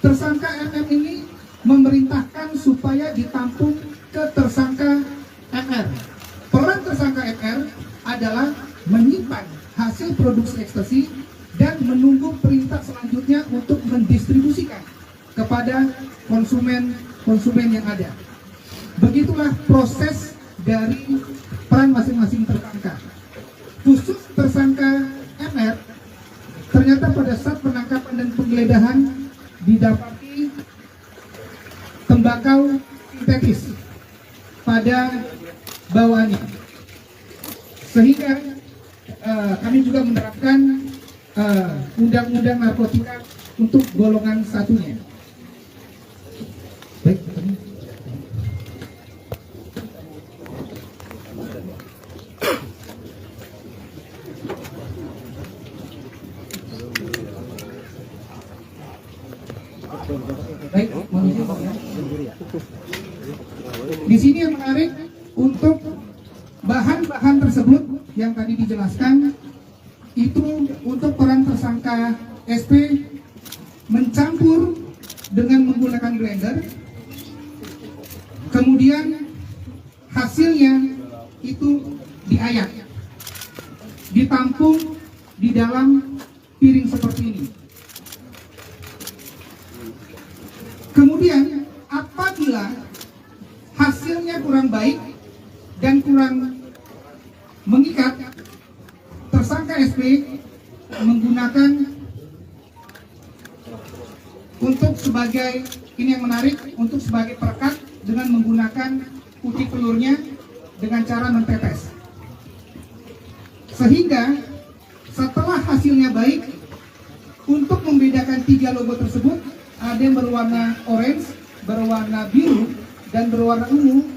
tersangka MM ini memerintahkan supaya ditampung ke tersangka MR. Peran tersangka MR adalah menyimpan hasil produksi ekstasi dan menunggu perintah selanjutnya untuk mendistribusikan kepada konsumen yang ada. Begitulah proses dari peran masing-masing tersangka. Khusus tersangka MR, ternyata pada saat penangkapan dan penggeledahan didapati tembakau sintetis pada bawaannya, sehingga kami juga menerapkan undang-undang narkotika untuk golongan satunya. Baik. Baik, di sini yang menarik untuk bahan-bahan tersebut yang tadi dijelaskan itu untuk peran tersangka SP mencampur dengan menggunakan blender, kemudian hasilnya itu diayak, ditampung di dalam piring seperti ini. Kemudian apabila hasilnya kurang baik dan kurang mengikat, tersangka SP menggunakan untuk sebagai, ini yang menarik, untuk sebagai perekat dengan menggunakan putih pelurnya dengan cara mentetes. Sehingga setelah hasilnya baik, untuk membedakan 3 logo tersebut, ada yang berwarna orange, berwarna biru, dan berwarna ungu,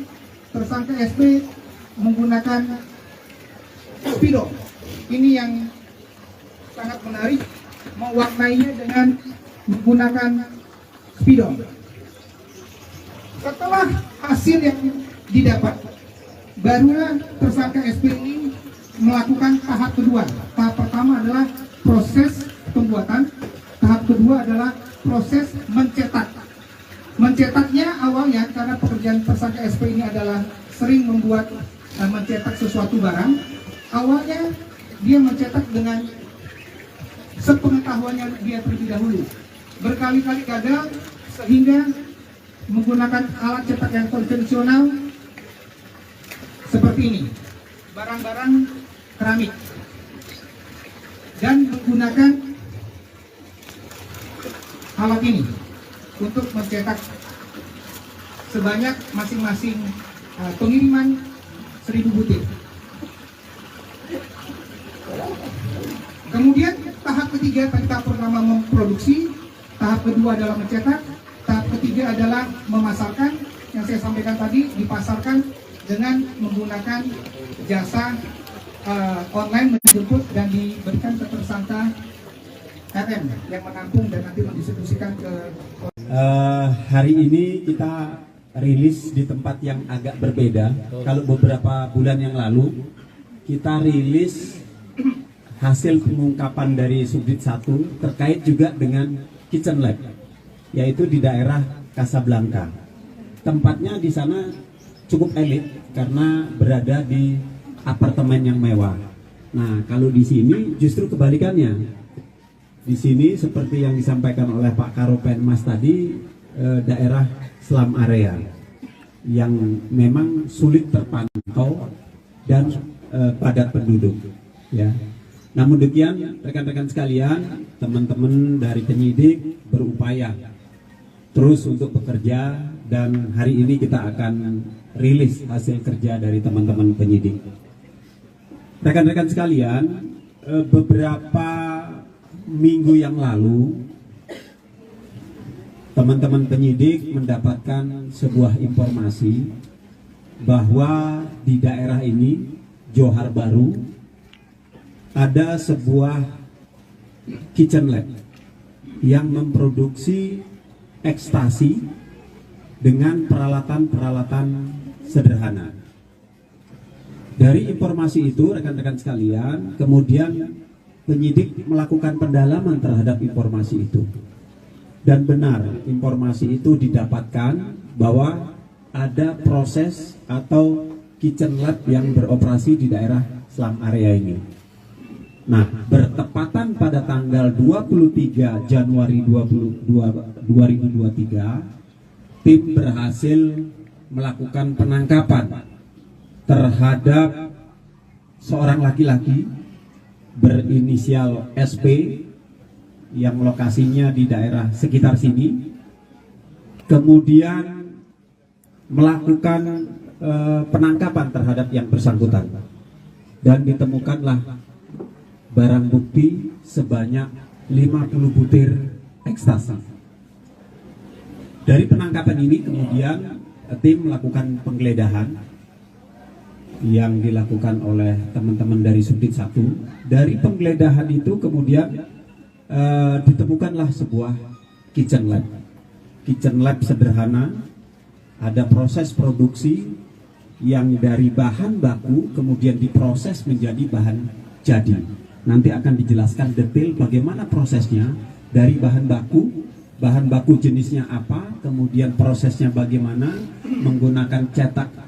tersangka SP menggunakan spidol. Ini yang sangat menarik, mewarnainya dengan menggunakan spidol. Setelah hasil yang didapat, barulah tersangka SP ini melakukan tahap kedua. Tahap pertama adalah proses pembuatan, tahap kedua adalah proses mencetak. Mencetaknya awalnya karena pekerjaan tersangka SP ini adalah sering membuat mencetak sesuatu barang. Awalnya dia mencetak dengan sepengetahuannya dia terlebih dahulu. Berkali-kali gagal sehingga menggunakan alat cetak yang konvensional seperti ini, barang-barang keramik, dan menggunakan alat ini untuk mencetak sebanyak masing-masing pengiriman 1000 butir. Kemudian tahap ketiga, tahap pertama memproduksi, tahap kedua adalah mencetak, tahap ketiga adalah memasarkan. Yang saya sampaikan tadi, dipasarkan dengan menggunakan jasa online, menjemput dan diberikan ke tersangka RM yang menampung dan nanti mendistribusikan ke hari ini kita rilis di tempat yang agak berbeda. Kalau beberapa bulan yang lalu kita rilis hasil pengungkapan dari Subdit 1 terkait juga dengan Kitchen Lab, yaitu di daerah Casablanca. Tempatnya di sana cukup elit karena berada di apartemen yang mewah. Nah, kalau di sini justru kebalikannya. Di sini seperti yang disampaikan oleh Pak Karopenmas tadi, daerah slum area yang memang sulit terpantau dan padat penduduk, ya. Namun demikian, rekan-rekan sekalian, teman-teman dari penyidik berupaya terus untuk bekerja, dan hari ini kita akan rilis hasil kerja dari teman-teman penyidik. Rekan-rekan sekalian, beberapa minggu yang lalu teman-teman penyidik mendapatkan sebuah informasi bahwa di daerah ini, Johar Baru, ada sebuah kitchen lab yang memproduksi ekstasi dengan peralatan-peralatan sederhana. Dari informasi itu, rekan-rekan sekalian, kemudian penyidik melakukan pendalaman terhadap informasi itu. Dan benar, informasi itu didapatkan bahwa ada proses atau kitchen lab yang beroperasi di daerah slum area ini. Nah, bertepatan pada tanggal 23 Januari 2023, tim berhasil melakukan penangkapan terhadap seorang laki-laki berinisial SP yang lokasinya di daerah sekitar sini, kemudian melakukan penangkapan terhadap yang bersangkutan, dan ditemukanlah barang bukti sebanyak 50 butir ekstasi. Dari penangkapan ini kemudian tim melakukan penggeledahan yang dilakukan oleh teman-teman dari Subdit 1. Dari penggeledahan itu kemudian ditemukanlah sebuah kitchen lab. Kitchen lab sederhana, ada proses produksi yang dari bahan baku kemudian diproses menjadi bahan jadi. Nanti akan dijelaskan detail bagaimana prosesnya dari bahan baku jenisnya apa, kemudian prosesnya bagaimana, menggunakan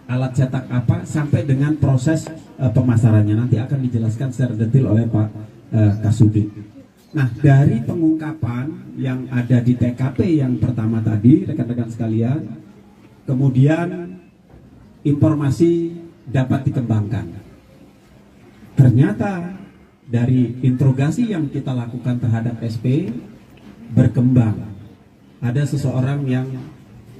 alat cetak apa, sampai dengan proses pemasarannya. Nanti akan dijelaskan secara detail oleh Pak Kasubdit. Nah, dari pengungkapan yang ada di TKP yang pertama tadi, rekan-rekan sekalian, kemudian informasi dapat dikembangkan. Ternyata dari interogasi yang kita lakukan terhadap SP berkembang. Ada seseorang yang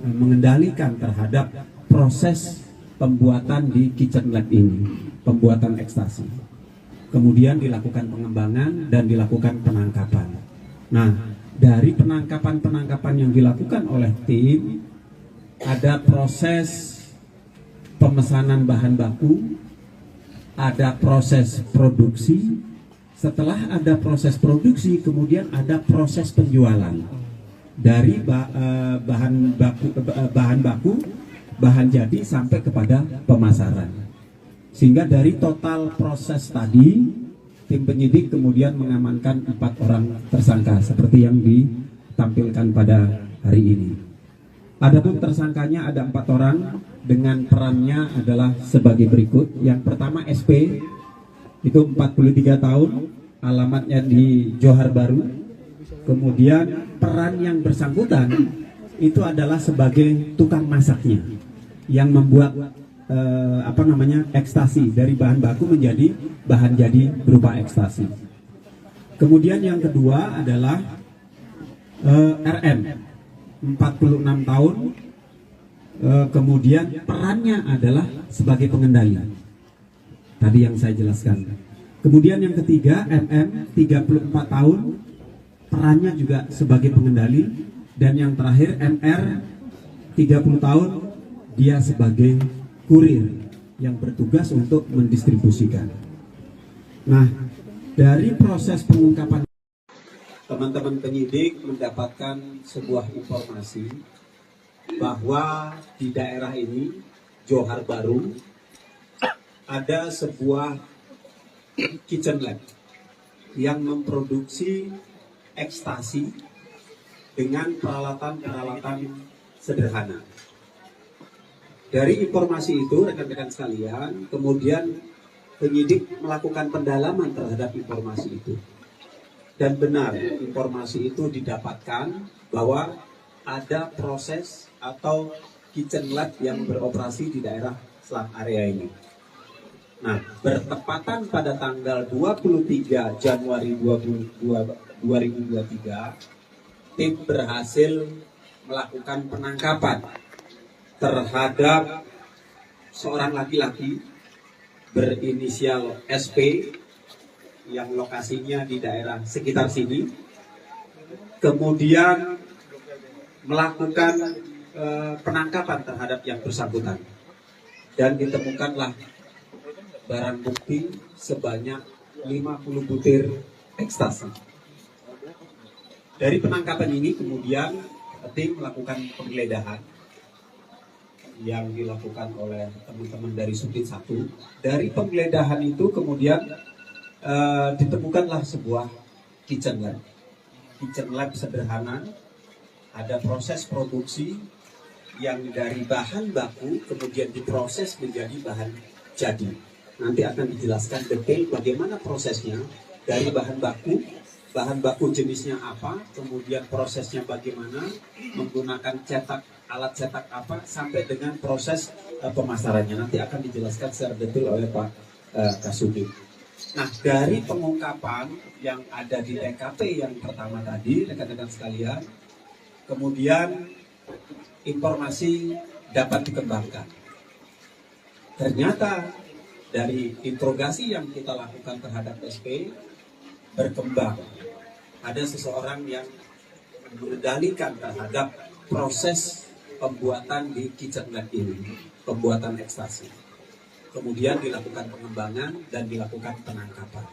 mengendalikan terhadap proses pembuatan di kitchen lab ini, pembuatan ekstasi. Kemudian dilakukan pengembangan dan dilakukan penangkapan. Nah, dari penangkapan yang dilakukan oleh tim, ada proses pemesanan bahan baku, ada proses produksi. Setelah ada proses produksi, kemudian ada proses penjualan dari bahan baku, bahan jadi sampai kepada pemasaran. Sehingga dari total proses tadi, tim penyidik kemudian mengamankan 4 orang tersangka seperti yang ditampilkan pada hari ini. Adapun tersangkanya ada 4 orang dengan perannya adalah sebagai berikut. Yang pertama SP, itu 43 tahun, alamatnya di Johar Baru. Kemudian peran yang bersangkutan itu adalah sebagai tukang masaknya yang membuat ekstasi dari bahan baku menjadi bahan jadi berupa ekstasi. Kemudian yang kedua adalah RM, 46 tahun. Kemudian perannya adalah sebagai pengendali. Tadi yang saya jelaskan. Kemudian yang ketiga MM, 34 tahun, perannya juga sebagai pengendali. Dan yang terakhir MR, 30 tahun, dia sebagai kurir yang bertugas untuk mendistribusikan. Nah, dari proses pengungkapan, teman-teman penyidik mendapatkan sebuah informasi bahwa di daerah ini, Johar Baru, ada sebuah kitchen lab yang memproduksi ekstasi dengan peralatan-peralatan sederhana. Dari informasi itu, rekan-rekan sekalian, kemudian penyidik melakukan pendalaman terhadap informasi itu. Dan benar, informasi itu didapatkan bahwa ada proses atau kitchen lab yang beroperasi di daerah Selat area ini. Nah, bertepatan pada tanggal 23 Januari 2023, tim berhasil melakukan penangkapan terhadap seorang laki-laki berinisial SP yang lokasinya di daerah sekitar sini. Kemudian melakukan penangkapan terhadap yang bersangkutan. Dan ditemukanlah barang bukti sebanyak 50 butir ekstasi. Dari penangkapan ini kemudian tim melakukan penggeledahan yang dilakukan oleh teman-teman dari Subdit 1. Dari penggeledahan itu kemudian ditemukanlah sebuah kitchen lab. Kitchen lab sederhana, ada proses produksi yang dari bahan baku kemudian diproses menjadi bahan jadi. Nanti akan dijelaskan detail bagaimana prosesnya dari bahan baku jenisnya apa, kemudian prosesnya bagaimana, menggunakan alat cetak apa, sampai dengan proses pemasarannya. Nanti akan dijelaskan secara detail oleh Pak Kasubdit. Nah, dari pengungkapan yang ada di TKP yang pertama tadi, rekan-rekan sekalian, kemudian informasi dapat dikembangkan. Ternyata dari interogasi yang kita lakukan terhadap SP berkembang. Ada seseorang yang mengendalikan terhadap proses pembuatan di kitchen lab ini, pembuatan ekstasi. Kemudian dilakukan pengembangan dan dilakukan penangkapan.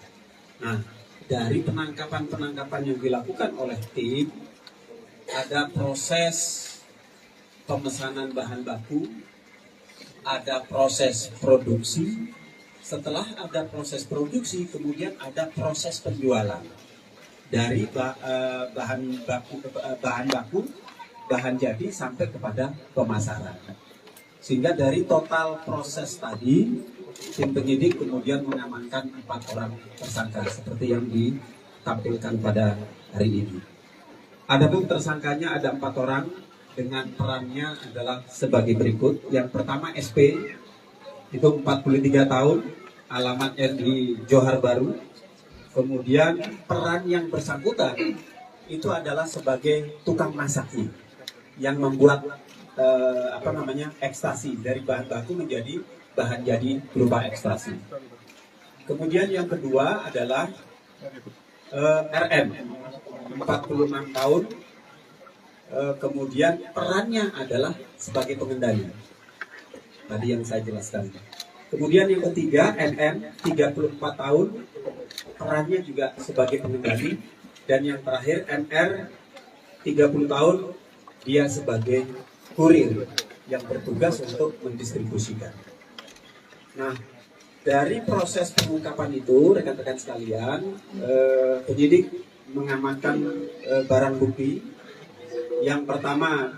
Nah, dari penangkapan yang dilakukan oleh tim, ada proses pemesanan bahan baku, ada proses produksi. Setelah ada proses produksi, kemudian ada proses penjualan dari bahan baku, bahan jadi sampai kepada pemasaran. Sehingga dari total proses tadi, tim penyidik kemudian mengamankan 4 orang tersangka seperti yang ditampilkan pada hari ini. Adapun tersangkanya ada 4 orang dengan perannya adalah sebagai berikut. Yang pertama SP, itu 43 tahun, alamatnya di Johar Baru. Kemudian peran yang bersangkutan itu adalah sebagai tukang masaknya yang membuat ekstasi dari bahan baku menjadi bahan jadi berupa ekstasi. Kemudian yang kedua adalah RM 46 tahun. Kemudian perannya adalah sebagai pengendali. Tadi yang saya jelaskan. Kemudian yang ketiga NM 34 tahun, perannya juga sebagai pengendali. Dan yang terakhir MR 30 tahun, dia sebagai kurir yang bertugas untuk mendistribusikan. Nah, dari proses pengungkapan itu, rekan-rekan sekalian, penyidik mengamankan barang bukti. Yang pertama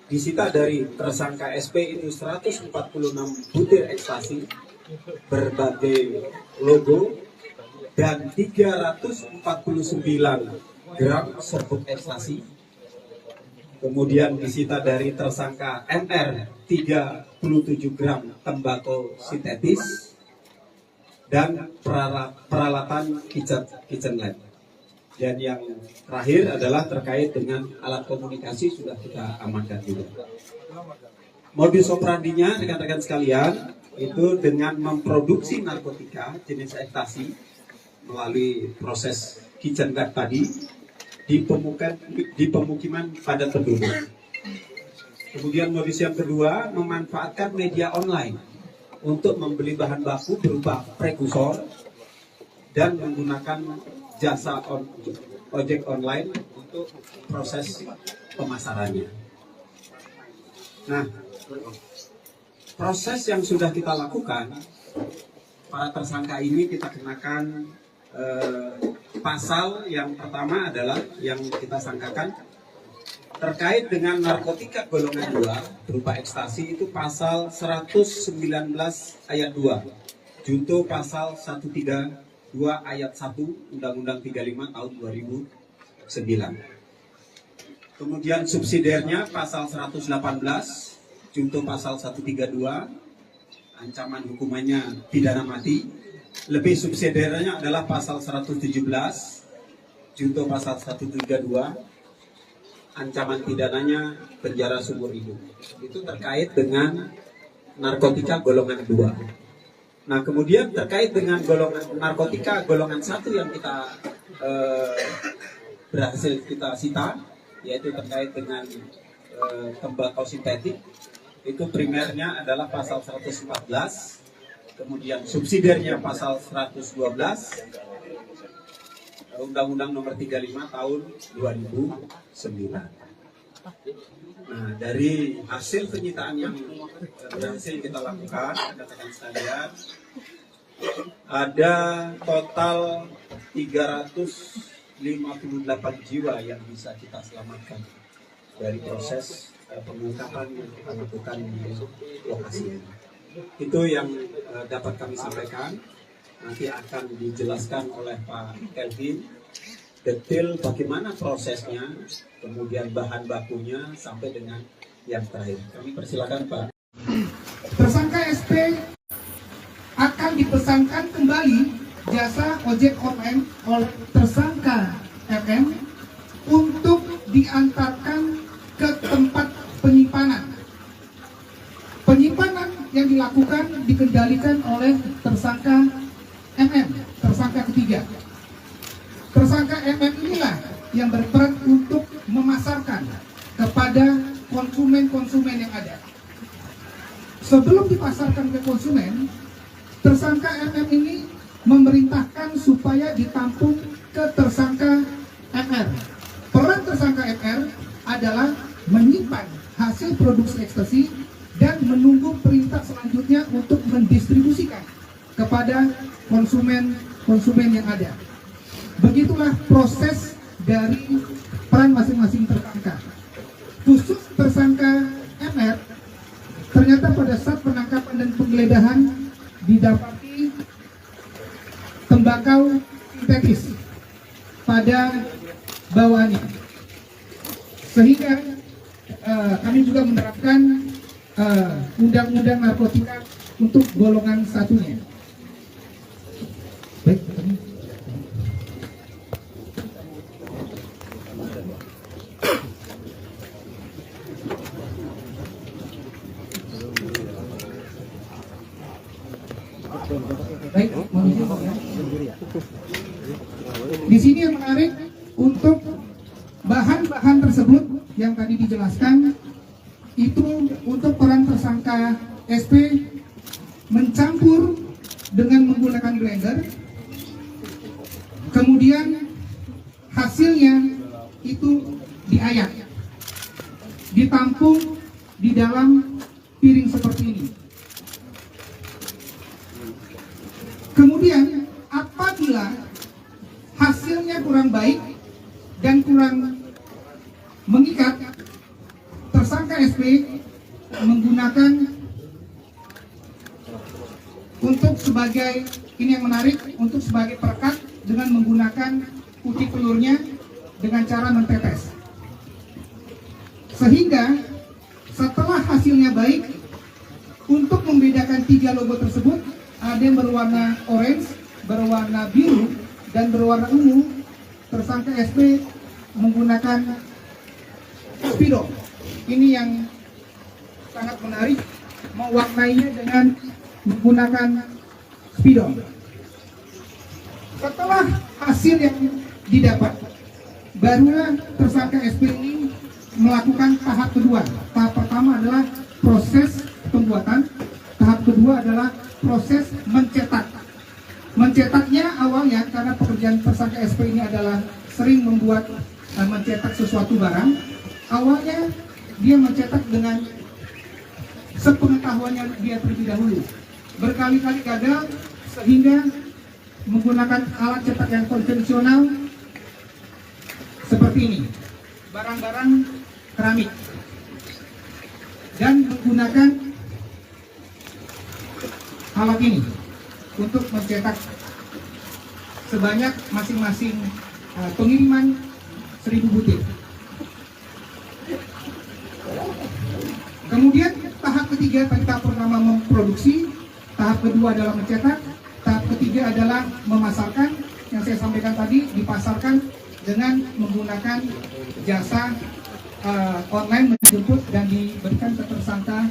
disita dari tersangka SP itu 146 butir ekstasi berbagai logo dan 349 gram serbuk ekstasi. Kemudian disita dari tersangka MR 37 gram tembakau sintetis dan peralatan kitchen lab. Dan yang terakhir adalah terkait dengan alat komunikasi sudah kita amankan juga. Modus operandinya rekan-rekan sekalian itu dengan memproduksi narkotika jenis ekstasi melalui proses kitchen lab tadi di pemukiman padat penduduk. Kemudian modus yang kedua memanfaatkan media online untuk membeli bahan baku berupa prekursor dan menggunakan jasa ojek online untuk proses pemasarannya. Nah, proses yang sudah kita lakukan, para tersangka ini kita kenakan pasal yang pertama adalah yang kita sangkakan terkait dengan narkotika golongan 2 berupa ekstasi itu pasal 119 ayat 2, junto pasal 132 ayat 1 Undang-Undang 35 tahun 2009. Kemudian subsidiarnya pasal 118 junto pasal 132, ancaman hukumannya pidana mati. Lebih subsidiarnya adalah pasal 117 junto pasal 132, ancaman pidananya penjara seumur hidup. Itu terkait dengan narkotika golongan 2. Nah, kemudian terkait dengan narkotika golongan 1 yang kita berhasil kita sita, yaitu terkait dengan tembakau sintetik, itu primernya adalah pasal 114, kemudian subsidiarnya pasal 112, Undang-Undang Nomor 35 Tahun 2009. Nah, dari hasil penyitaan yang berhasil kita lakukan, rekan-rekan sekalian, ada total 358 jiwa yang bisa kita selamatkan dari proses pengungkapan yang kita lakukan di lokasi ini. Itu yang dapat kami sampaikan. Nanti akan dijelaskan oleh Pak Kelvin detail bagaimana prosesnya, kemudian bahan bakunya sampai dengan yang terakhir. Kami persilakan Pak. Tersangka SP akan dipesankan kembali jasa ojek online oleh tersangka RM untuk diantarkan ke tempat penyimpanan. Penyimpanan yang dilakukan dikendalikan oleh tersangka MM, tersangka ketiga. Tersangka MM inilah yang berperan untuk memasarkan kepada konsumen-konsumen yang ada. Sebelum dipasarkan ke konsumen, tersangka MM ini memerintahkan supaya ditampung ke tersangka MR. Peran tersangka MR adalah menyimpan hasil produksi ekstasi dan menunggu perintah selanjutnya untuk mendistribusikan kepada konsumen yang ada. Begitulah proses dari peran masing-masing tersangka. Khusus tersangka MR, ternyata pada saat penangkapan dan penggeledahan didapati tembakau sintetis pada bawaannya, sehingga kami juga menerapkan undang-undang narkotika untuk golongan satunya. Baik, Di sini yang menarik untuk bahan-bahan tersebut yang tadi dijelaskan itu untuk peran tersangka SP mencampur dengan menggunakan blender, kemudian hasilnya itu diayak, ditampung di dalam piring seperti ini. Kemudian apabila hasilnya kurang baik dan kurang mengikat, tersangka SP menggunakan untuk sebagai, ini yang menarik, untuk sebagai perekat dengan menggunakan putik telurnya dengan cara mentetes. Sehingga setelah hasilnya baik, untuk membedakan 3 logo tersebut, ada yang berwarna orange, berwarna biru, dan berwarna ungu, tersangka SP menggunakan spidol. Ini yang sangat menarik, mewarnainya dengan menggunakan spidol. Setelah hasil yang didapat, barulah tersangka SP ini melakukan tahap kedua. Tahap pertama adalah proses pembuatan, tahap kedua adalah proses mencetak. Mencetaknya awalnya karena pekerjaan tersangka SP ini adalah sering membuat mencetak sesuatu barang. Awalnya dia mencetak dengan sepengetahuannya dia terlebih dahulu. Berkali-kali gagal sehingga menggunakan alat cetak yang konvensional seperti ini, barang-barang keramik, dan menggunakan alat ini untuk mencetak sebanyak masing-masing pengiriman 1000 butir. Kemudian tahap ketiga, tahap pertama memproduksi, tahap kedua adalah mencetak, tahap ketiga adalah memasarkan. Yang saya sampaikan tadi, dipasarkan dengan menggunakan jasa online, menjemput dan diberikan ke tersangka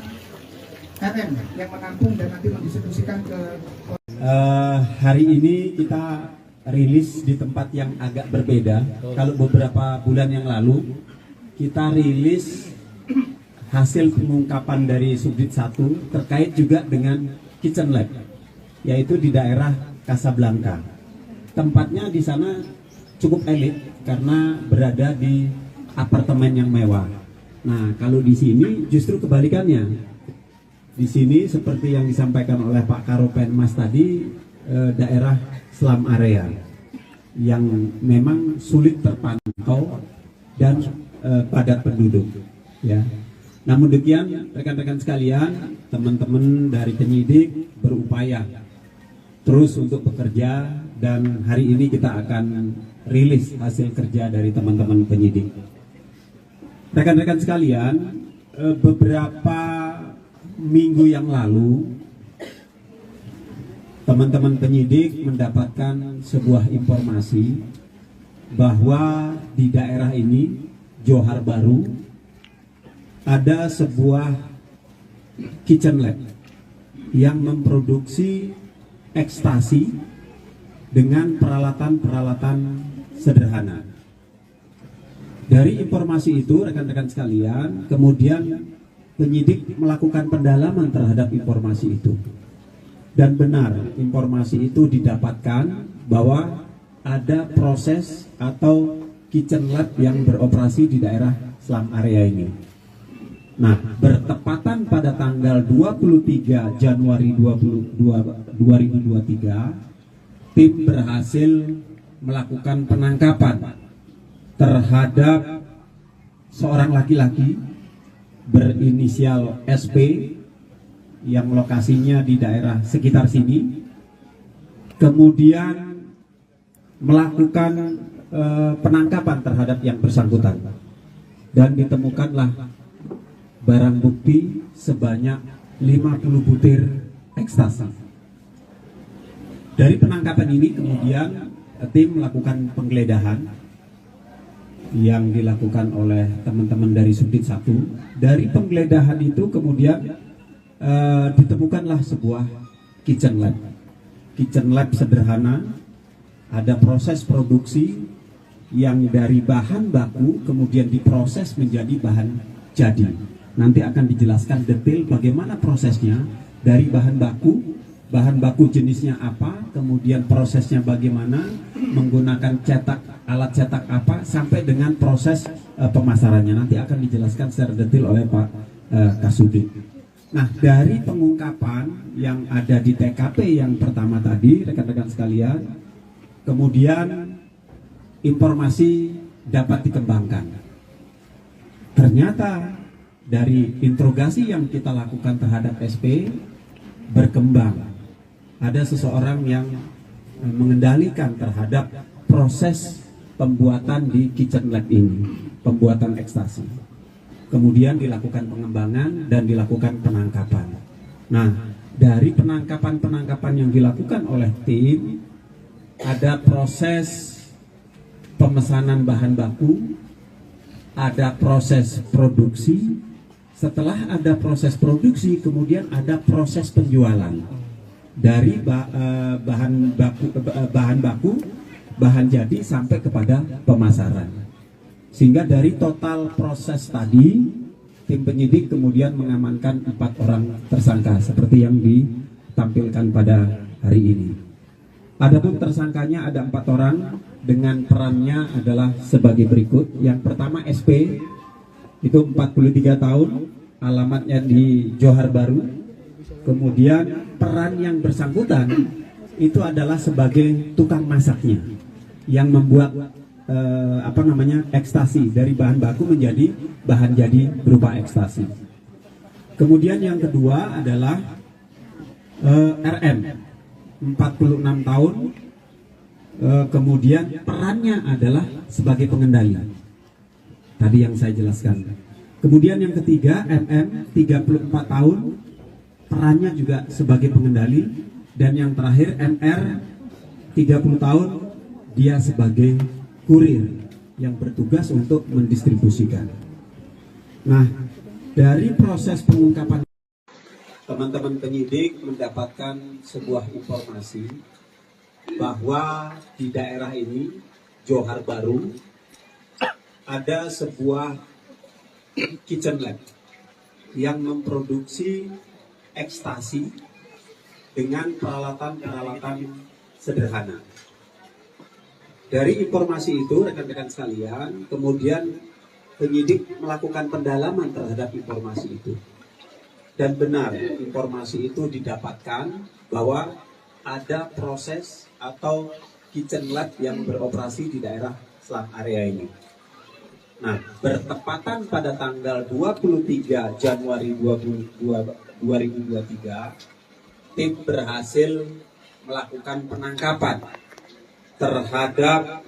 RM yang menampung dan nanti mendistribusikan ke hari ini kita rilis di tempat yang agak berbeda. Kalau beberapa bulan yang lalu kita rilis hasil pengungkapan dari Subdit 1 terkait juga dengan Kitchen Lab, yaitu di daerah Casablanca. Tempatnya di sana cukup elit karena berada di apartemen yang mewah. Nah, kalau di sini justru kebalikannya. Di sini seperti yang disampaikan oleh Pak Karopenmas tadi, daerah slum area yang memang sulit terpantau dan padat penduduk, ya. Namun demikian, rekan-rekan sekalian, teman-teman dari penyidik berupaya terus untuk bekerja, dan hari ini kita akan rilis hasil kerja dari teman-teman penyidik. Rekan-rekan sekalian, beberapa minggu yang lalu teman-teman penyidik mendapatkan sebuah informasi bahwa di daerah ini, Johar Baru, ada sebuah kitchen lab yang memproduksi ekstasi dengan peralatan-peralatan sederhana. Dari informasi itu, rekan-rekan sekalian, kemudian penyidik melakukan pendalaman terhadap informasi itu. Dan benar, informasi itu didapatkan bahwa ada proses atau kitchen lab yang beroperasi di daerah slum area ini. Nah, bertepatan pada tanggal 23 Januari 2023, tim berhasil melakukan penangkapan terhadap seorang laki-laki berinisial SP yang lokasinya di daerah sekitar sini, kemudian melakukan penangkapan terhadap yang bersangkutan, dan ditemukanlah barang bukti sebanyak 50 butir ekstasi. Dari penangkapan ini kemudian tim melakukan penggeledahan yang dilakukan oleh teman-teman dari Subdit 1. Dari penggeledahan itu kemudian ditemukanlah sebuah kitchen lab. Kitchen lab sederhana ada proses produksi yang dari bahan baku kemudian diproses menjadi bahan jadi. Nanti akan dijelaskan detail bagaimana prosesnya dari bahan baku jenisnya apa, kemudian prosesnya bagaimana, menggunakan alat cetak apa, sampai dengan proses pemasarannya. Nanti akan dijelaskan secara detail oleh Pak Kasubdit. Nah, dari pengungkapan yang ada di TKP yang pertama tadi, rekan-rekan sekalian, kemudian informasi dapat dikembangkan. Ternyata dari interogasi yang kita lakukan terhadap SP berkembang. Ada seseorang yang mengendalikan terhadap proses pembuatan di kitchen lab ini, pembuatan ekstasi. Kemudian dilakukan pengembangan dan dilakukan penangkapan. Nah, dari penangkapan yang dilakukan oleh tim, ada proses pemesanan bahan baku, ada proses produksi. Setelah ada proses produksi, kemudian ada proses penjualan dari bahan jadi sampai kepada pemasaran. Sehingga dari total proses tadi, tim penyidik kemudian mengamankan 4 orang tersangka seperti yang ditampilkan pada hari ini. Adapun tersangkanya ada 4 orang dengan perannya adalah sebagai berikut. Yang pertama SP, itu 43 tahun, alamatnya di Johar Baru. Kemudian peran yang bersangkutan itu adalah sebagai tukang masaknya yang membuat ekstasi dari bahan baku menjadi bahan jadi berupa ekstasi. Kemudian yang kedua adalah RM, 46 tahun, kemudian perannya adalah sebagai pengendali. Tadi yang saya jelaskan. Kemudian yang ketiga MM, 34 tahun, perannya juga sebagai pengendali. Dan yang terakhir MR, 30 tahun, dia sebagai kurir yang bertugas untuk mendistribusikan. Nah, dari proses pengungkapan, teman-teman penyidik mendapatkan sebuah informasi bahwa di daerah ini, Johar Baru, ada sebuah kitchen lab yang memproduksi ekstasi dengan peralatan-peralatan sederhana. Dari informasi itu, rekan-rekan sekalian, kemudian penyidik melakukan pendalaman terhadap informasi itu. Dan benar, informasi itu didapatkan bahwa ada proses atau kitchen lab yang beroperasi di daerah selat area ini. Nah, bertepatan pada tanggal 23 Januari 2023, tim berhasil melakukan penangkapan terhadap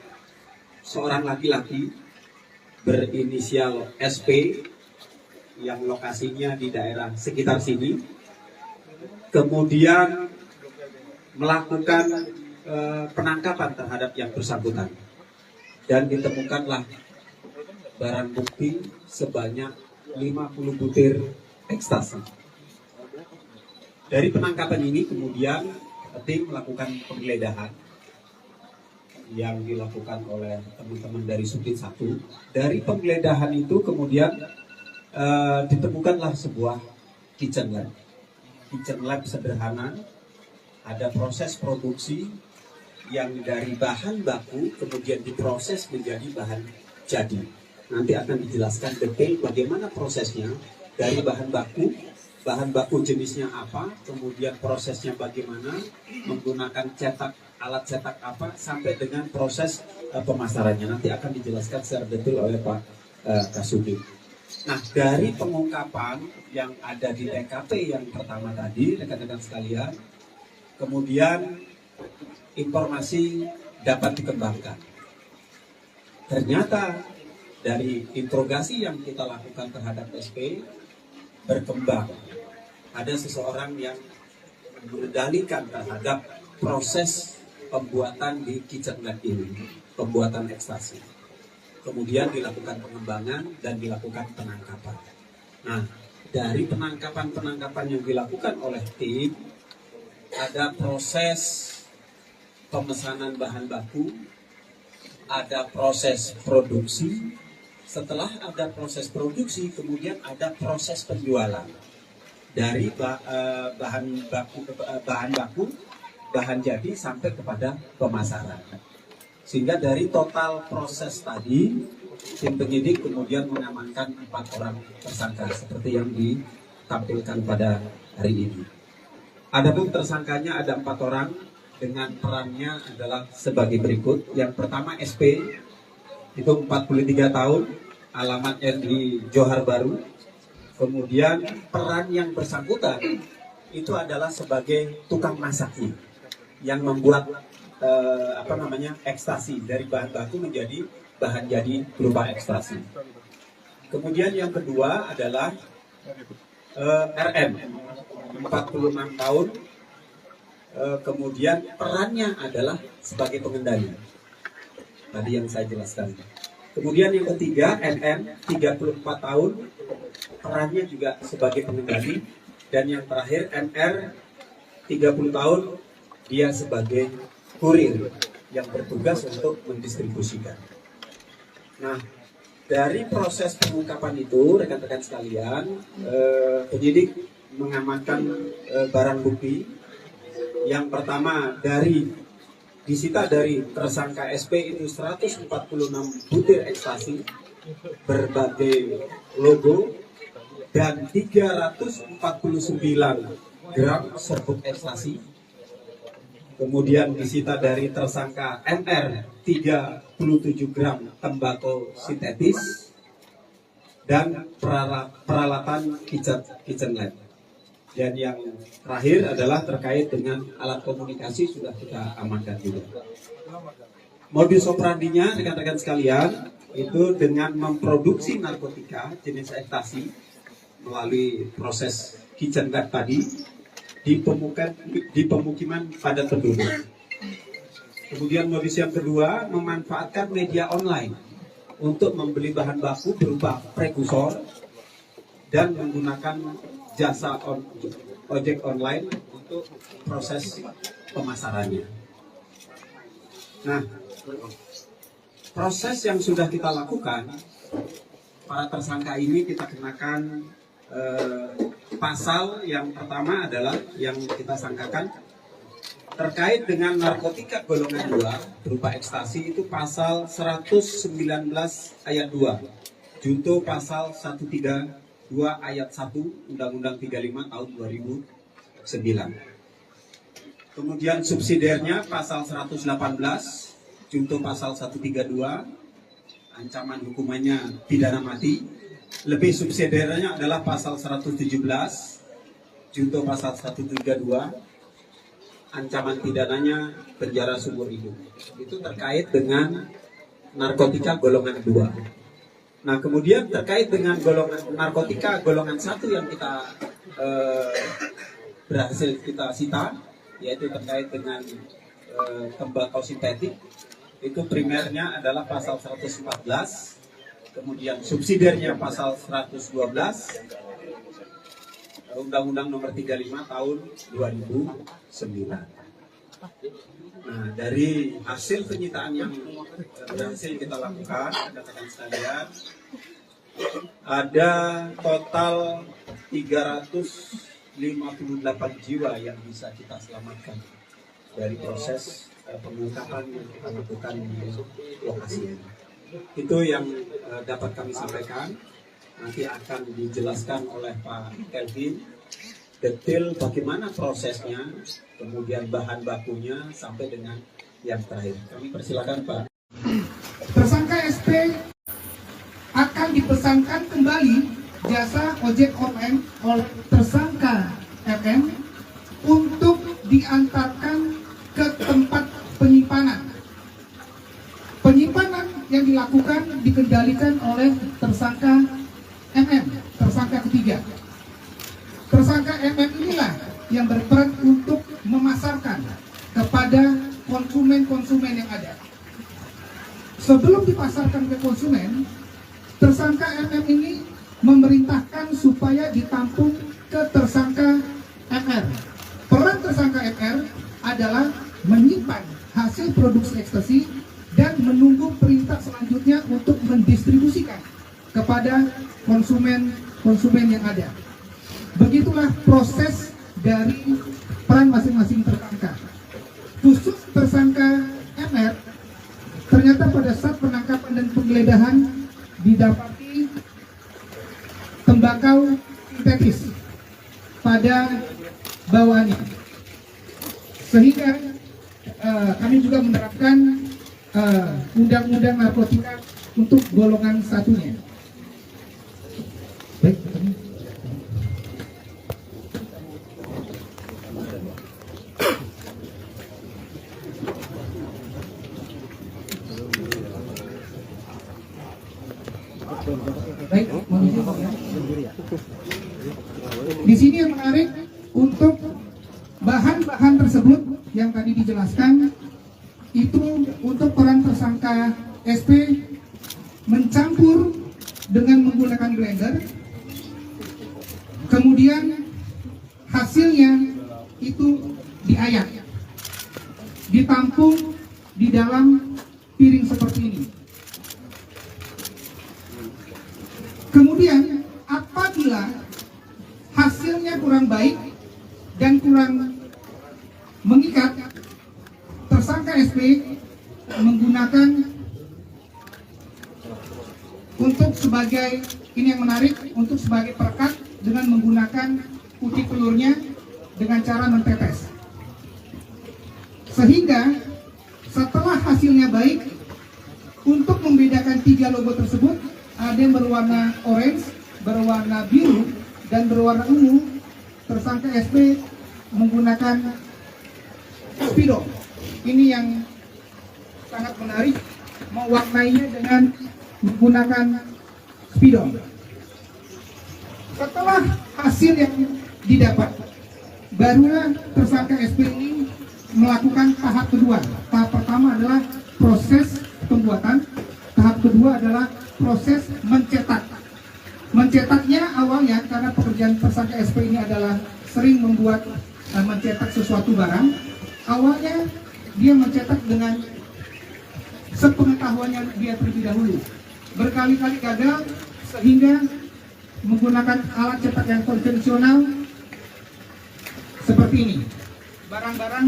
seorang laki-laki berinisial SP yang lokasinya di daerah sekitar sini. Kemudian melakukan penangkapan terhadap yang bersangkutan. Dan ditemukanlah barang bukti sebanyak 50 butir ekstasi. Dari penangkapan ini kemudian tim melakukan penggeledahan yang dilakukan oleh teman-teman dari Subdit 1. Dari penggeledahan itu kemudian ditemukanlah sebuah kitchen lab. Kitchen lab sederhana, ada proses produksi yang dari bahan baku kemudian diproses menjadi bahan jadi. Nanti akan dijelaskan detail bagaimana prosesnya dari bahan baku jenisnya apa, kemudian prosesnya bagaimana, menggunakan alat cetak apa, sampai dengan proses pemasarannya. Nanti akan dijelaskan secara detail oleh Pak Kasubdit. Nah, dari pengungkapan yang ada di TKP yang pertama tadi, rekan-rekan sekalian, kemudian informasi dapat dikembangkan. Ternyata dari interogasi yang kita lakukan terhadap SP berkembang. Ada seseorang yang mengendalikan terhadap proses pembuatan di kitchen lab ini, pembuatan ekstasi. Kemudian dilakukan pengembangan dan dilakukan penangkapan. Nah, dari penangkapan yang dilakukan oleh tim, ada proses pemesanan bahan baku, ada proses produksi. Setelah ada proses produksi, kemudian ada proses penjualan dari bahan baku, bahan jadi sampai kepada pemasaran. Sehingga dari total proses tadi, tim penyidik kemudian mengamankan 4 orang tersangka seperti yang ditampilkan pada hari ini. Adapun tersangkanya ada 4 orang dengan perannya adalah sebagai berikut. Yang pertama SP, itu 43 tahun, alamatnya di Johar Baru. Kemudian peran yang bersangkutan itu adalah sebagai tukang masaknya yang membuat ekstasi dari bahan baku menjadi bahan jadi berupa ekstasi. Kemudian yang kedua adalah RM, 46 tahun. Kemudian perannya adalah sebagai pengendali. Tadi yang saya jelaskan. Kemudian yang ketiga NN, 34 tahun, perannya juga sebagai pengendali. Dan yang terakhir NR, 30 tahun, dia sebagai kurir yang bertugas untuk mendistribusikan. Nah, dari proses pengungkapan itu, rekan-rekan sekalian, penyidik mengamankan barang bukti. Yang pertama disita dari tersangka SP itu 146 butir ekstasi berbagai logo dan 349 gram serbuk ekstasi. Kemudian disita dari tersangka MR 37 gram tembakau sintetis dan peralatan kitchen lab. Dan yang terakhir adalah terkait dengan alat komunikasi sudah kita amankan juga. Modus operandinya rekan-rekan sekalian itu dengan memproduksi narkotika jenis ekstasi melalui proses kitchen lab tadi di pemukiman padat penduduk. Kemudian modus yang kedua memanfaatkan media online untuk membeli bahan baku berupa prekursor dan menggunakan jasa ojek online untuk proses pemasarannya. Nah, proses yang sudah kita lakukan, para tersangka ini kita kenakan pasal yang pertama adalah yang kita sangkakan terkait dengan narkotika golongan 2 berupa ekstasi itu pasal 119 ayat 2, junto pasal 132 ayat 1 Undang-Undang 35 tahun 2009. Kemudian subsidiarnya pasal 118 junto pasal 132, ancaman hukumannya pidana mati. Lebih subsidiarnya adalah pasal 117 junto pasal 132, ancaman pidananya penjara seumur hidup. Itu terkait dengan narkotika golongan 2. Nah, kemudian terkait dengan narkotika golongan 1 yang kita berhasil kita sita, yaitu terkait dengan tembakau sintetik, itu primernya adalah pasal 114, kemudian subsidiarnya pasal 112, Undang-Undang Nomor 35 Tahun 2009. Nah, dari hasil penyitaan yang berhasil kita lakukan, rekan-rekan sekalian, ada total 358 jiwa yang bisa kita selamatkan dari proses pengungkapan yang kita lakukan di lokasi ini. Itu yang dapat kami sampaikan. Nanti akan dijelaskan oleh Pak Kelvin detail bagaimana prosesnya, kemudian bahan bakunya sampai dengan yang terakhir. Kami persilakan Pak. Tersangka SP akan dipesankan kembali jasa ojek online oleh tersangka RM untuk diantarkan ke tempat penyimpanan. Penyimpanan yang dilakukan dikendalikan oleh tersangka MM, tersangka ketiga. Tersangka MM inilah yang berperan untuk memasarkan kepada konsumen-konsumen yang ada. Sebelum dipasarkan ke konsumen, tersangka MM ini memerintahkan supaya ditampung ke tersangka MR. Peran tersangka MR adalah menyimpan hasil produksi ekstasi dan menunggu perintah selanjutnya untuk mendistribusikan kepada konsumen yang ada. Begitulah proses dari peran masing-masing tersangka. Khusus tersangka MR, ternyata pada saat penangkapan dan penggeledahan didapati tembakau sintetis pada bawaannya, sehingga kami juga menerapkan undang-undang narkotika untuk golongan satunya. Baik. Baik, di sini yang menarik untuk bahan-bahan tersebut yang tadi dijelaskan itu untuk peran tersangka SP mencampur dengan menggunakan blender, kemudian hasilnya itu diayak, ditampung di dalam piring seperti ini. Kemudian apabila hasilnya kurang baik dan kurang mengikat, tersangka SP menggunakan untuk sebagai, ini yang menarik, untuk sebagai perekat dengan menggunakan uji pelurnya dengan cara mentetes. Sehingga setelah hasilnya baik, untuk membedakan 3 logo tersebut, ada yang berwarna orange, berwarna biru, dan berwarna ungu, tersangka SP menggunakan Speedo. Ini yang sangat menarik, mewarnainya dengan menggunakan Speedo. Setelah hasil yang didapat, barulah tersangka SP ini melakukan tahap kedua. Tahap pertama adalah proses pembuatan, tahap kedua adalah proses mencetak. Mencetaknya awalnya karena pekerjaan tersangka SP ini adalah sering membuat mencetak sesuatu barang. Awalnya dia mencetak dengan sepengetahuannya dia terlebih dahulu. Berkali-kali gagal sehingga menggunakan alat cetak yang konvensional seperti ini, barang-barang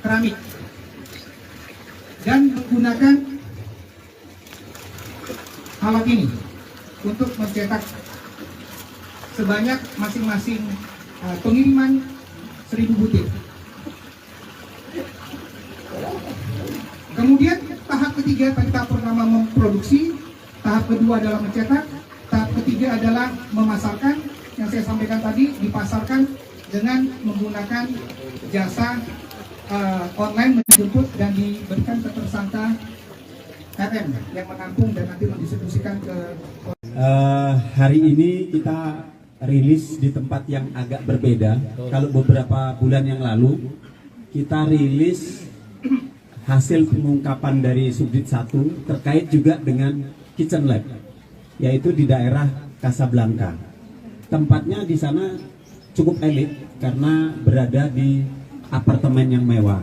keramik, dan menggunakan alat ini untuk mencetak sebanyak masing-masing pengiriman 1000 butir. Kemudian tahap ketiga, tahap pertama memproduksi, tahap kedua adalah mencetak, tahap ketiga adalah memasarkan. Yang saya sampaikan tadi, dipasarkan dengan menggunakan jasa online, menjemput dan diberikan ke tersangka RM yang menampung dan nanti mendistribusikan ke hari ini kita rilis di tempat yang agak berbeda. Kalau beberapa bulan yang lalu kita rilis hasil pengungkapan dari Subdit 1 terkait juga dengan Kitchen Lab, yaitu di daerah Casablanca. Tempatnya di sana cukup elit karena berada di apartemen yang mewah.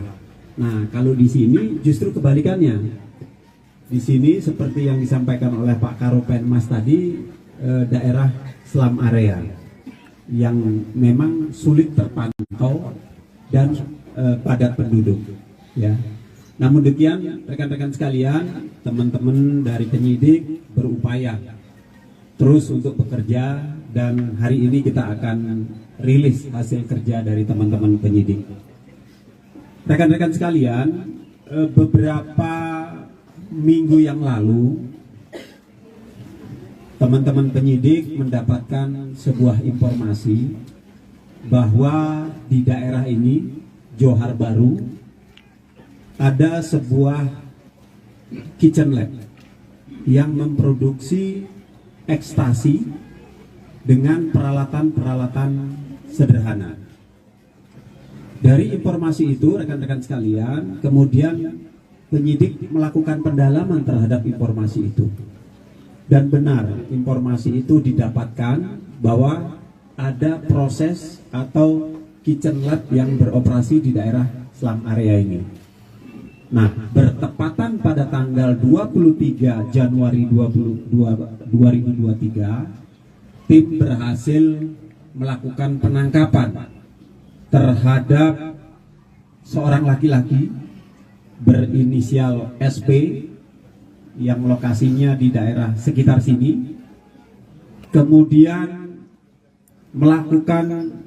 Nah, kalau di sini justru kebalikannya. Di sini seperti yang disampaikan oleh Pak Karopenmas tadi, daerah slum area yang memang sulit terpantau dan padat penduduk, ya. Namun demikian, rekan-rekan sekalian, teman-teman dari penyidik berupaya terus untuk bekerja, dan hari ini kita akan rilis hasil kerja dari teman-teman penyidik. Rekan-rekan sekalian, beberapa minggu yang lalu teman-teman penyidik mendapatkan sebuah informasi bahwa di daerah ini, Johar Baru, ada sebuah kitchen lab yang memproduksi ekstasi dengan peralatan-peralatan sederhana. Dari informasi itu, rekan-rekan sekalian, kemudian penyidik melakukan pendalaman terhadap informasi itu. Dan benar, informasi itu didapatkan bahwa ada proses atau kitchen lab yang beroperasi di daerah slum area ini. Nah, bertepatan pada tanggal 23 Januari 2023, tim berhasil melakukan penangkapan terhadap seorang laki-laki berinisial SP yang lokasinya di daerah sekitar sini, kemudian melakukan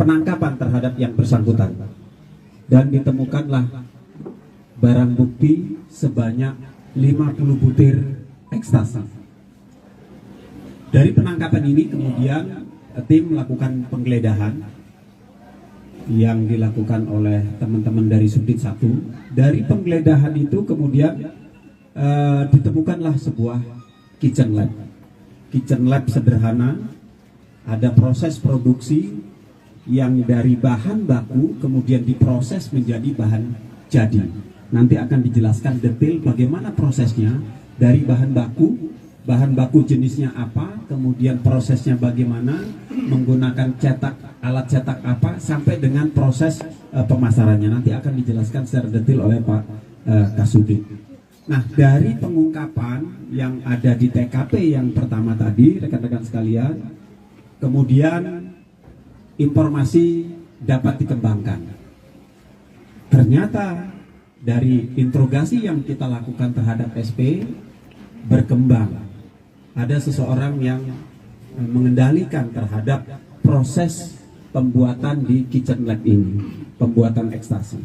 penangkapan terhadap yang bersangkutan, dan ditemukanlah barang bukti sebanyak 50 butir ekstasi. Dari penangkapan ini kemudian tim melakukan penggeledahan yang dilakukan oleh teman-teman dari Subdit 1. Dari penggeledahan itu kemudian ditemukanlah sebuah kitchen lab. Kitchen lab sederhana, ada proses produksi yang dari bahan baku kemudian diproses menjadi bahan jadi. Nanti akan dijelaskan detail bagaimana prosesnya dari bahan baku jenisnya apa, kemudian prosesnya bagaimana, menggunakan alat cetak apa, sampai dengan proses pemasarannya. Nanti akan dijelaskan secara detail oleh Pak Kasubdit. Nah, dari pengungkapan yang ada di TKP yang pertama tadi, rekan-rekan sekalian, kemudian informasi dapat dikembangkan. Ternyata dari interogasi yang kita lakukan terhadap SP berkembang. Ada seseorang yang mengendalikan terhadap proses pembuatan di kitchen lab ini, pembuatan ekstasi.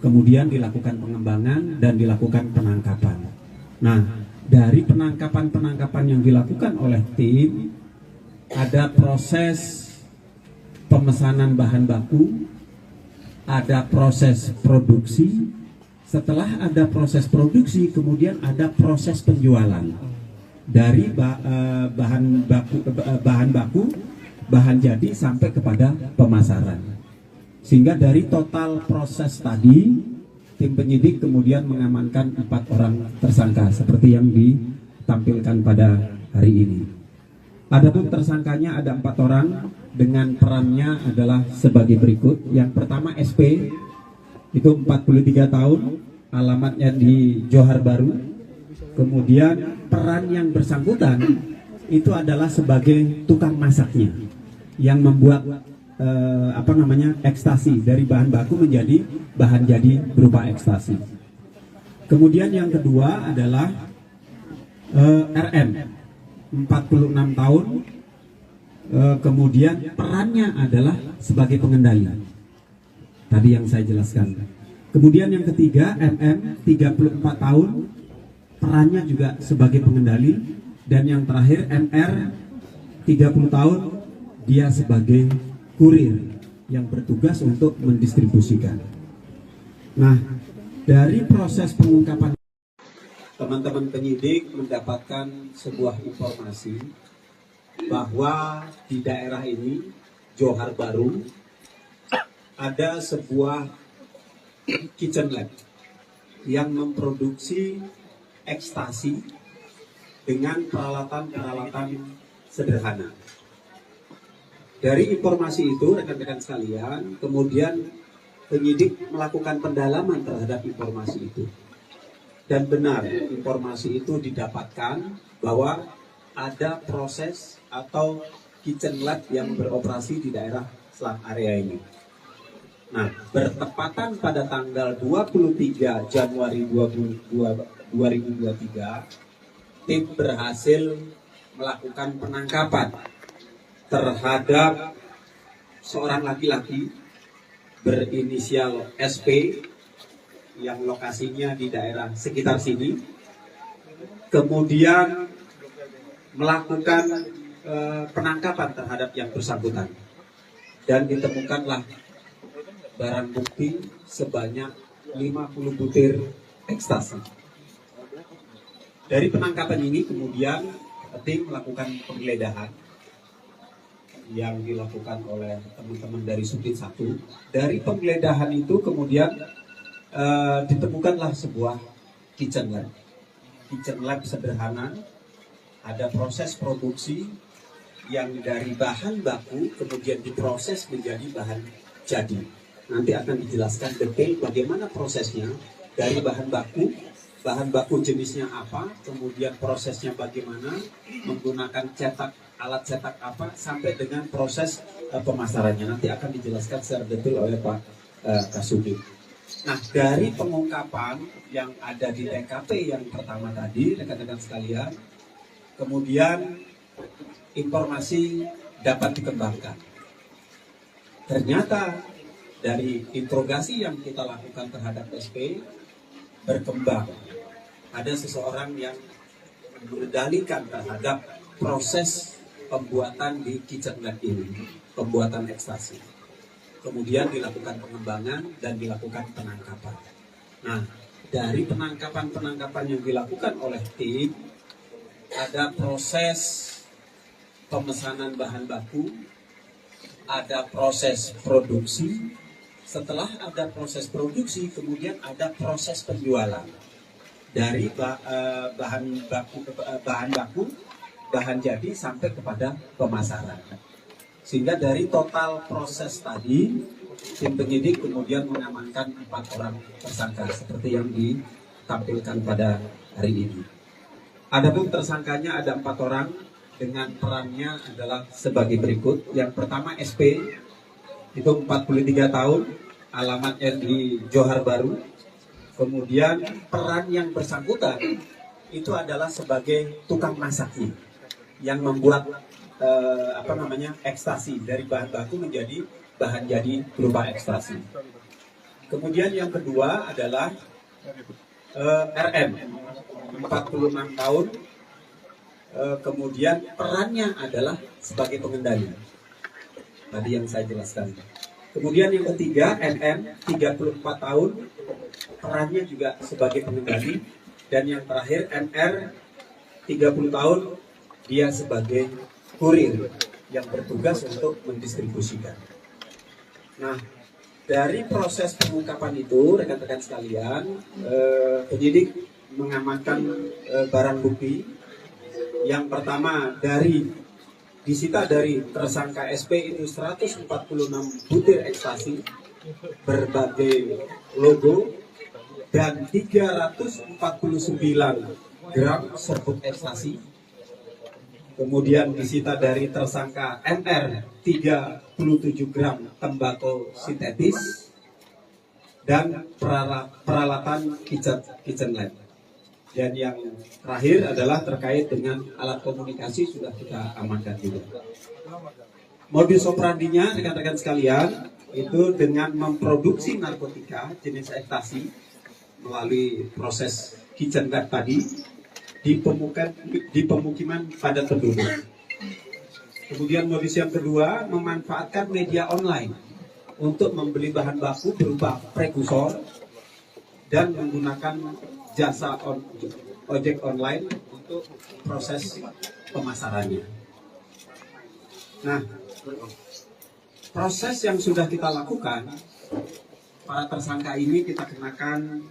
Kemudian dilakukan pengembangan dan dilakukan penangkapan. Nah, dari penangkapan yang dilakukan oleh tim, ada proses pemesanan bahan baku, ada proses produksi. Setelah ada proses produksi, kemudian ada proses penjualan dari bahan baku, bahan jadi sampai kepada pemasaran. Sehingga dari total proses tadi, tim penyidik kemudian mengamankan 4 orang tersangka seperti yang ditampilkan pada hari ini. Adapun tersangkanya ada 4 orang dengan perannya adalah sebagai berikut. Yang pertama SP, itu 43 tahun, alamatnya di Johar Baru. Kemudian peran yang bersangkutan itu adalah sebagai tukang masaknya yang membuat ekstasi dari bahan baku menjadi bahan jadi berupa ekstasi. Kemudian yang kedua adalah RM, 46 tahun. Kemudian perannya adalah sebagai pengendali. Tadi yang saya jelaskan. Kemudian yang ketiga, MM, 34 tahun, perannya juga sebagai pengendali. Dan yang terakhir, MR, 30 tahun, dia sebagai kurir yang bertugas untuk mendistribusikan. Nah, dari proses pengungkapan, teman-teman penyidik mendapatkan sebuah informasi bahwa di daerah ini, Johar Baru, ada sebuah kitchen lab yang memproduksi ekstasi dengan peralatan-peralatan sederhana. Dari informasi itu, rekan-rekan sekalian, kemudian penyidik melakukan pendalaman terhadap informasi itu. Dan benar, informasi itu didapatkan bahwa ada proses atau kitchen lab yang beroperasi di daerah selat area ini. Nah, bertepatan pada tanggal 23 Januari 2023, tim berhasil melakukan penangkapan terhadap seorang laki-laki berinisial SP yang lokasinya di daerah sekitar sini. Kemudian melakukan penangkapan terhadap yang bersangkutan. Dan ditemukanlah barang bukti sebanyak 50 butir ekstasi. Dari penangkapan ini kemudian tim melakukan penggeledahan yang dilakukan oleh teman-teman dari Subdit 1. Dari penggeledahan itu kemudian ditemukanlah sebuah kitchen lab. Kitchen lab sederhana, ada proses produksi yang dari bahan baku kemudian diproses menjadi bahan jadi. Nanti akan dijelaskan detail bagaimana prosesnya dari bahan baku jenisnya apa, kemudian prosesnya bagaimana, menggunakan alat cetak apa, sampai dengan proses pemasarannya. Nanti akan dijelaskan secara detail oleh Pak Kasubdit. Nah, dari pengungkapan yang ada di TKP yang pertama tadi, rekan-rekan sekalian, kemudian informasi dapat dikembangkan. Ternyata dari interogasi yang kita lakukan terhadap SP berkembang. Ada seseorang yang berdalihkan terhadap proses pembuatan di kitchen lab ini, pembuatan ekstasi. Kemudian dilakukan pengembangan dan dilakukan penangkapan. Nah, dari penangkapan yang dilakukan oleh tim, ada proses pemesanan bahan baku, ada proses produksi. Setelah ada proses produksi, kemudian ada proses penjualan dari bahan baku, bahan jadi sampai kepada pemasaran. Sehingga dari total proses tadi, tim penyidik kemudian mengamankan 4 orang tersangka seperti yang ditampilkan pada hari ini. Adapun tersangkanya ada 4 orang dengan perannya adalah sebagai berikut. Yang pertama SP, itu 43 tahun, alamatnya di Johar Baru. Kemudian peran yang bersangkutan itu adalah sebagai tukang masaknya yang membuat ekstasi dari bahan baku menjadi bahan jadi berupa ekstasi. Kemudian yang kedua adalah RM, 46 tahun. Kemudian perannya adalah sebagai pengendali. Tadi yang saya jelaskan. Kemudian yang ketiga, NM, 34 tahun, perannya juga sebagai pengendali. Dan yang terakhir, NR, 30 tahun, dia sebagai kurir yang bertugas untuk mendistribusikan. Nah, dari proses pengungkapan itu, rekan-rekan sekalian, penyidik mengamankan barang bukti. Yang pertama, disita dari tersangka SP itu 146 butir ekstasi berbagai logo dan 349 gram serbuk ekstasi. Kemudian disita dari tersangka MR 37 gram tembakau sintetis dan peralatan kitchen lab. Dan yang terakhir adalah terkait dengan alat komunikasi sudah kita amankan juga. Modus operandinya, rekan-rekan sekalian, itu dengan memproduksi narkotika jenis ekstasi melalui proses kitchen lab tadi di pemukiman padat penduduk. Kemudian modus yang kedua, memanfaatkan media online untuk membeli bahan baku berupa prekursor dan menggunakan jasa ojek online untuk proses pemasarannya. Nah, proses yang sudah kita lakukan, para tersangka ini kita kenakan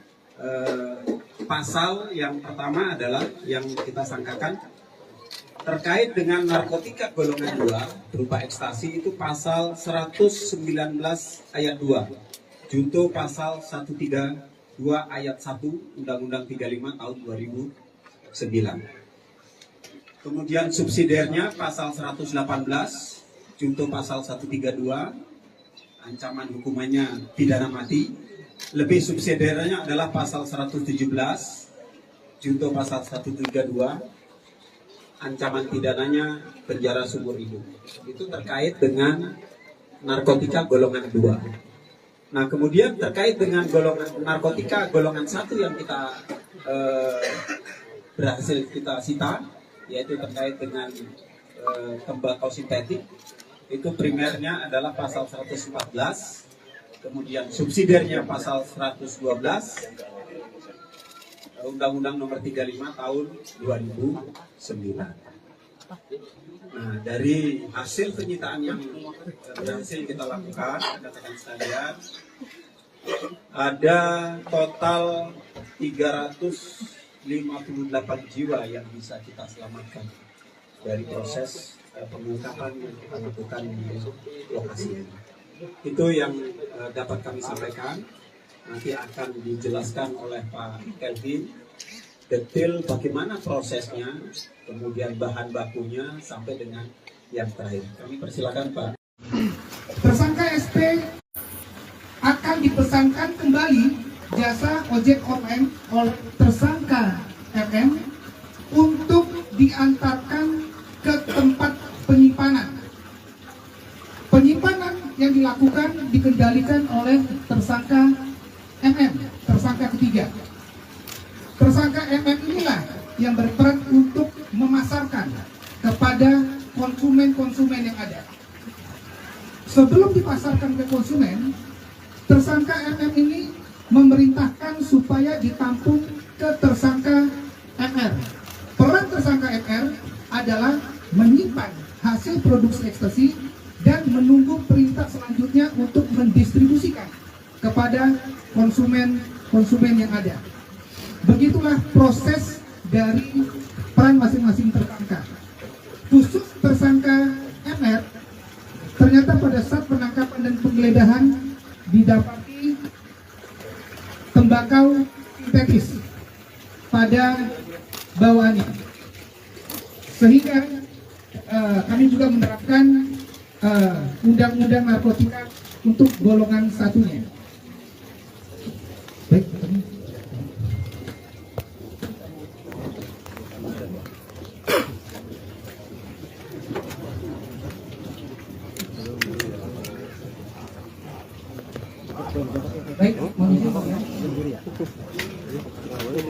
pasal yang pertama adalah yang kita sangkakan terkait dengan narkotika golongan 2 berupa ekstasi, itu pasal 119 ayat 2, junto pasal 132 ayat 1 Undang-Undang 35 tahun 2009. Kemudian subsidiarnya pasal 118 junto pasal 132, ancaman hukumannya pidana mati. Lebih subsidiarnya adalah pasal 117 junto pasal 132, ancaman pidananya penjara seumur hidup. Itu terkait dengan narkotika golongan 2. Nah, kemudian terkait dengan narkotika golongan 1 yang kita berhasil kita sita, yaitu terkait dengan tembakau sintetik, itu primernya adalah pasal 114, kemudian subsidiarnya pasal 112, Undang-Undang Nomor 35 Tahun 2009. Nah, dari hasil penyitaan yang berhasil kita lakukan, rekan-rekan sekalian, ada total 358 jiwa yang bisa kita selamatkan dari proses pengungkapan yang kita lakukan di lokasi ini. Itu yang dapat kami sampaikan. nanti akan dijelaskan oleh Pak Kelvin detail bagaimana prosesnya, kemudian bahan bakunya sampai dengan yang terakhir. Kami persilakan Pak. Tersangka SP akan dipesankan kembali jasa ojek online oleh tersangka RM untuk diantarkan ke tempat penyimpanan. Penyimpanan yang dilakukan dikendalikan oleh tersangka MM, tersangka ketiga. Tersangka MM inilah yang berperan untuk memasarkan kepada konsumen-konsumen yang ada. Sebelum dipasarkan ke konsumen, tersangka MM ini memerintahkan supaya ditampung ke tersangka MR. Peran tersangka MR adalah menyimpan hasil produksi ekstasi dan menunggu perintah selanjutnya untuk mendistribusikan kepada konsumen yang ada. Begitulah proses dari peran masing-masing tersangka. Khusus tersangka MR, ternyata pada saat penangkapan dan penggeledahan didapati tembakau sintetis pada bawaannya, sehingga kami juga menerapkan undang-undang narkotika untuk golongan satunya. Baik. Baik,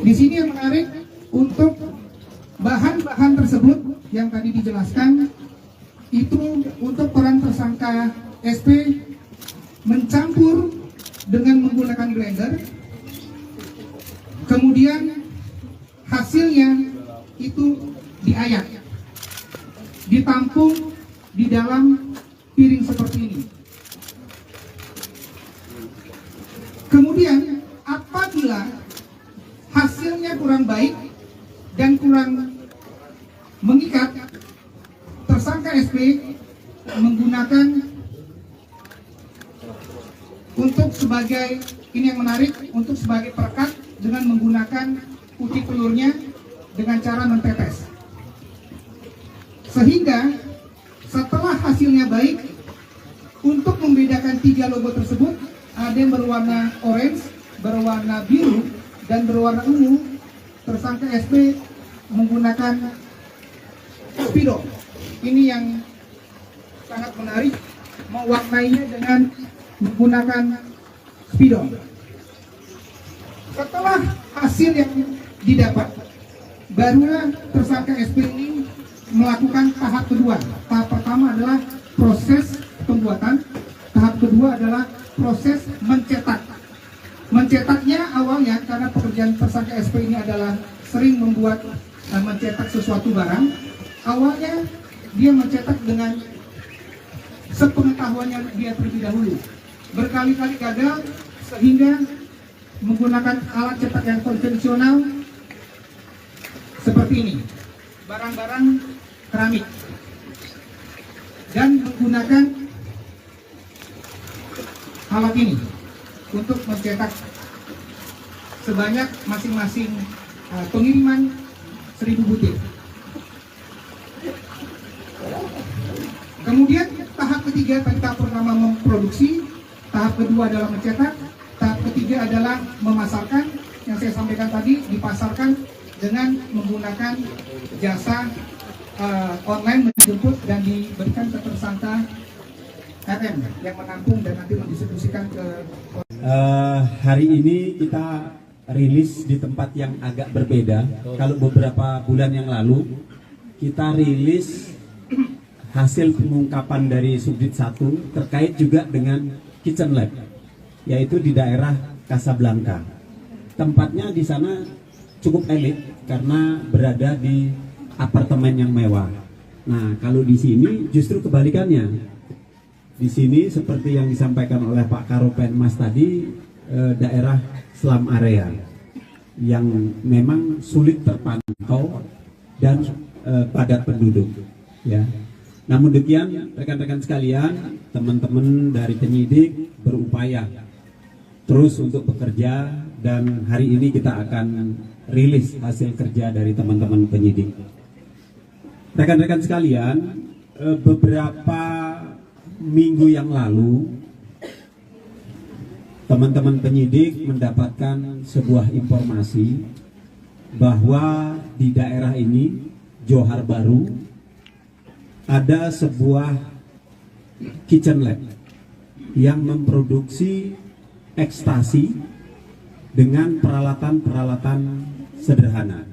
di sini yang menarik untuk bahan-bahan tersebut yang tadi dijelaskan itu untuk peran tersangka SP mencampur dengan menggunakan blender, kemudian hasilnya itu diayak, ditampung di dalam piring seperti ini. Kemudian apabila hasilnya kurang baik dan kurang mengikat, tersangka SP menggunakan untuk sebagai, ini yang menarik, untuk sebagai perekat dengan menggunakan putik telurnya dengan cara mentetes. Sehingga setelah hasilnya baik, untuk membedakan 3 logo tersebut, ada yang berwarna orange, berwarna biru, dan berwarna ungu, tersangka SP menggunakan spidol. Ini yang sangat menarik, mewarnainya dengan menggunakan spidol. Setelah hasil yang didapat, barulah tersangka SP ini melakukan tahap kedua. Tahap pertama adalah proses pembuatan, tahap kedua adalah proses mencetak. Mencetaknya awalnya karena pekerjaan tersangka SP ini adalah sering membuat dan mencetak sesuatu barang. Awalnya dia mencetak dengan sepengetahuannya dia terlebih dahulu. Berkali-kali gagal sehingga menggunakan alat cetak yang konvensional seperti ini, barang-barang keramik, dan menggunakan alat ini untuk mencetak sebanyak masing-masing pengiriman 1000 butir. Kemudian tahap ketiga, tahap pertama memproduksi, tahap kedua adalah mencetak, tahap ketiga adalah memasarkan. Yang saya sampaikan tadi, dipasarkan dengan menggunakan jasa online, menjemput dan diberikan ke tersangka RM yang menampung dan nanti mendistribusikan ke hari ini kita rilis di tempat yang agak berbeda. Kalau beberapa bulan yang lalu kita rilis hasil pengungkapan dari Subdit 1 terkait juga dengan Kitchen Lab, yaitu di daerah Casablanca. Tempatnya di sana cukup elit karena berada di apartemen yang mewah. Nah, kalau di sini justru kebalikannya. Di sini seperti yang disampaikan oleh Pak Karopenmas tadi, daerah slum area yang memang sulit terpantau dan padat penduduk, ya. Namun demikian, rekan-rekan sekalian, teman-teman dari penyidik berupaya terus untuk bekerja, dan hari ini kita akan rilis hasil kerja dari teman-teman penyidik. Rekan-rekan sekalian, beberapa minggu yang lalu teman-teman penyidik mendapatkan sebuah informasi bahwa di daerah ini, Johar Baru, ada sebuah kitchen lab yang memproduksi ekstasi dengan peralatan-peralatan sederhana.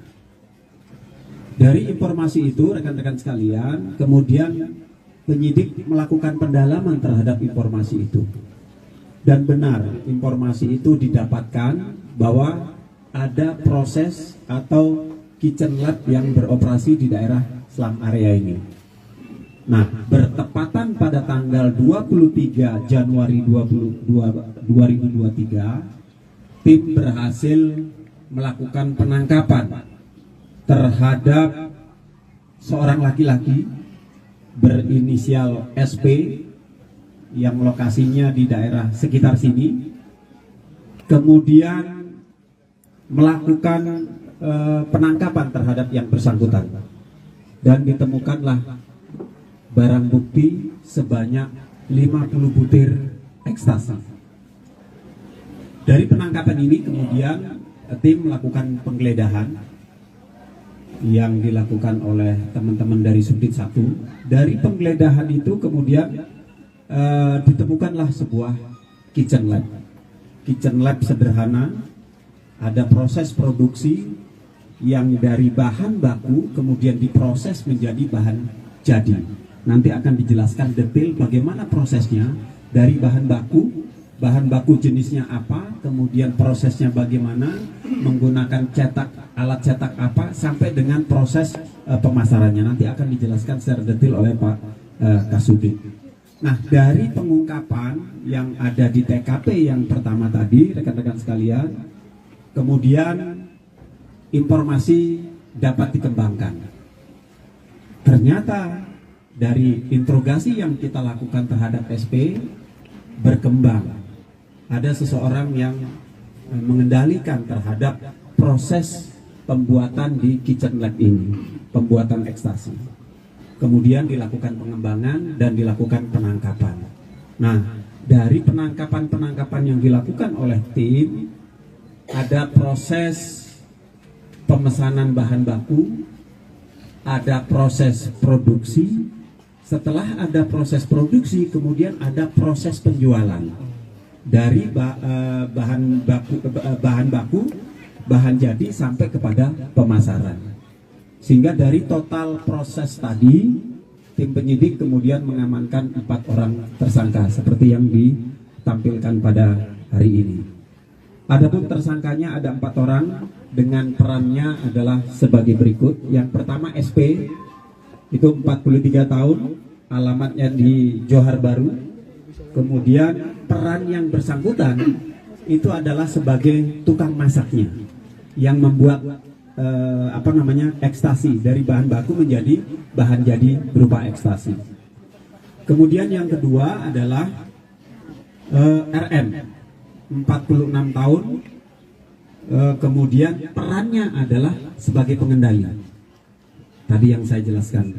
Dari informasi itu, rekan-rekan sekalian, kemudian penyidik melakukan pendalaman terhadap informasi itu. Dan benar, informasi itu didapatkan bahwa ada proses atau kitchen lab yang beroperasi di daerah Selang area ini. Nah, bertepatan pada tanggal 23 Januari 2023, tim berhasil melakukan penangkapan terhadap seorang laki-laki berinisial SP yang lokasinya di daerah sekitar sini, kemudian melakukan penangkapan terhadap yang bersangkutan, dan ditemukanlah barang bukti sebanyak 50 butir ekstasi. Dari penangkapan ini kemudian tim melakukan penggeledahan yang dilakukan oleh teman-teman dari Subdit 1. Dari penggeledahan itu kemudian ditemukanlah sebuah kitchen lab. Kitchen lab sederhana, ada proses produksi yang dari bahan baku kemudian diproses menjadi bahan jadi. Nanti akan dijelaskan detail bagaimana prosesnya dari bahan baku jenisnya apa, kemudian prosesnya bagaimana, menggunakan alat cetak apa, sampai dengan proses pemasarannya. Nanti akan dijelaskan secara detail oleh Pak Kasubdit. Nah, dari pengungkapan yang ada di TKP yang pertama tadi, rekan-rekan sekalian, kemudian informasi dapat dikembangkan. Ternyata dari interogasi yang kita lakukan terhadap SP berkembang, ada seseorang yang mengendalikan terhadap proses pembuatan di kitchen lab ini, pembuatan ekstasi. Kemudian dilakukan pengembangan dan dilakukan penangkapan. Nah, dari penangkapan yang dilakukan oleh tim, ada proses pemesanan bahan baku, ada proses produksi. Setelah ada proses produksi, kemudian ada proses penjualan dari bahan baku, bahan jadi sampai kepada pemasaran. Sehingga dari total proses tadi, tim penyidik kemudian mengamankan 4 orang tersangka seperti yang ditampilkan pada hari ini. Adapun tersangkanya ada 4 orang dengan perannya adalah sebagai berikut. Yang pertama SP, itu 43 tahun, alamatnya di Johar Baru. Kemudian peran yang bersangkutan itu adalah sebagai tukang masaknya yang membuat ekstasi dari bahan baku menjadi bahan jadi berupa ekstasi. Kemudian yang kedua adalah RM, 46 tahun. Kemudian perannya adalah sebagai pengendali. Tadi yang saya jelaskan.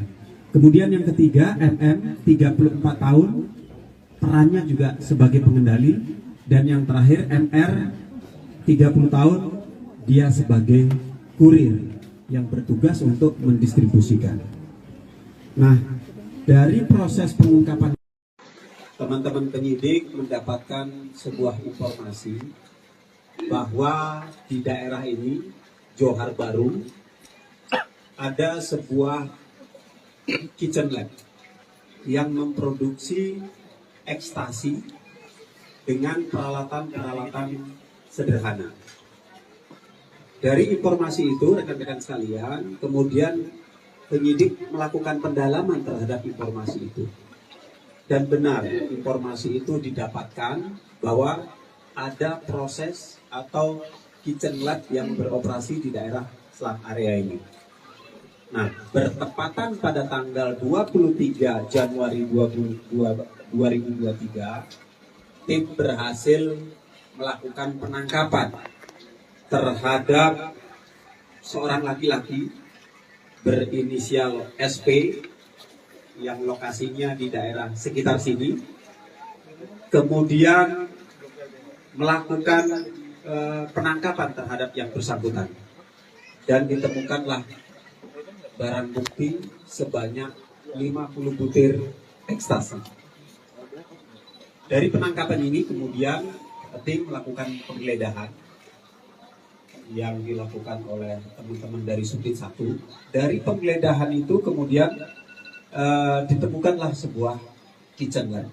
Kemudian yang ketiga MM, 34 tahun, perannya juga sebagai pengendali. Dan yang terakhir MR, 30 tahun, dia sebagai kurir yang bertugas untuk mendistribusikan. Nah, dari proses pengungkapan, teman-teman penyidik mendapatkan sebuah informasi bahwa di daerah ini, Johar Baru, ada sebuah kitchen lab yang memproduksi ekstasi dengan peralatan-peralatan sederhana. Dari informasi itu, rekan-rekan sekalian, kemudian penyidik melakukan pendalaman terhadap informasi itu. Dan benar, informasi itu didapatkan bahwa ada proses atau kitchen lab yang beroperasi di daerah Selang area ini. Nah, bertepatan pada tanggal 23 Januari 2023, tim berhasil melakukan penangkapan terhadap seorang laki-laki berinisial SP yang lokasinya di daerah sekitar sini, kemudian melakukan penangkapan terhadap yang bersangkutan, dan ditemukanlah barang bukti sebanyak 50 butir ekstasi. Dari penangkapan ini kemudian tim melakukan penggeledahan yang dilakukan oleh teman-teman dari Subdit 1. Dari penggeledahan itu kemudian ditemukanlah sebuah kitchen lab.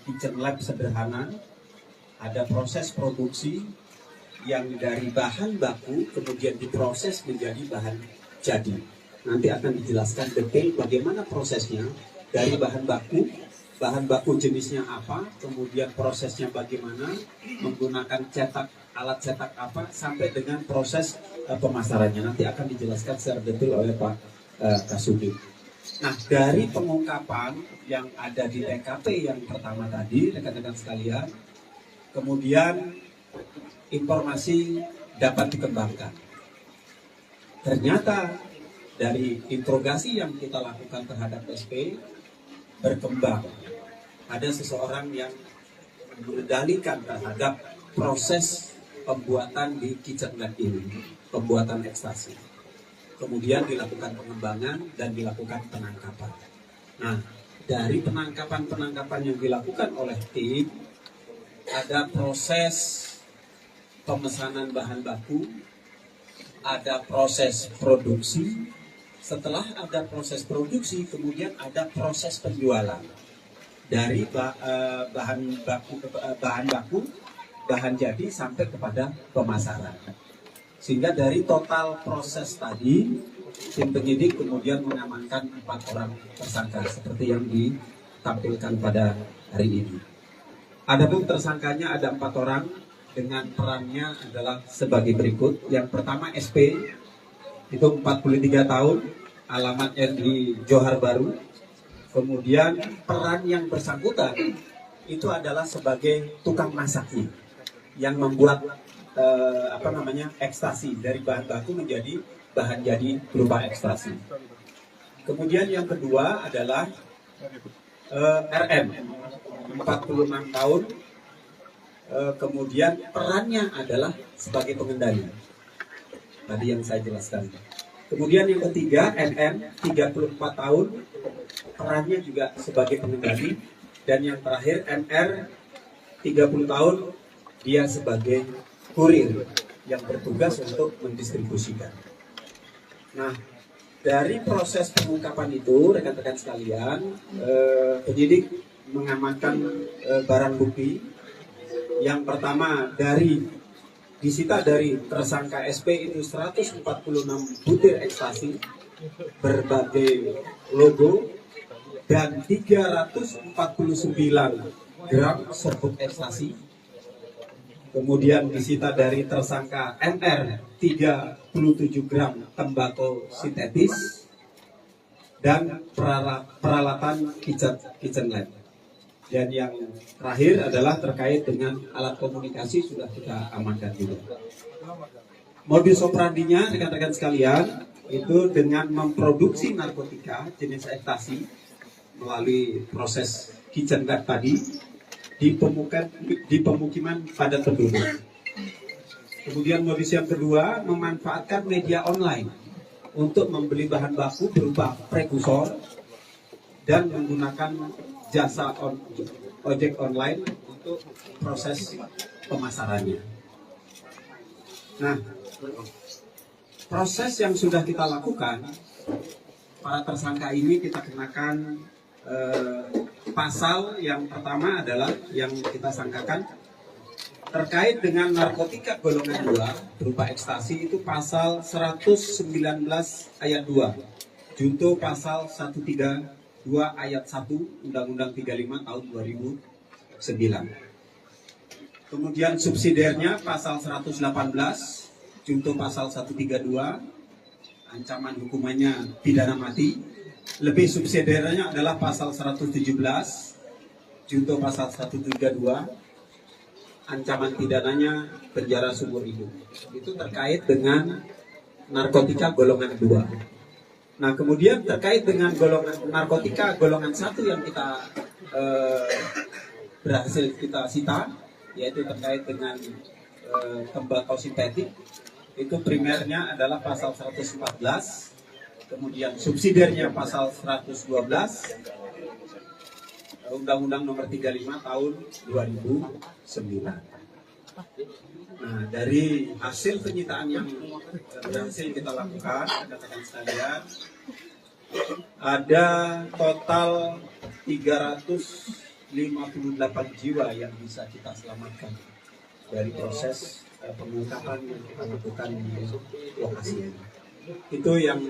Kitchen lab sederhana, ada proses produksi yang dari bahan baku kemudian diproses menjadi bahan jadi. Nanti akan dijelaskan detail bagaimana prosesnya dari bahan baku jenisnya apa, kemudian prosesnya bagaimana, menggunakan alat cetak apa, sampai dengan proses pemasarannya. Nanti akan dijelaskan secara detail oleh Pak Kasubdit. Nah, dari pengungkapan yang ada di TKP yang pertama tadi, rekan-rekan sekalian, kemudian informasi dapat dikembangkan. Ternyata dari interogasi yang kita lakukan terhadap SP, berkembang ada seseorang yang mengendalikan terhadap proses pembuatan di kitchen lab ini, pembuatan ekstasi. Kemudian dilakukan pengembangan dan dilakukan penangkapan. Nah, dari penangkapan yang dilakukan oleh tim, ada proses pemesanan bahan baku, ada proses produksi. Setelah ada proses produksi, kemudian ada proses penjualan dari bahan baku, bahan jadi sampai kepada pemasaran. Sehingga dari total proses tadi, tim penyidik kemudian mengamankan 4 orang tersangka seperti yang ditampilkan pada hari ini. Adapun tersangkanya ada 4 orang dengan perannya adalah sebagai berikut. Yang pertama SP, itu 43 tahun, alamatnya di Johar Baru. Kemudian peran yang bersangkutan itu adalah sebagai tukang masaknya, yang membuat ekstasi dari bahan baku menjadi bahan jadi berupa ekstasi. Kemudian yang kedua adalah RM, 46 tahun. Kemudian perannya adalah sebagai pengendali. Tadi yang saya jelaskan. Kemudian yang ketiga, NN, 34 tahun, perannya juga sebagai pengendali. Dan yang terakhir, NR, 30 tahun, dia sebagai kurir yang bertugas untuk mendistribusikan. Nah, dari proses pengungkapan itu, rekan-rekan sekalian, penyidik mengamankan barang bukti. Yang pertama, disita dari tersangka SP itu 146 butir ekstasi berbagai logo dan 349 gram serbuk ekstasi. Kemudian disita dari tersangka NR 37 gram tembakau sintetis dan peralatan kitchen lab. Dan yang terakhir adalah terkait dengan alat komunikasi, sudah kita amankan juga. Modus operandinya, rekan-rekan sekalian, itu dengan memproduksi narkotika jenis ekstasi melalui proses kitchen lab tadi di pemukiman padat penduduk. Kemudian modus yang kedua, memanfaatkan media online untuk membeli bahan baku berupa prekursor dan menggunakan jasa ojek online untuk proses pemasarannya. Nah, proses yang sudah kita lakukan, para tersangka ini kita kenakan pasal yang pertama adalah yang kita sangkakan terkait dengan narkotika golongan 2 berupa ekstasi, itu pasal 119 ayat 2 junto pasal 132 ayat 1 Undang-Undang 35 tahun 2009. Kemudian subsidiarnya pasal 118 junto pasal 132, ancaman hukumannya pidana mati. Lebih subsidiarnya adalah pasal 117 junto pasal 132. ancaman pidananya penjara seumur hidup. Itu terkait dengan narkotika golongan 2. Nah, kemudian terkait dengan golongan narkotika golongan 1 yang kita berhasil kita sita, yaitu terkait dengan tembakau sintetik. Itu primernya adalah pasal 114, kemudian subsidiarnya pasal 112, Undang-Undang Nomor 35 Tahun 2009. Nah, dari hasil penyitaan yang berhasil kita lakukan, rekan-rekan sekalian, ada total 358 jiwa yang bisa kita selamatkan dari proses pengungkapan yang kita lakukan di lokasi ini. Itu yang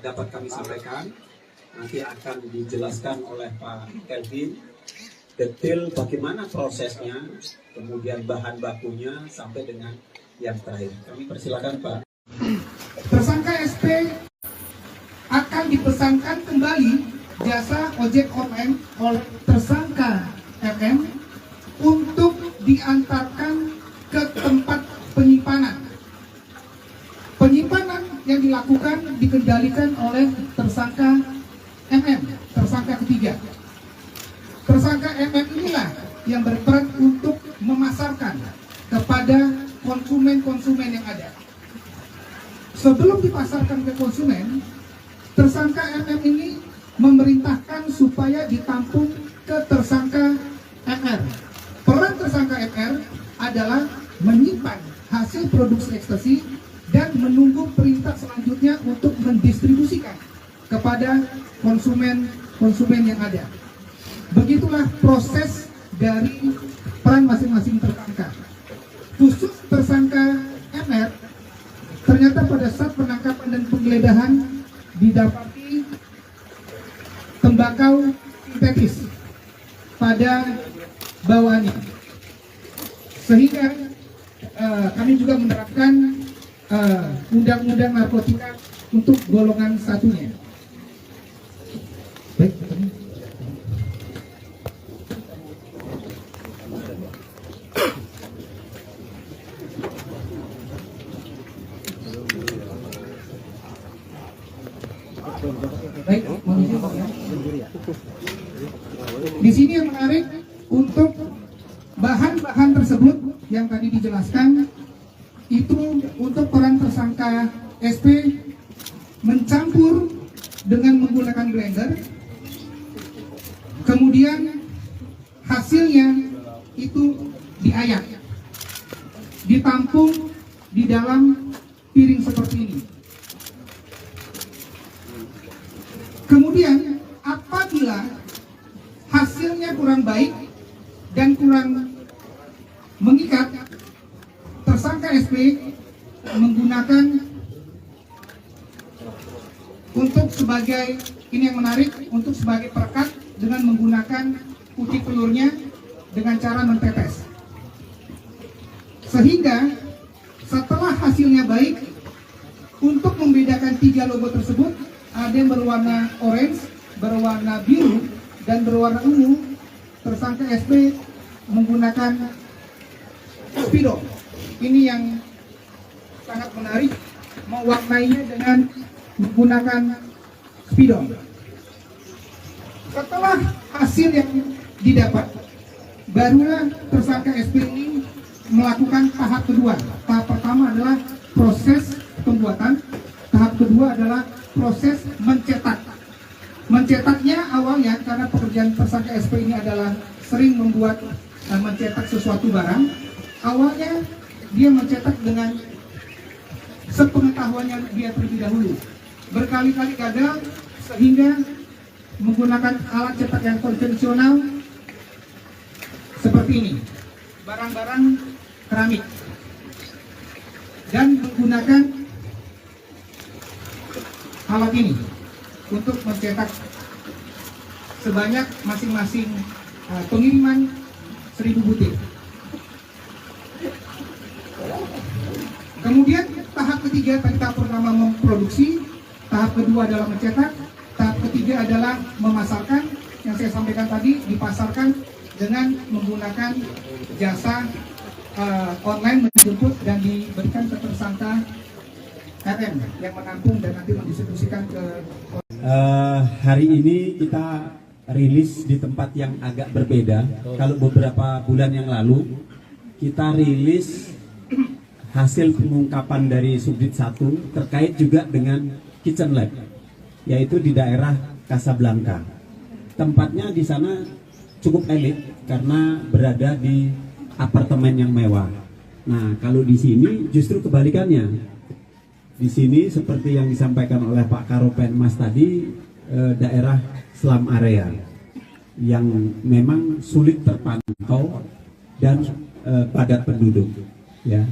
dapat kami sampaikan. Nanti akan dijelaskan oleh Pak Kelvin detail bagaimana prosesnya, kemudian bahan bakunya sampai dengan yang terakhir. Kami persilakan Pak. Tersangka SP akan dipesankan kembali jasa ojek online oleh tersangka FM untuk diantarkan ke tempat penyimpanan. Penyimpanan yang dilakukan dikendalikan oleh tersangka MM, tersangka ketiga. Tersangka MM inilah yang berperan untuk memasarkan kepada konsumen-konsumen yang ada. Sebelum dipasarkan ke konsumen, tersangka MM ini memerintahkan supaya ditampung ke tersangka MR. Peran tersangka MR adalah menyimpan hasil produksi ekstasi dan menunggu perintah selanjutnya untuk mendistribusikan kepada konsumen yang ada. Begitulah proses dari peran masing-masing tersangka. Khusus tersangka MR, ternyata pada saat penangkapan dan penggeledahan didapati tembakau sintetis pada bawaannya, sehingga kami juga menerapkan undang-undang narkotika untuk golongan satunya. Baik. Baik, di sini yang menarik untuk bahan-bahan tersebut yang tadi dijelaskan itu untuk peran tersangka SP mencampur dengan menggunakan blender, kemudian hasilnya itu diayak, ditampung di dalam piring seperti ini. Kemudian apabila hasilnya kurang baik dan kurang mengikat, tersangka SP menggunakan untuk sebagai, ini yang menarik, untuk sebagai perekat dengan menggunakan putih telurnya dengan cara mentetes. Sehingga setelah hasilnya baik, untuk membedakan 3 logo tersebut, ada yang berwarna orange, berwarna biru, dan berwarna ungu. Tersangka SP menggunakan spidol. Ini yang sangat menarik, mewarnainya dengan menggunakan spidol. Setelah hasil yang didapat, barulah tersangka SP ini melakukan tahap kedua. Tahap pertama adalah proses pembuatan, tahap kedua adalah proses mencetak. Mencetaknya awalnya karena pekerjaan tersangka SP ini adalah sering membuat mencetak sesuatu barang. Awalnya dia mencetak dengan sepengetahuannya dia terlebih dahulu. Berkali-kali gagal sehingga menggunakan alat cetak yang konvensional seperti ini, barang-barang keramik, dan menggunakan alat ini untuk mencetak sebanyak masing-masing pengiriman 1000 butir. Kemudian tahap ketiga, tahap pertama memproduksi, tahap kedua adalah mencetak, tahap ketiga adalah memasarkan. Yang saya sampaikan tadi, dipasarkan dengan menggunakan jasa online menjemput dan diberikan ke tersangka RM yang menampung dan nanti mendistribusikan ke hari ini kita rilis di tempat yang agak berbeda. Kalau beberapa bulan yang lalu kita rilis hasil pengungkapan dari Subdit 1 terkait juga dengan Kitchen Lab, yaitu di daerah Casablanca. Tempatnya di sana cukup elit karena berada di apartemen yang mewah. Nah, kalau di sini justru kebalikannya. Di sini seperti yang disampaikan oleh Pak Karopenmas tadi, daerah slum area yang memang sulit terpantau dan padat penduduk. Ya.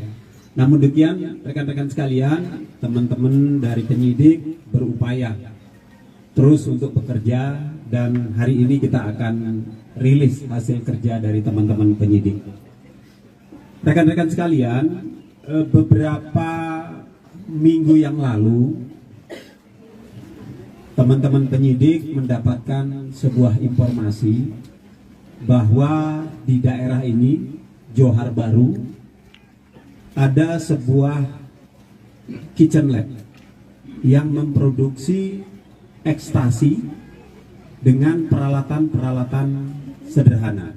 Namun demikian, rekan-rekan sekalian, teman-teman dari penyidik berupaya terus untuk bekerja dan hari ini kita akan rilis hasil kerja dari teman-teman penyidik. Rekan-rekan sekalian, beberapa minggu yang lalu teman-teman penyidik mendapatkan sebuah informasi bahwa di daerah ini, Johar Baru, ada sebuah kitchen lab yang memproduksi ekstasi dengan peralatan-peralatan sederhana.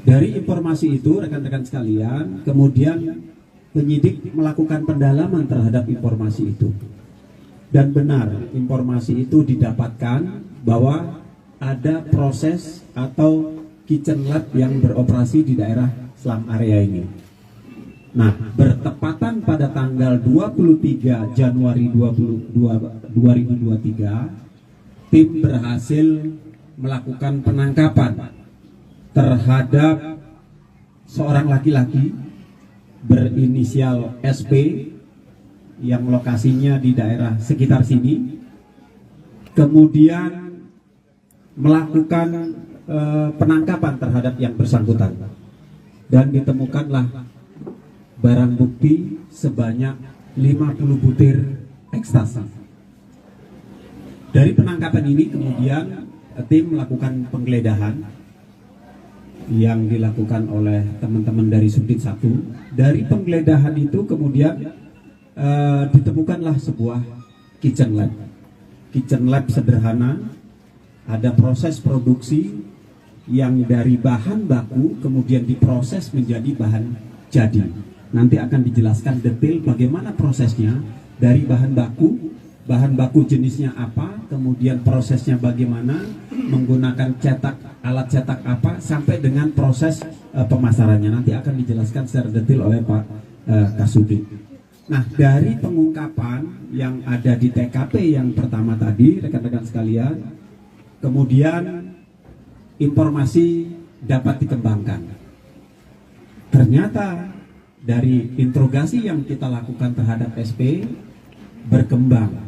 Dari informasi itu, rekan-rekan sekalian, kemudian penyidik melakukan pendalaman terhadap informasi itu. Dan benar, informasi itu didapatkan bahwa ada proses atau kitchen lab yang beroperasi di daerah slum area ini. Nah, bertepatan pada tanggal 23 Januari 2023, tim berhasil melakukan penangkapan terhadap seorang laki-laki berinisial SP yang lokasinya di daerah sekitar sini, kemudian melakukan penangkapan terhadap yang bersangkutan dan ditemukanlah barang bukti sebanyak 50 butir ekstasi. Dari penangkapan ini kemudian tim melakukan penggeledahan yang dilakukan oleh teman-teman dari Subdit 1. Dari penggeledahan itu kemudian ditemukanlah sebuah kitchen lab. Kitchen lab sederhana, ada proses produksi yang dari bahan baku kemudian diproses menjadi bahan jadi. Nanti akan dijelaskan detail bagaimana prosesnya dari bahan baku jenisnya apa, kemudian prosesnya bagaimana, menggunakan alat cetak apa, sampai dengan proses pemasarannya. Nanti akan dijelaskan secara detail oleh Pak Kasubdit. Nah, dari pengungkapan yang ada di TKP yang pertama tadi, rekan-rekan sekalian, kemudian informasi dapat dikembangkan. Ternyata dari interogasi yang kita lakukan terhadap SP berkembang.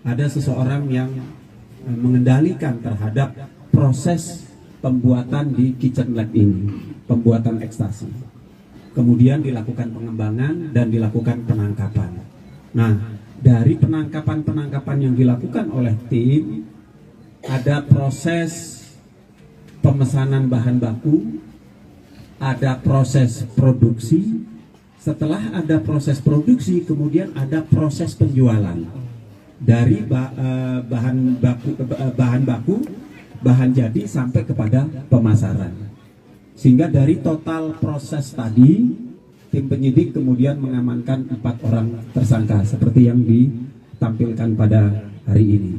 Ada seseorang yang mengendalikan terhadap proses pembuatan di kitchen lab ini, pembuatan ekstasi. Kemudian dilakukan pengembangan dan dilakukan penangkapan. Nah, dari penangkapan yang dilakukan oleh tim, ada proses pemesanan bahan baku, ada proses produksi. Setelah ada proses produksi, kemudian ada proses penjualan. Dari bahan baku, bahan jadi sampai kepada pemasaran. Sehingga dari total proses tadi, tim penyidik kemudian mengamankan 4 orang tersangka seperti yang ditampilkan pada hari ini.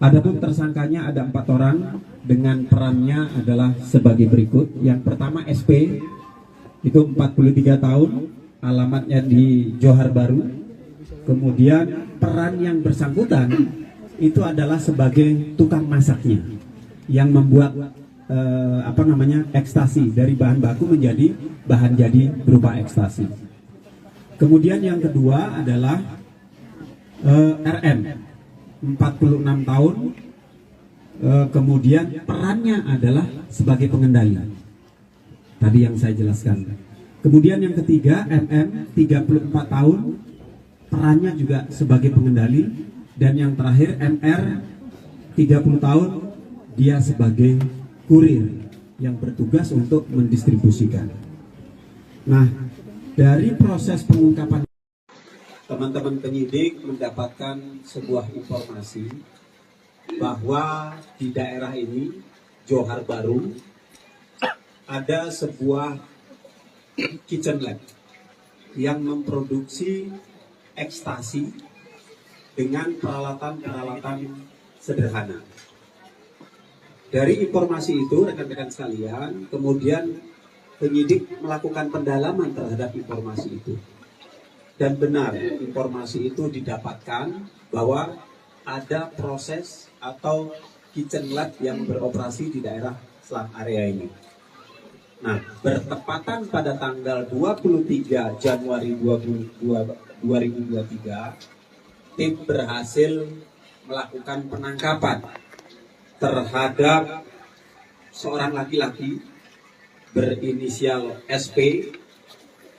Adapun tersangkanya ada 4 orang dengan perannya adalah sebagai berikut. Yang pertama SP, itu 43 tahun, alamatnya di Johar Baru. Kemudian peran yang bersangkutan itu adalah sebagai tukang masaknya yang membuat ekstasi dari bahan baku menjadi bahan jadi berupa ekstasi. Kemudian yang kedua adalah RM, 46 tahun, kemudian perannya adalah sebagai pengendali. Tadi yang saya jelaskan. Kemudian yang ketiga MM, 34 tahun, perannya juga sebagai pengendali. Dan yang terakhir MR, 30 tahun, dia sebagai kurir yang bertugas untuk mendistribusikan. Nah, dari proses pengungkapan, teman-teman penyidik mendapatkan sebuah informasi bahwa di daerah ini, Johar Baru, ada sebuah kitchen lab yang memproduksi ekstasi dengan peralatan-peralatan sederhana. Dari informasi itu, rekan-rekan sekalian, kemudian penyidik melakukan pendalaman terhadap informasi itu. Dan benar, informasi itu didapatkan bahwa ada proses atau kitchen lab yang beroperasi di daerah selat area ini. Nah, bertepatan pada tanggal 23 Januari 2023, tim berhasil melakukan penangkapan terhadap seorang laki-laki berinisial SP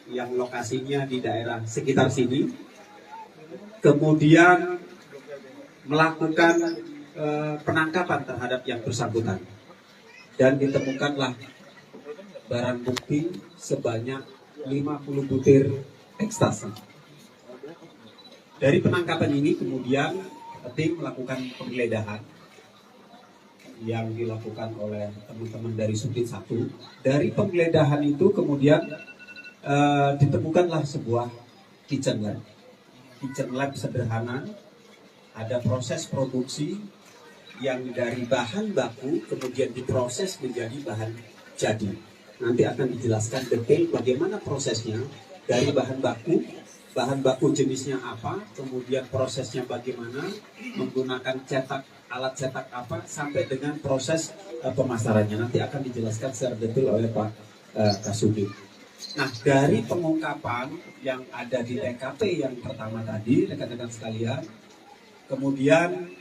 yang lokasinya di daerah sekitar sini, kemudian melakukan penangkapan terhadap yang bersangkutan dan ditemukanlah barang bukti sebanyak 50 butir ekstasi. Dari penangkapan ini kemudian tim melakukan penggeledahan yang dilakukan oleh teman-teman dari Subdit 1. Dari penggeledahan itu kemudian ditemukanlah sebuah kitchen lab. Kitchen lab sederhana, ada proses produksi yang dari bahan baku kemudian diproses menjadi bahan jadi. Nanti akan dijelaskan detail bagaimana prosesnya dari bahan baku jenisnya apa, kemudian prosesnya bagaimana, menggunakan alat cetak apa, sampai dengan proses pemasarannya. Nanti akan dijelaskan secara detail oleh Pak Kasubdit. Nah, dari pengungkapan yang ada di TKP yang pertama tadi, rekan-rekan sekalian, kemudian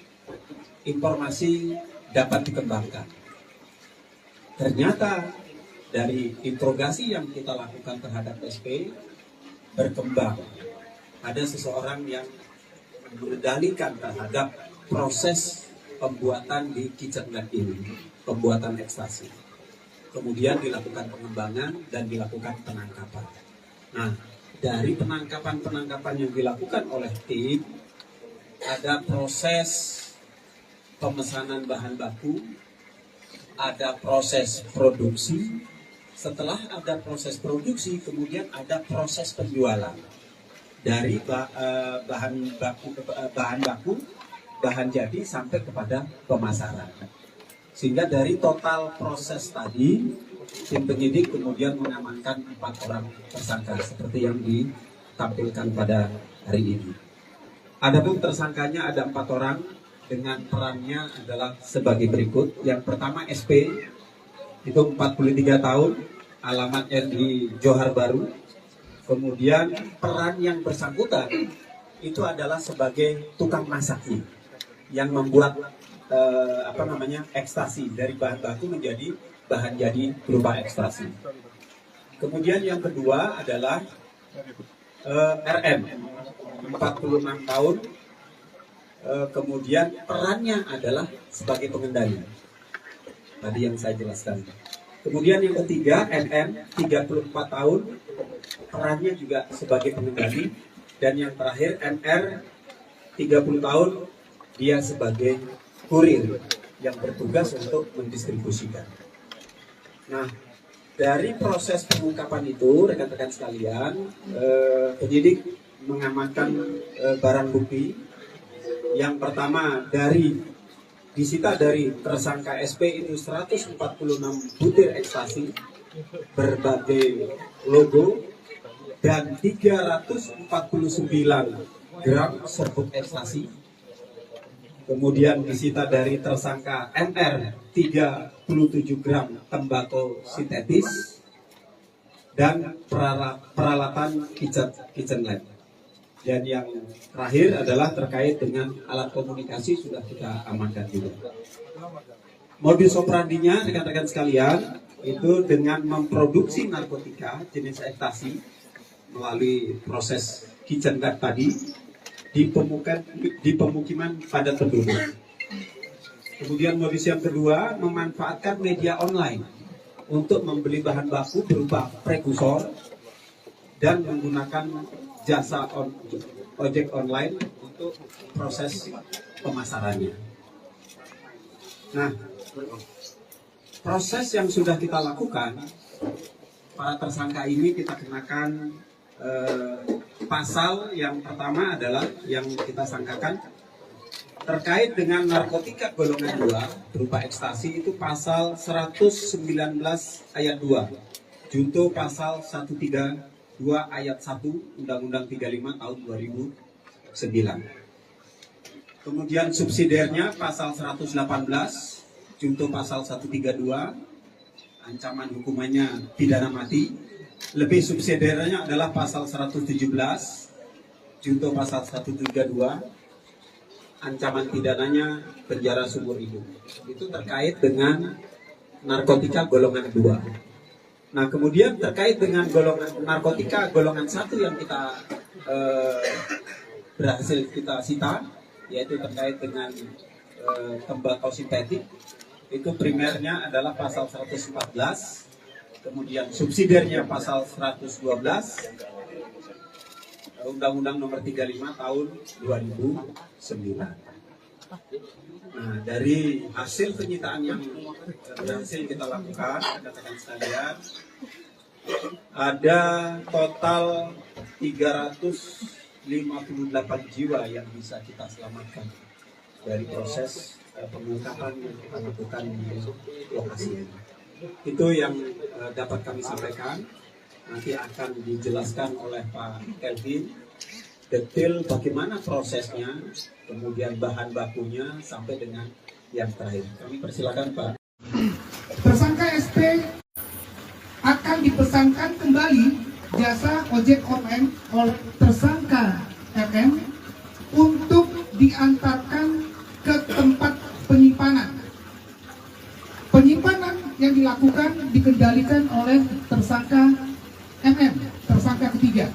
informasi dapat dikembangkan. Ternyata dari interogasi yang kita lakukan terhadap SP berkembang. Ada seseorang yang mengendalikan terhadap proses pembuatan di kitchen lab ini, pembuatan ekstasi. Kemudian dilakukan pengembangan dan dilakukan penangkapan. Nah, dari penangkapan yang dilakukan oleh tim, ada proses pemesanan bahan baku, ada proses produksi. Setelah ada proses produksi, kemudian ada proses penjualan dari bahan jadi sampai kepada pemasaran. Sehingga dari total proses tadi, tim penyidik kemudian mengamankan 4 orang tersangka seperti yang ditampilkan pada hari ini. Adapun tersangkanya ada 4 orang dengan perannya adalah sebagai berikut. Yang pertama SP, itu 43 tahun, alamatnya di Johar Baru. Kemudian peran yang bersangkutan itu adalah sebagai tukang masaknya yang membuat ekstasi dari bahan baku menjadi bahan jadi berupa ekstasi. Kemudian yang kedua adalah RM, 46 tahun. Kemudian perannya adalah sebagai pengendali. Tadi yang saya jelaskan. Kemudian yang ketiga NM, 34 tahun, perannya juga sebagai pengendali. Dan yang terakhir NR, 30 tahun, dia sebagai kurir yang bertugas untuk mendistribusikan. Nah, dari proses pengungkapan itu, rekan-rekan sekalian, penyidik mengamankan barang bukti. Yang pertama disita dari tersangka SP itu 146 butir ekstasi berbagai logo dan 349 gram serbuk ekstasi. Kemudian disita dari tersangka MR 37 gram tembakau sintetis dan peralatan kitchen lab. Dan yang terakhir adalah terkait dengan alat komunikasi sudah kita amankan juga. Modus operandinya rekan-rekan sekalian itu dengan memproduksi narkotika jenis ekstasi melalui proses kitchen lab tadi di pemukiman padat penduduk. Kemudian modus yang kedua memanfaatkan media online untuk membeli bahan baku berupa prekursor dan menggunakan jasa ojek online untuk proses pemasarannya. Nah, proses yang sudah kita lakukan, para tersangka ini kita kenakan pasal yang pertama adalah yang kita sangkakan terkait dengan narkotika golongan 2 berupa ekstasi, itu pasal 119 ayat 2 junto pasal 132 ayat 1 Undang-Undang 35 tahun 2009. Kemudian subsidiarnya pasal 118 junto pasal 132, ancaman hukumannya pidana mati. Lebih subsidiarnya adalah pasal 117 junto pasal 132, ancaman pidananya penjara seumur hidup. Itu terkait dengan narkotika golongan 2. Nah, kemudian terkait dengan narkotika golongan 1 yang kita berhasil kita sita, yaitu terkait dengan tembakau sintetik, itu primernya adalah pasal 114, kemudian subsidiarnya pasal 112 Undang-Undang Nomor 35 tahun 2009. Nah, dari hasil penyitaan yang berhasil kita lakukan, rekan-rekan sekalian, ada total 358 jiwa yang bisa kita selamatkan dari proses pengungkapan yang kita lakukan di lokasi ini. Itu yang dapat kami sampaikan. Nanti akan dijelaskan oleh Pak Kelvin detail bagaimana prosesnya, kemudian bahan bakunya sampai dengan yang terakhir. Kami persilakan Pak. Tersangka SP akan dipesankan kembali jasa ojek online oleh tersangka RM untuk diantarkan ke tempat penyimpanan. Penyimpanan yang dilakukan dikendalikan oleh tersangka MM, tersangka ketiga.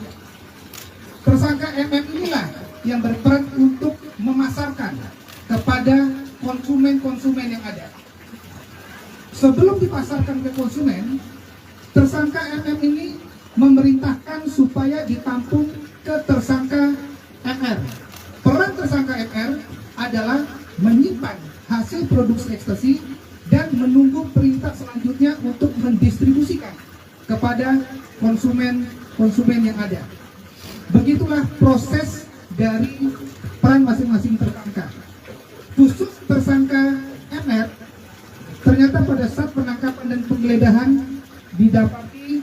Tersangka MM inilah yang berperan untuk memasarkan kepada konsumen-konsumen yang ada. Sebelum dipasarkan ke konsumen, tersangka MM ini memerintahkan supaya ditampung ke tersangka MR. Peran tersangka MR adalah menyimpan hasil produksi ekstasi dan menunggu perintah selanjutnya untuk mendistribusikan kepada konsumen yang ada. Begitulah proses dari peran masing-masing tersangka. Khusus tersangka MR, ternyata pada saat penangkapan dan penggeledahan didapati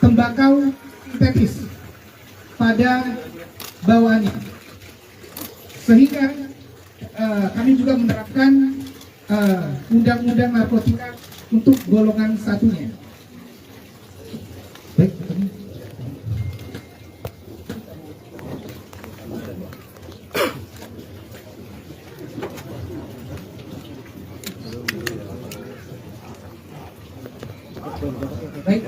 tembakau sintetis pada bawaannya, sehingga kami juga menerapkan undang-undang narkotika untuk golongan satunya. Baik. Baik,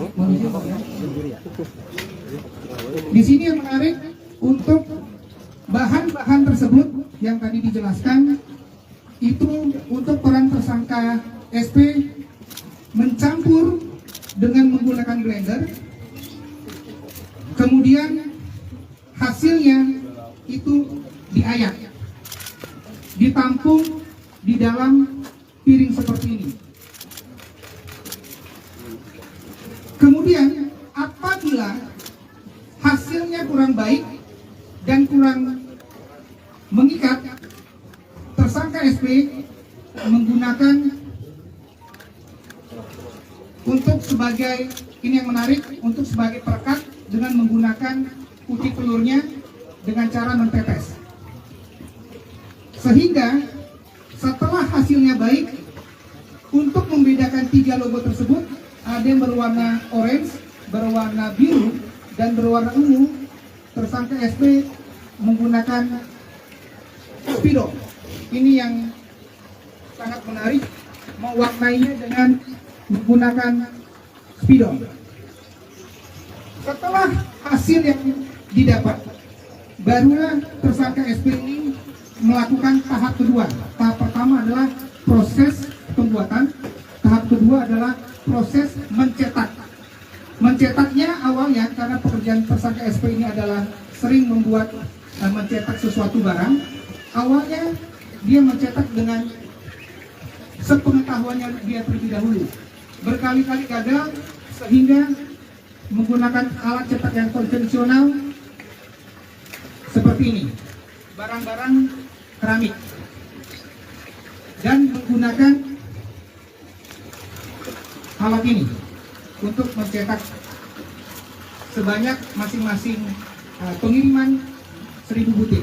di sini yang menarik untuk bahan-bahan tersebut yang tadi dijelaskan itu untuk peran tersangka SP mencampur dengan menggunakan blender, kemudian hasilnya itu diayak, ditampung di dalam piring seperti ini. Kemudian apabila hasilnya kurang baik dan kurang mengikat, tersangka SP menggunakan untuk sebagai, ini yang menarik, untuk sebagai perekat dengan menggunakan uji pelurnya dengan cara mentetes. Sehingga setelah hasilnya baik, untuk membedakan 3 logo tersebut, ada yang berwarna orange, berwarna biru, dan berwarna ungu, tersangka SP menggunakan Speedo. Ini yang sangat menarik, mewarnainya dengan menggunakan Speedo. Setelah hasil yang didapat, barulah tersangka SP ini melakukan tahap kedua. Tahap pertama adalah proses pembuatan, tahap kedua adalah proses mencetak. Mencetaknya awalnya awalnya karena pekerjaan tersangka SP ini adalah sering membuat mencetak sesuatu barang, awalnya dia mencetak dengan sepengetahuannya dia terlebih dahulu, berkali-kali gagal sehingga menggunakan alat cetak yang konvensional seperti ini, barang-barang keramik, dan menggunakan alat ini untuk mencetak sebanyak masing-masing pengiriman 1000 butir.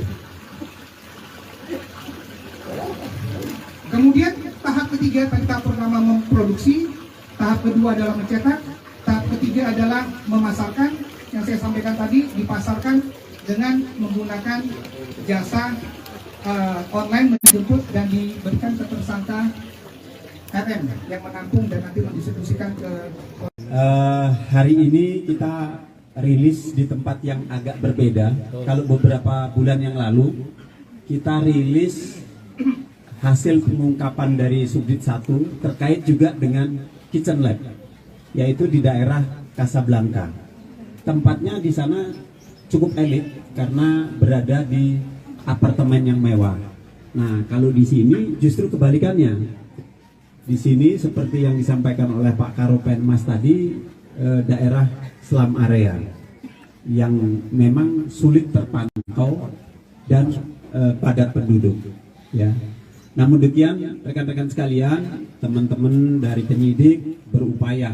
Kemudian tahap ketiga, tahap pertama memproduksi, tahap kedua adalah mencetak, tahap ketiga adalah memasarkan, yang saya sampaikan tadi, dipasarkan dengan menggunakan jasa online menjemput dan diberikan ke tersangka RM yang menampung dan nanti mendistribusikan ke hari ini kita rilis di tempat yang agak berbeda. Kalau beberapa bulan yang lalu kita rilis hasil pengungkapan dari Subdit 1 terkait juga dengan Kitchen Lab, yaitu di daerah Casablanca. Tempatnya di sana cukup elit karena berada di apartemen yang mewah. Nah, kalau di sini justru kebalikannya. Di sini seperti yang disampaikan oleh Pak Karopenmas tadi, daerah slum area yang memang sulit terpantau dan padat penduduk, ya. Namun demikian, rekan-rekan sekalian, teman-teman dari penyidik berupaya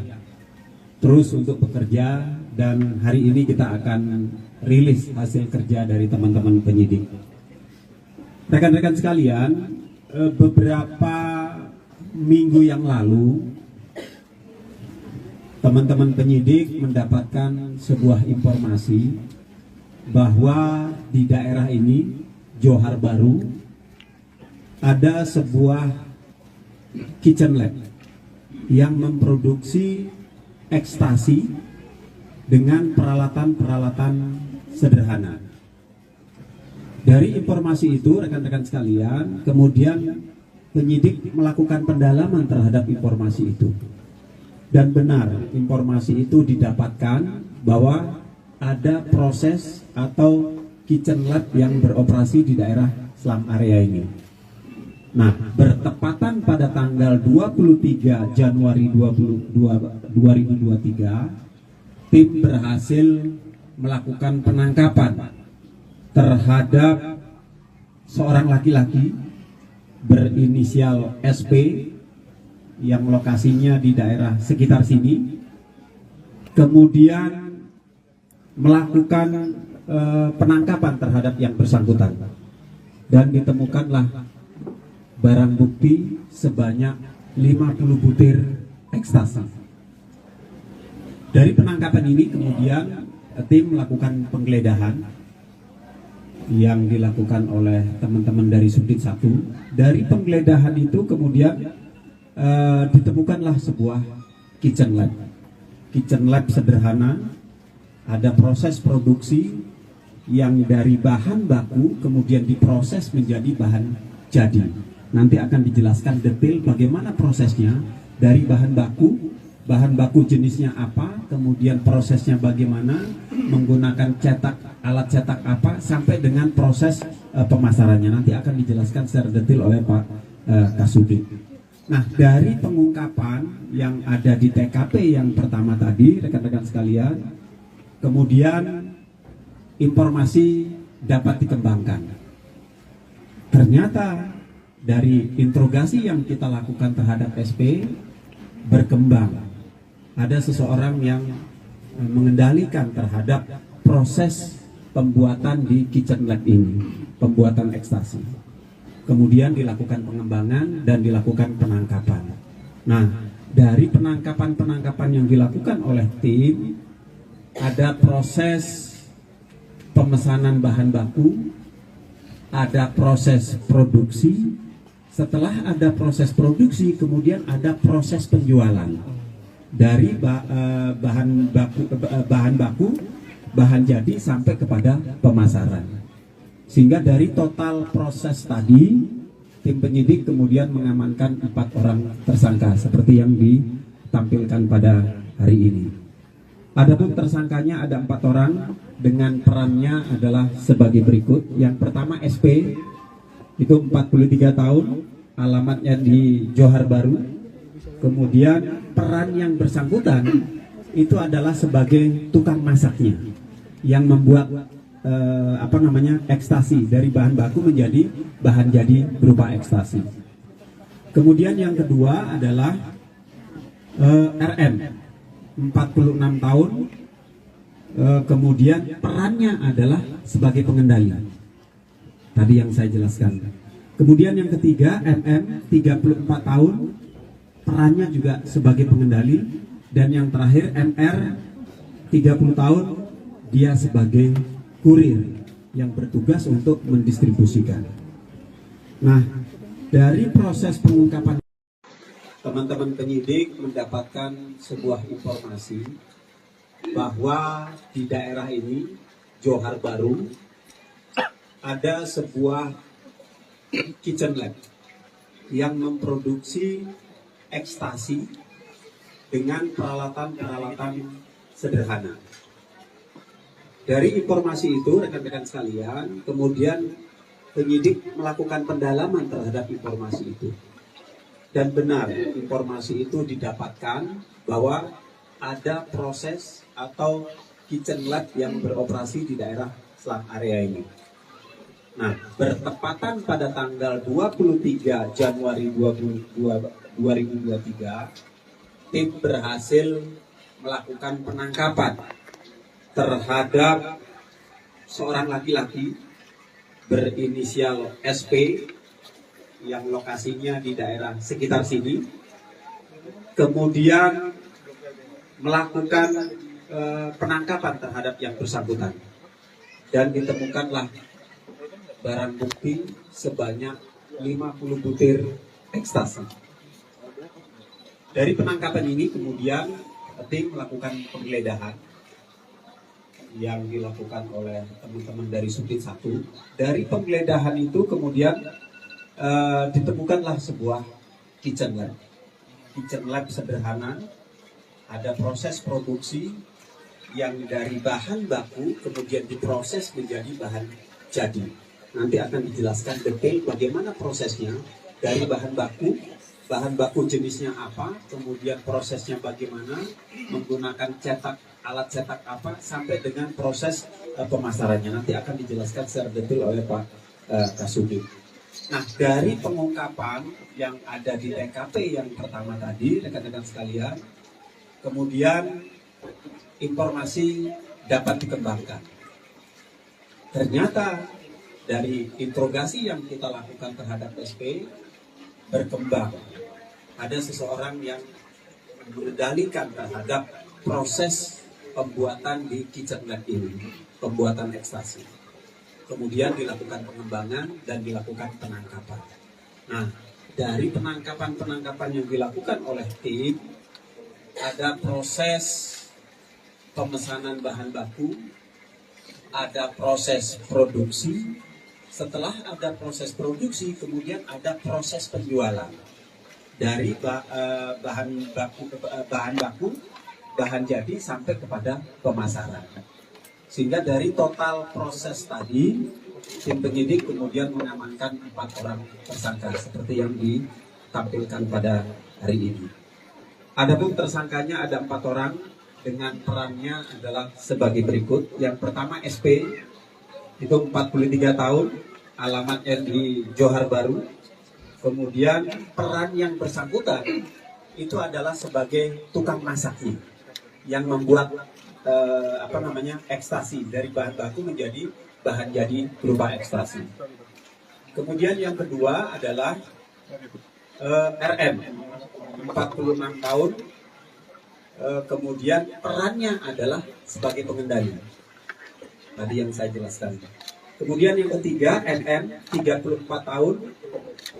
terus untuk bekerja, dan hari ini kita akan rilis hasil kerja dari teman-teman penyidik. Rekan-rekan sekalian, beberapa minggu yang lalu teman-teman penyidik mendapatkan sebuah informasi bahwa di daerah ini, Johar Baru, ada sebuah kitchen lab yang memproduksi ekstasi dengan peralatan-peralatan sederhana. Dari informasi itu, rekan-rekan sekalian, kemudian penyidik melakukan pendalaman terhadap informasi itu. Dan benar, informasi itu didapatkan bahwa ada proses atau kitchen lab yang beroperasi di daerah slum area ini. Nah, bertepatan pada tanggal 23 Januari 2023, tim berhasil melakukan penangkapan terhadap seorang laki-laki berinisial SP yang lokasinya di daerah sekitar sini, kemudian melakukan penangkapan terhadap yang bersangkutan, dan ditemukanlah barang bukti sebanyak 50 butir ekstasi. Dari penangkapan ini kemudian tim melakukan penggeledahan yang dilakukan oleh teman-teman dari Subdit 1. Dari penggeledahan itu kemudian ditemukanlah sebuah kitchen lab. Kitchen lab sederhana, ada proses produksi yang dari bahan baku kemudian diproses menjadi bahan jadi. Nanti akan dijelaskan detail bagaimana prosesnya dari bahan baku jenisnya apa, kemudian prosesnya bagaimana, menggunakan alat cetak apa, sampai dengan proses pemasarannya. Nanti akan dijelaskan secara detail oleh Pak Kasubdit. Nah, dari pengungkapan yang ada di TKP yang pertama tadi, rekan-rekan sekalian, kemudian informasi dapat dikembangkan. Ternyata dari interogasi yang kita lakukan terhadap SP berkembang, ada seseorang yang mengendalikan terhadap proses pembuatan di kitchen lab ini, pembuatan ekstasi. Kemudian dilakukan pengembangan dan dilakukan penangkapan. Nah, dari penangkapan yang dilakukan oleh tim, ada proses pemesanan bahan baku, ada proses produksi. Setelah ada proses produksi, kemudian ada proses penjualan dari bahan baku, bahan jadi sampai kepada pemasaran. Sehingga dari total proses tadi, tim penyidik kemudian mengamankan 4 orang tersangka seperti yang ditampilkan pada hari ini. Adapun tersangkanya ada 4 orang dengan perannya adalah sebagai berikut. Yang pertama SP, itu 43 tahun, alamatnya di Johar Baru. Kemudian peran yang bersangkutan itu adalah sebagai tukang masaknya yang membuat ekstasi dari bahan baku menjadi bahan jadi berupa ekstasi. Kemudian yang kedua adalah RM, 46 tahun, kemudian perannya adalah sebagai pengendali. Tadi yang saya jelaskan. Kemudian yang ketiga MM, 34 tahun, perannya juga sebagai pengendali. Dan yang terakhir MR, 30 tahun, dia sebagai kurir yang bertugas untuk mendistribusikan. Nah, dari proses pengungkapan, teman-teman penyidik mendapatkan sebuah informasi bahwa di daerah ini, Johar Baru, ada sebuah kitchen lab yang memproduksi ekstasi dengan peralatan-peralatan sederhana. Dari informasi itu, rekan-rekan sekalian, kemudian penyidik melakukan pendalaman terhadap informasi itu. Dan benar, informasi itu didapatkan bahwa ada proses atau kitchen lab yang beroperasi di daerah selang area ini. Nah, bertepatan pada tanggal 23 Januari 2023, tim berhasil melakukan penangkapan terhadap seorang laki-laki berinisial SP yang lokasinya di daerah sekitar sini. Kemudian melakukan penangkapan terhadap yang bersangkutan. Dan ditemukanlah barang bukti sebanyak 50 butir ekstasi. Dari penangkapan ini kemudian tim melakukan penggeledahan yang dilakukan oleh teman-teman dari Subdit 1. Dari penggeledahan itu kemudian ditemukanlah sebuah kitchen lab. Kitchen lab sederhana, ada proses produksi yang dari bahan baku kemudian diproses menjadi bahan jadi. Nanti akan dijelaskan detail bagaimana prosesnya dari bahan baku jenisnya apa, kemudian prosesnya bagaimana, menggunakan alat cetak apa, sampai dengan proses pemasarannya. Nanti akan dijelaskan secara detail oleh Pak Kasubdit. Nah, dari pengungkapan yang ada di TKP yang pertama tadi, rekan-rekan sekalian, kemudian informasi dapat dikembangkan. Ternyata dari interogasi yang kita lakukan terhadap SP berkembang. Ada seseorang yang mengendalikan terhadap proses pembuatan di kitchen lab ini, pembuatan ekstasi. Kemudian dilakukan pengembangan dan dilakukan penangkapan. Nah, dari penangkapan yang dilakukan oleh tim, ada proses pemesanan bahan baku, ada proses produksi. Setelah ada proses produksi, kemudian ada proses penjualan dari bahan baku, bahan jadi sampai kepada pemasaran. Sehingga dari total proses tadi, tim penyidik kemudian mengamankan 4 orang tersangka seperti yang ditampilkan pada hari ini. Adapun tersangkanya ada 4 orang dengan perannya adalah sebagai berikut. Yang pertama SP, itu 43 tahun, alamatnya di Johar Baru. Kemudian peran yang bersangkutan itu adalah sebagai tukang masaknya yang membuat ekstasi dari bahan baku menjadi bahan jadi berupa ekstasi. Kemudian yang kedua adalah RM, 46 tahun, kemudian perannya adalah sebagai pengendali. Tadi yang saya jelaskan. Kemudian yang ketiga NM, 34 tahun,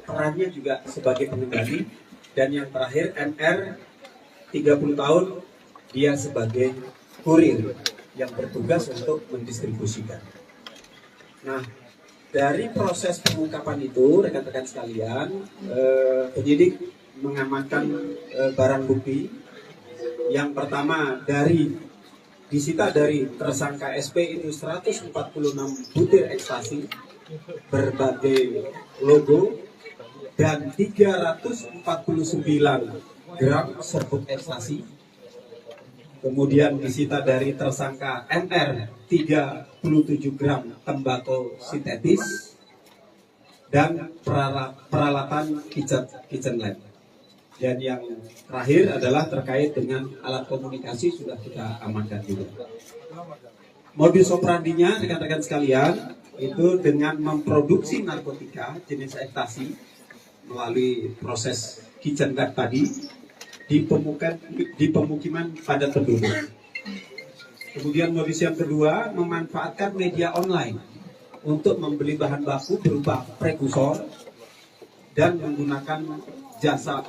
perannya juga sebagai pengendali. Dan yang terakhir MR, 30 tahun, dia sebagai kurir yang bertugas untuk mendistribusikan. Nah, dari proses pengungkapan itu, rekan-rekan sekalian, penyidik mengamankan barang bukti. Yang pertama dari disita dari tersangka SP itu 146 butir ekstasi berbagai logo dan 349 gram serbuk ekstasi. Kemudian disita dari tersangka MR 37 gram tembakau sintetis dan peralatan kitchen lab. Dan yang terakhir adalah terkait dengan alat komunikasi sudah kita amankan juga. Modus operandinya rekan-rekan sekalian itu dengan memproduksi narkotika jenis ekstasi melalui proses kitchen lab tadi di pemukiman padat penduduk. Kemudian modus yang kedua memanfaatkan media online untuk membeli bahan baku berupa prekursor dan menggunakan jasa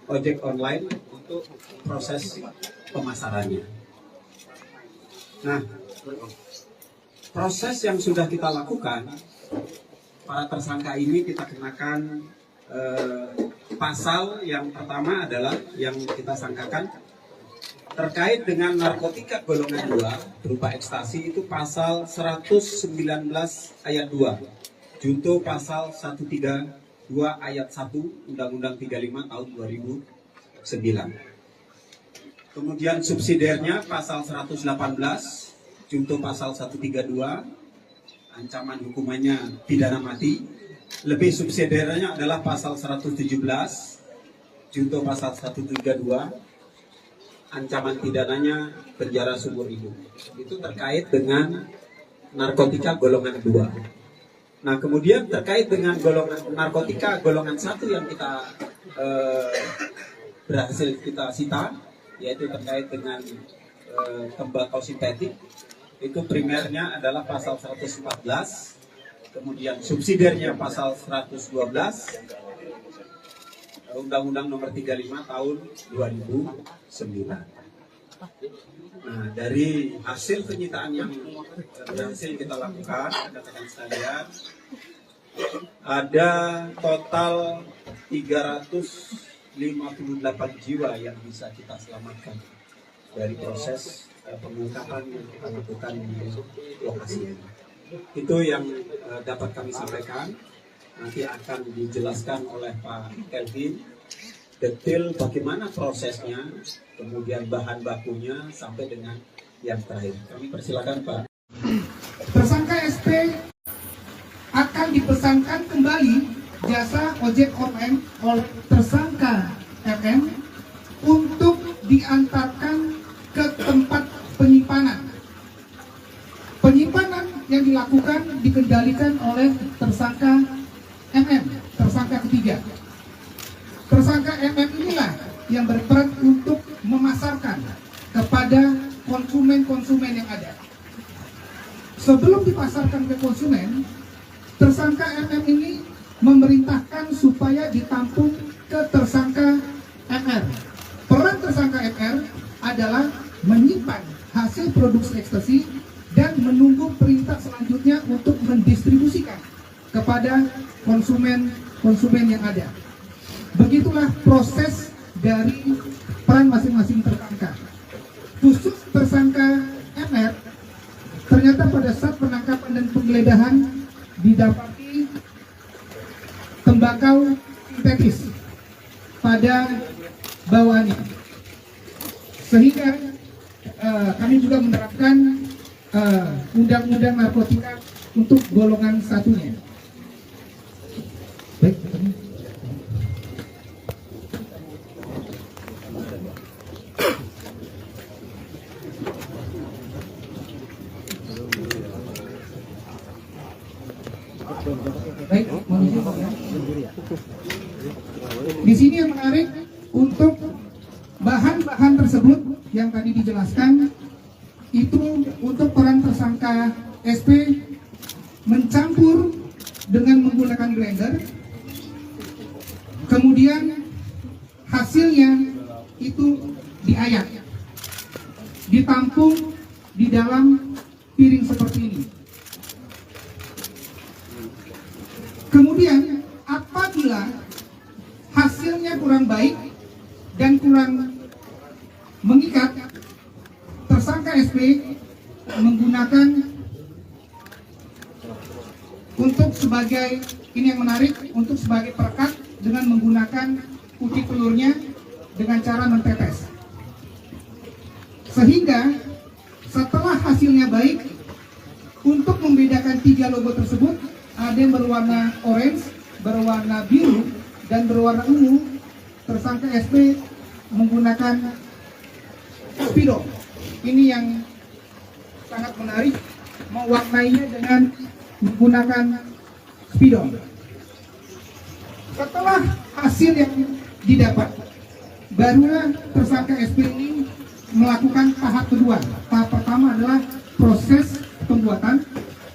ojek online untuk proses pemasarannya. Nah, proses yang sudah kita lakukan, para tersangka ini kita kenakan pasal yang pertama adalah yang kita sangkakan terkait dengan narkotika golongan 2 berupa ekstasi itu pasal 119 ayat 2, junto pasal 132 ayat 1 Undang-Undang 35 tahun 2009. Kemudian subsidiarnya pasal 118 junto pasal 132, ancaman hukumannya pidana mati. Lebih subsidiarnya adalah pasal 117 junto pasal 132, ancaman pidananya penjara seumur hidup. Itu terkait dengan narkotika golongan 2. Nah, kemudian terkait dengan narkotika golongan 1 yang kita berhasil kita sita, yaitu terkait dengan tembakau sintetik, itu primernya adalah pasal 114, kemudian subsidiarnya pasal 112, Undang-Undang Nomor 35 Tahun 2009. Nah, dari hasil penyitaan yang berhasil kita lakukan, rekan-rekan sekalian, ada total 358 jiwa yang bisa kita selamatkan dari proses pengungkapan yang kita lakukan di lokasi ini. Itu yang dapat kami sampaikan. Nanti akan dijelaskan oleh Pak Kelvin detail bagaimana prosesnya, kemudian bahan bakunya sampai dengan yang terakhir. Kami persilakan Pak. Tersangka SP akan dipesankan kembali jasa ojek online oleh tersangka RM untuk diantarkan ke tempat penyimpanan. Penyimpanan yang dilakukan dikendalikan oleh tersangka MM, tersangka ketiga. Tersangka MM inilah yang berperan untuk memasarkan kepada konsumen-konsumen yang ada. Sebelum dipasarkan ke konsumen, tersangka MM ini memerintahkan supaya ditampung ke tersangka MR. Peran tersangka MR adalah menyimpan hasil produksi ekstasi dan menunggu perintah selanjutnya untuk mendistribusikan kepada konsumen yang ada. Begitulah proses dari peran masing-masing tersangka. Khusus tersangka MR, ternyata pada saat penangkapan dan penggeledahan didapati tembakau sintetis pada bawaannya, sehingga kami juga menerapkan undang-undang narkotika untuk golongan satunya. Baik, di sini yang menarik untuk bahan-bahan tersebut yang tadi dijelaskan itu untuk peran tersangka SP mencampur dengan menggunakan blender, kemudian hasilnya itu diayak, ditampung di dalam piring seperti ini. Kemudian apabila hasilnya kurang baik dan kurang mengikat, tersangka SP SP menggunakan untuk sebagai, ini yang menarik, untuk sebagai perekat dengan menggunakan uji pelurnya dengan cara mentetes. Sehingga setelah hasilnya baik, untuk membedakan 3 logo tersebut, ada yang berwarna orange, berwarna biru, dan berwarna ungu. Tersangka SP menggunakan spidol. Ini yang sangat menarik, mewarnainya dengan menggunakan spidol. Setelah hasil yang didapat, barulah tersangka SP ini melakukan tahap kedua. Tahap pertama adalah proses pembuatan,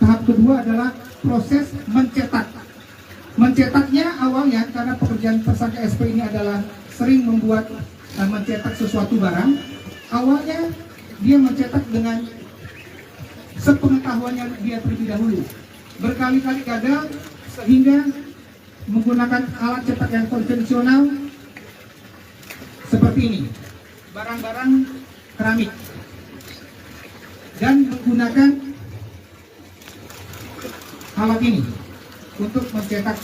tahap kedua adalah proses mencetak. Mencetaknya awalnya karena pekerjaan tersangka SP ini adalah sering membuat dan mencetak sesuatu barang. Awalnya dia mencetak dengan sepengetahuannya dia terlebih dahulu. Berkali-kali gagal sehingga menggunakan alat cetak yang konvensional seperti ini, barang-barang keramik, dan menggunakan alat ini untuk mencetak